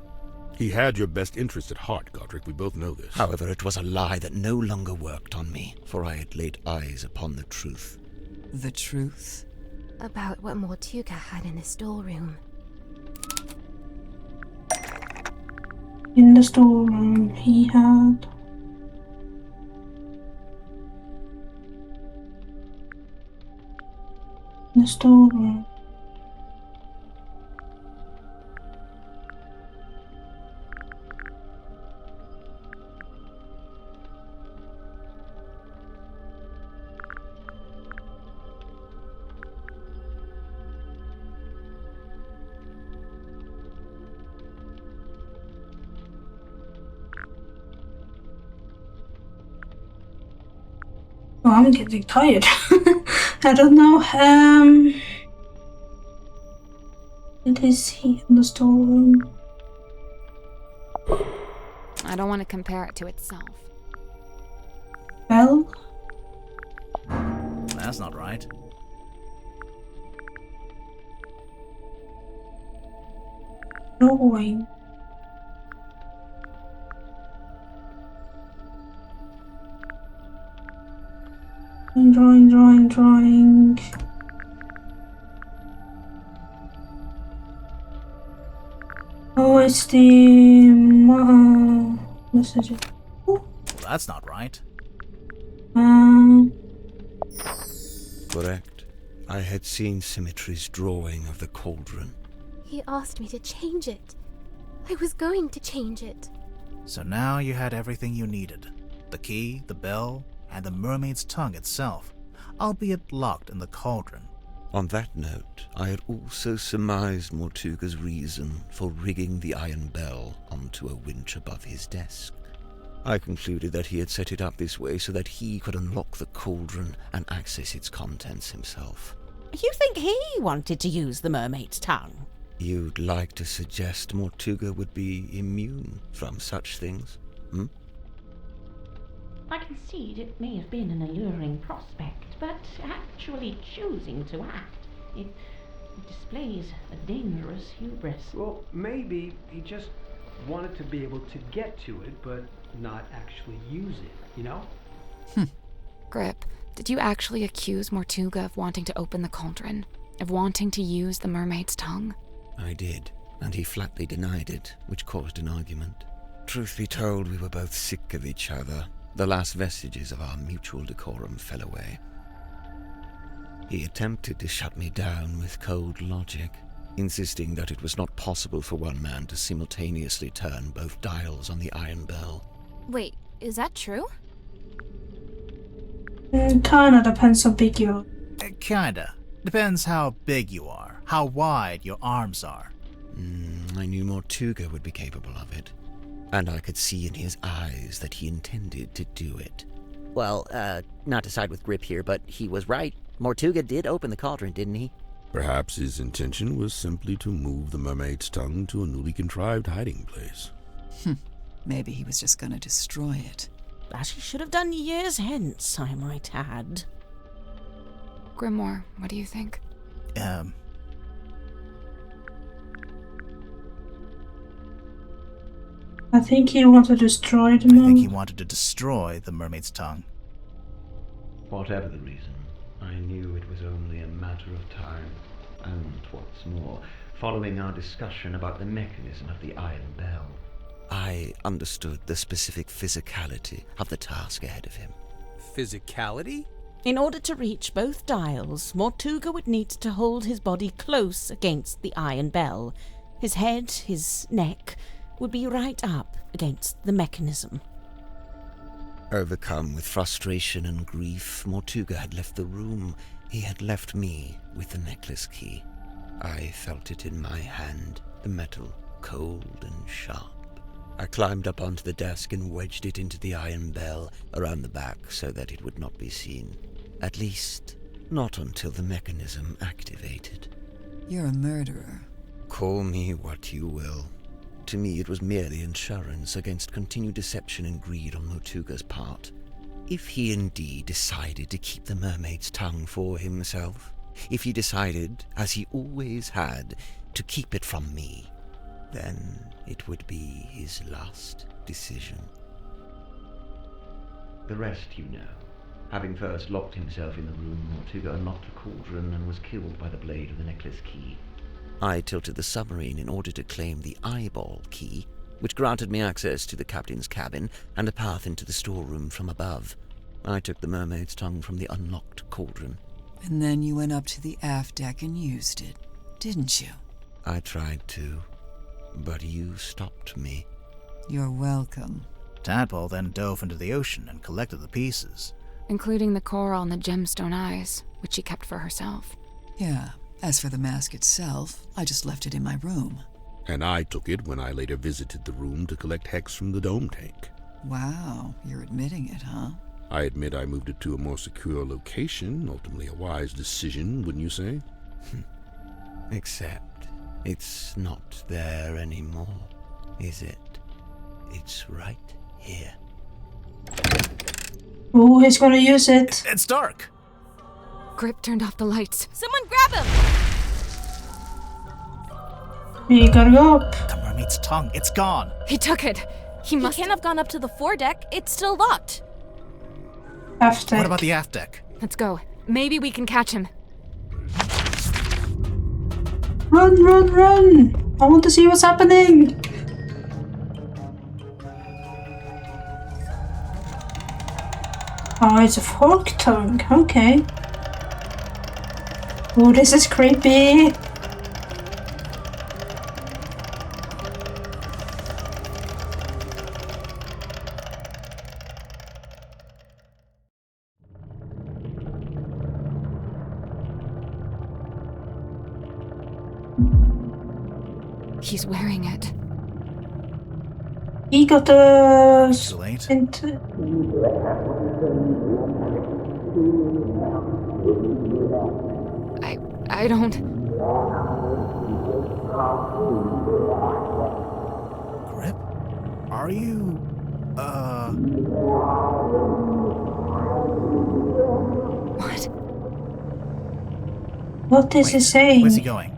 He had your best interest at heart, Godric. We both know this. However, it was a lie that no longer worked on me, for I had laid eyes upon the truth. The truth? About what Mortuga had in the storeroom. In the storeroom, he had... In the storeroom. Oh, I'm getting tired. I don't know. It is he in the storeroom. I don't want to compare it to itself. Well? That's not right. Drawing. Drawing. Oh, it's the message. Well, that's not right. Correct. I had seen Symmetry's drawing of the cauldron. He asked me to change it. I was going to change it. So now you had everything you needed. The key, the bell, and the mermaid's tongue itself, albeit locked in the cauldron. On that note, I had also surmised Mortuga's reason for rigging the iron bell onto a winch above his desk. I concluded that he had set it up this way so that he could unlock the cauldron and access its contents himself. You think he wanted to use the mermaid's tongue? You'd like to suggest Mortuga would be immune from such things, hmm? I concede it may have been an alluring prospect, but actually choosing to act, it displays a dangerous hubris. Well, maybe he just wanted to be able to get to it, but not actually use it, you know? Grip, did you actually accuse Mortuga of wanting to open the cauldron? Of wanting to use the mermaid's tongue? I did, and he flatly denied it, which caused an argument. Truth be told, we were both sick of each other. The last vestiges of our mutual decorum fell away. He attempted to shut me down with cold logic, insisting that it was not possible for one man to simultaneously turn both dials on the iron bell. Wait, is that true? Kinda depends how big you are. Kinda. Depends how big you are, how wide your arms are. I knew Mortuga would be capable of it, and I could see in his eyes that he intended to do it. Well, not to side with Grip here, but he was right. Mortuga did open the cauldron, didn't he? Perhaps his intention was simply to move the mermaid's tongue to a newly contrived hiding place. Maybe he was just gonna destroy it. As he should have done years hence, I might add. Grimoire, what do you think? I think he wanted to destroy the I think he wanted to destroy the mermaid's tongue. Whatever the reason, I knew it was only a matter of time. And what's more, following our discussion about the mechanism of the iron bell, I understood the specific physicality of the task ahead of him. Physicality? In order to reach both dials, Mortuga would need to hold his body close against the iron bell. His head, his neck, would be right up against the mechanism. Overcome with frustration and grief, Mortuga had left the room. He had left me with the necklace key. I felt it in my hand, the metal cold and sharp. I climbed up onto the desk and wedged it into the iron bell around the back so that it would not be seen. At least, not until the mechanism activated. You're a murderer. Call me what you will. To me, it was merely insurance against continued deception and greed on Motuga's part. If he indeed decided to keep the mermaid's tongue for himself, if he decided, as he always had, to keep it from me, then it would be his last decision. The rest you know. Having first locked himself in the room, Mortuga unlocked the cauldron and was killed by the blade of the necklace key. I tilted the submarine in order to claim the eyeball key, which granted me access to the captain's cabin and a path into the storeroom from above. I took the mermaid's tongue from the unlocked cauldron. And then you went up to the aft deck and used it, didn't you? I tried to, but you stopped me. You're welcome. Tadpole then dove into the ocean and collected the pieces, including the coral and the gemstone eyes, which she kept for herself. Yeah. As for the mask itself, I just left it in my room. And I took it when I later visited the room to collect hex from the dome tank. Wow, you're admitting it, huh? I admit I moved it to a more secure location, ultimately a wise decision, wouldn't you say? Except it's not there anymore, is it? It's right here. Oh, he's gonna use it. It's dark! Grip turned off the lights. Someone grab him! You gotta go up. The mermaid's tongue, it's gone! He took it! He can't have gone up to the foredeck. It's still locked. Aft deck. What about the aft deck? Let's go. Maybe we can catch him. Run, run, run! I want to see what's happening! Oh, it's a fork tongue. Okay. Oh, this is creepy. He's wearing it. He got the... Too late. Into... I don't... Grip? Are you... What? What is he saying? Where's he going?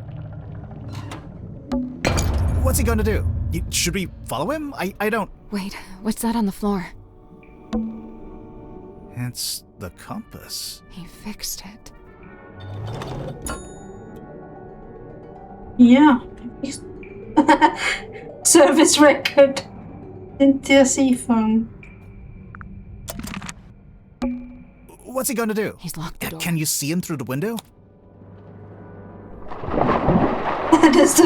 What's he going to do? Should we follow him? I don't... Wait, what's that on the floor? It's the compass. He fixed it. Yeah. Service record. Into a sea phone. What's he going to do? He's locked the door. Can you see him through the window? Just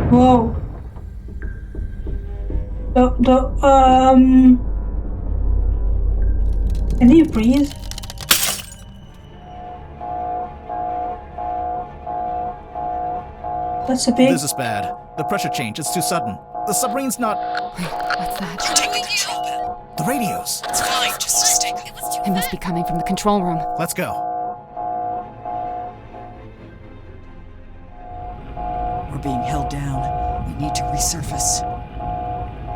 whoa. Can you breathe? That's a big... This is bad. The pressure change, it's too sudden. The submarine's not... Wait, what's that? You're taking control. The radios. It's fine, just stay. It must be coming from the control room. Let's go. We're being held down. We need to resurface.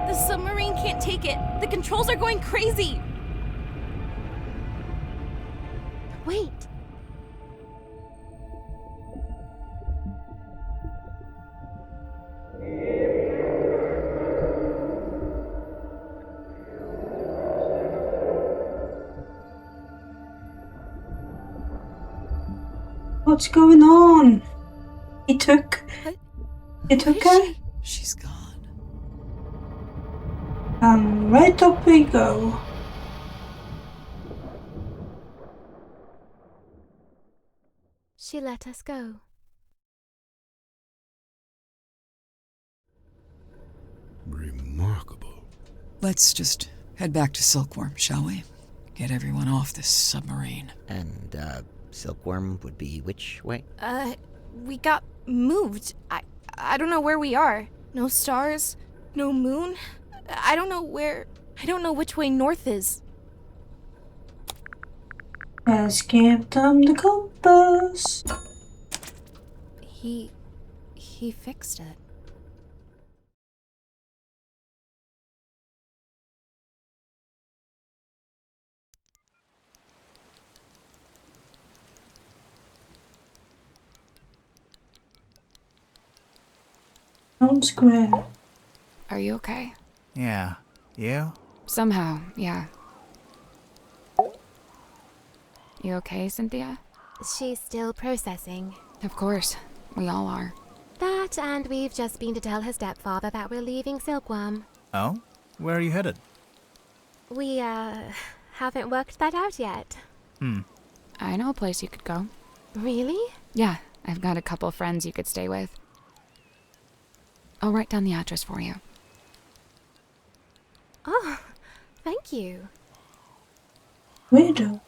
The submarine can't take it. The controls are going crazy. Wait. What's going on? He took her? She's gone. Right up we go. She let us go. Remarkable. Let's just head back to Silkworm, shall we? Get everyone off this submarine. And, Silkworm would be which way? We got moved. I don't know where we are. No stars, no moon. I don't know which way north is. Let's give them the compass. He fixed it. Town square. Are you okay? Yeah. You? Somehow, yeah. You okay, Cynthia? She's still processing. Of course. We all are. That, and we've just been to tell her stepfather that we're leaving Silkworm. Oh? Where are you headed? We, haven't worked that out yet. I know a place you could go. Really? Yeah, I've got a couple friends you could stay with. I'll write down the address for you. Oh, thank you. Weirdo.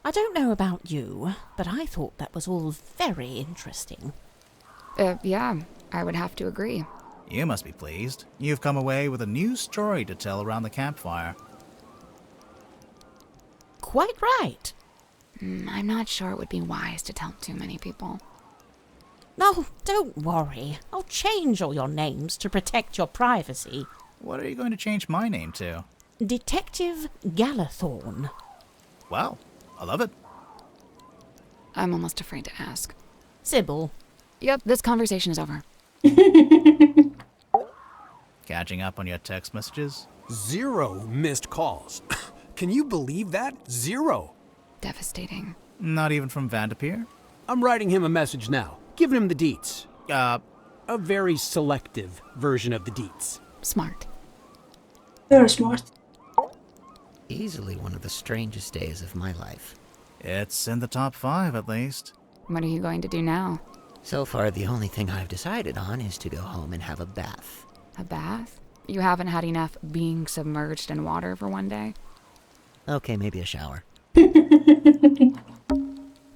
I don't know about you, but I thought that was all very interesting. Yeah, I would have to agree. You must be pleased. You've come away with a new story to tell around the campfire. Quite right. I'm not sure it would be wise to tell too many people. No, don't worry. I'll change all your names to protect your privacy. What are you going to change my name to? Detective Galathorn. Wow, I love it. I'm almost afraid to ask. Sybil. Yep, this conversation is over. Catching up on your text messages? 0 missed calls. Can you believe that? 0. Devastating. Not even from Vanderpeer? I'm writing him a message now, giving him the deets. A very selective version of the deets. Smart. Very smart. Easily one of the strangest days of my life. It's in the top 5, at least. What are you going to do now? So far, the only thing I've decided on is to go home and have a bath. A bath? You haven't had enough being submerged in water for one day? Okay, maybe a shower.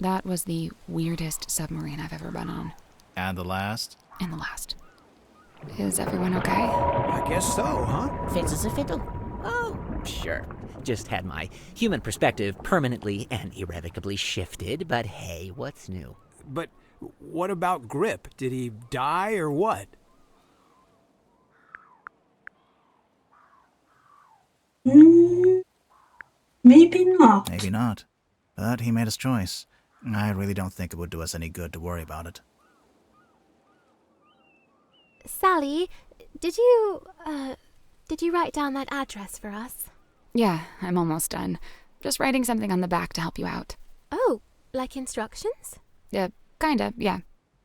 That was the weirdest submarine I've ever been on. And the last? And the last. Is everyone okay? I guess so, huh? Fit as a fiddle. Oh, sure. Just had my human perspective permanently and irrevocably shifted, but hey, what's new? But what about Grip? Did he die or what? Maybe not. Maybe not. But he made his choice. I really don't think it would do us any good to worry about it. Sally, did you write down that address for us? Yeah, I'm almost done. Just writing something on the back to help you out. Oh, like instructions? Kinda, yeah.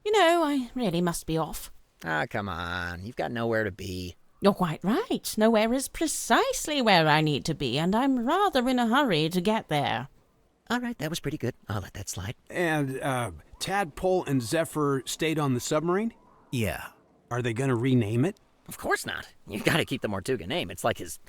You know, I really must be off. Ah, come on. You've got nowhere to be. You're quite right. Nowhere is precisely where I need to be, and I'm rather in a hurry to get there. All right, that was pretty good. I'll let that slide. And, Tadpole and Zephyr stayed on the submarine? Yeah. Are they gonna rename it? Of course not. You've got to keep the Mortuga name. It's like his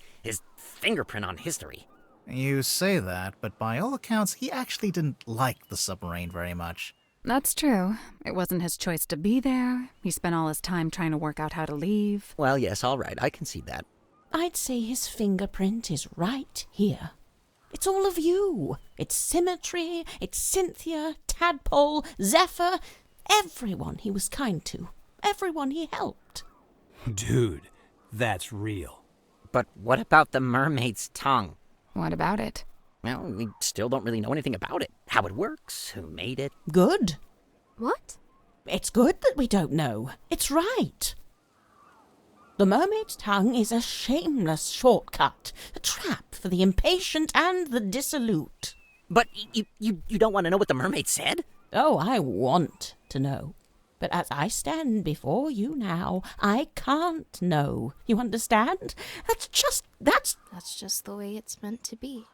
fingerprint on history. You say that, but by all accounts, he actually didn't like the submarine very much. That's true. It wasn't his choice to be there. He spent all his time trying to work out how to leave. Well, yes, all right. I can see that. I'd say his fingerprint is right here. It's all of you. It's Symmetry, it's Cynthia, Tadpole, Zephyr, everyone he was kind to, everyone he helped. Dude, that's real. But what about the mermaid's tongue? What about it? Well, we still don't really know anything about it. How it works, who made it. Good. What? It's good that we don't know. It's right. The mermaid's tongue is a shameless shortcut, a trap for the impatient and the dissolute. But you don't want to know what the mermaid said? Oh, I want to know. But as I stand before you now, I can't know. You understand? That's just the way it's meant to be.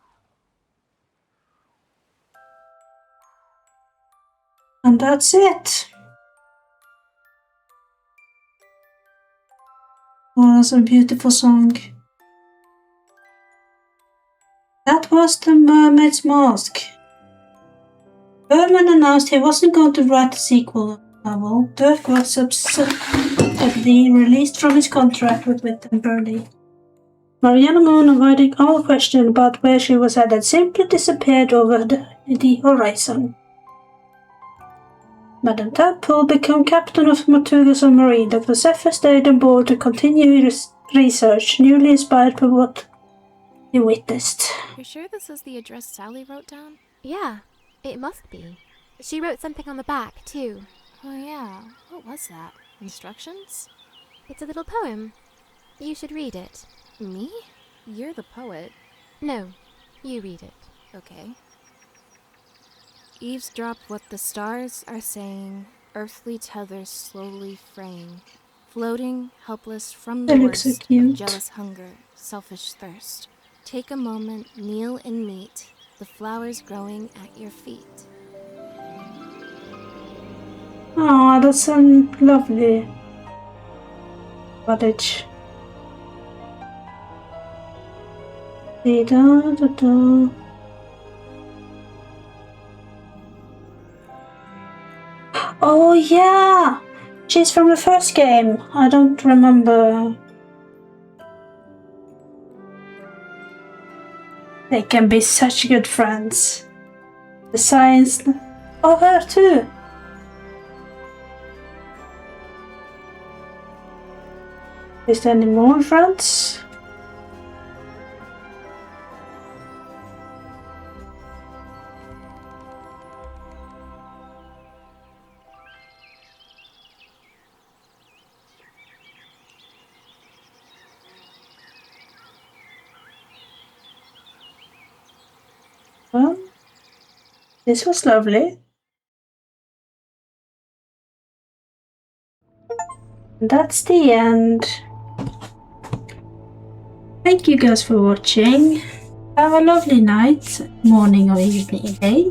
And that's it. Oh, that's a beautiful song. That was The Mermaid's Mask. Berman announced he wasn't going to write a sequel, Well, Dirk was subsequently released from his contract with Wittenberg. Mariana Moon, avoiding all question about where she was at, had simply disappeared over the horizon. Madame Tadpole became captain of Mortuga submarine. Dr. Zephyr stayed on board to continue research, newly inspired by what he witnessed. You sure this is the address Sally wrote down? Yeah, it must be. She wrote something on the back, too. Oh yeah, what was that? Instructions? It's a little poem. You should read it. Me? You're the poet. No, you read it. Okay. Eavesdrop what the stars are saying, earthly tethers slowly fraying, floating, helpless from the That looks so worst cute. of jealous hunger, selfish thirst. Take a moment, kneel and meet the flowers growing at your feet. Oh, that's a lovely cottage. Da-da-da-da. Oh yeah! She's from the first game. I don't remember. They can be such good friends. The science... Oh, her too! Is there any more friends? Well, this was lovely. That's the end. Thank you guys for watching. Have a lovely night, morning or evening, day.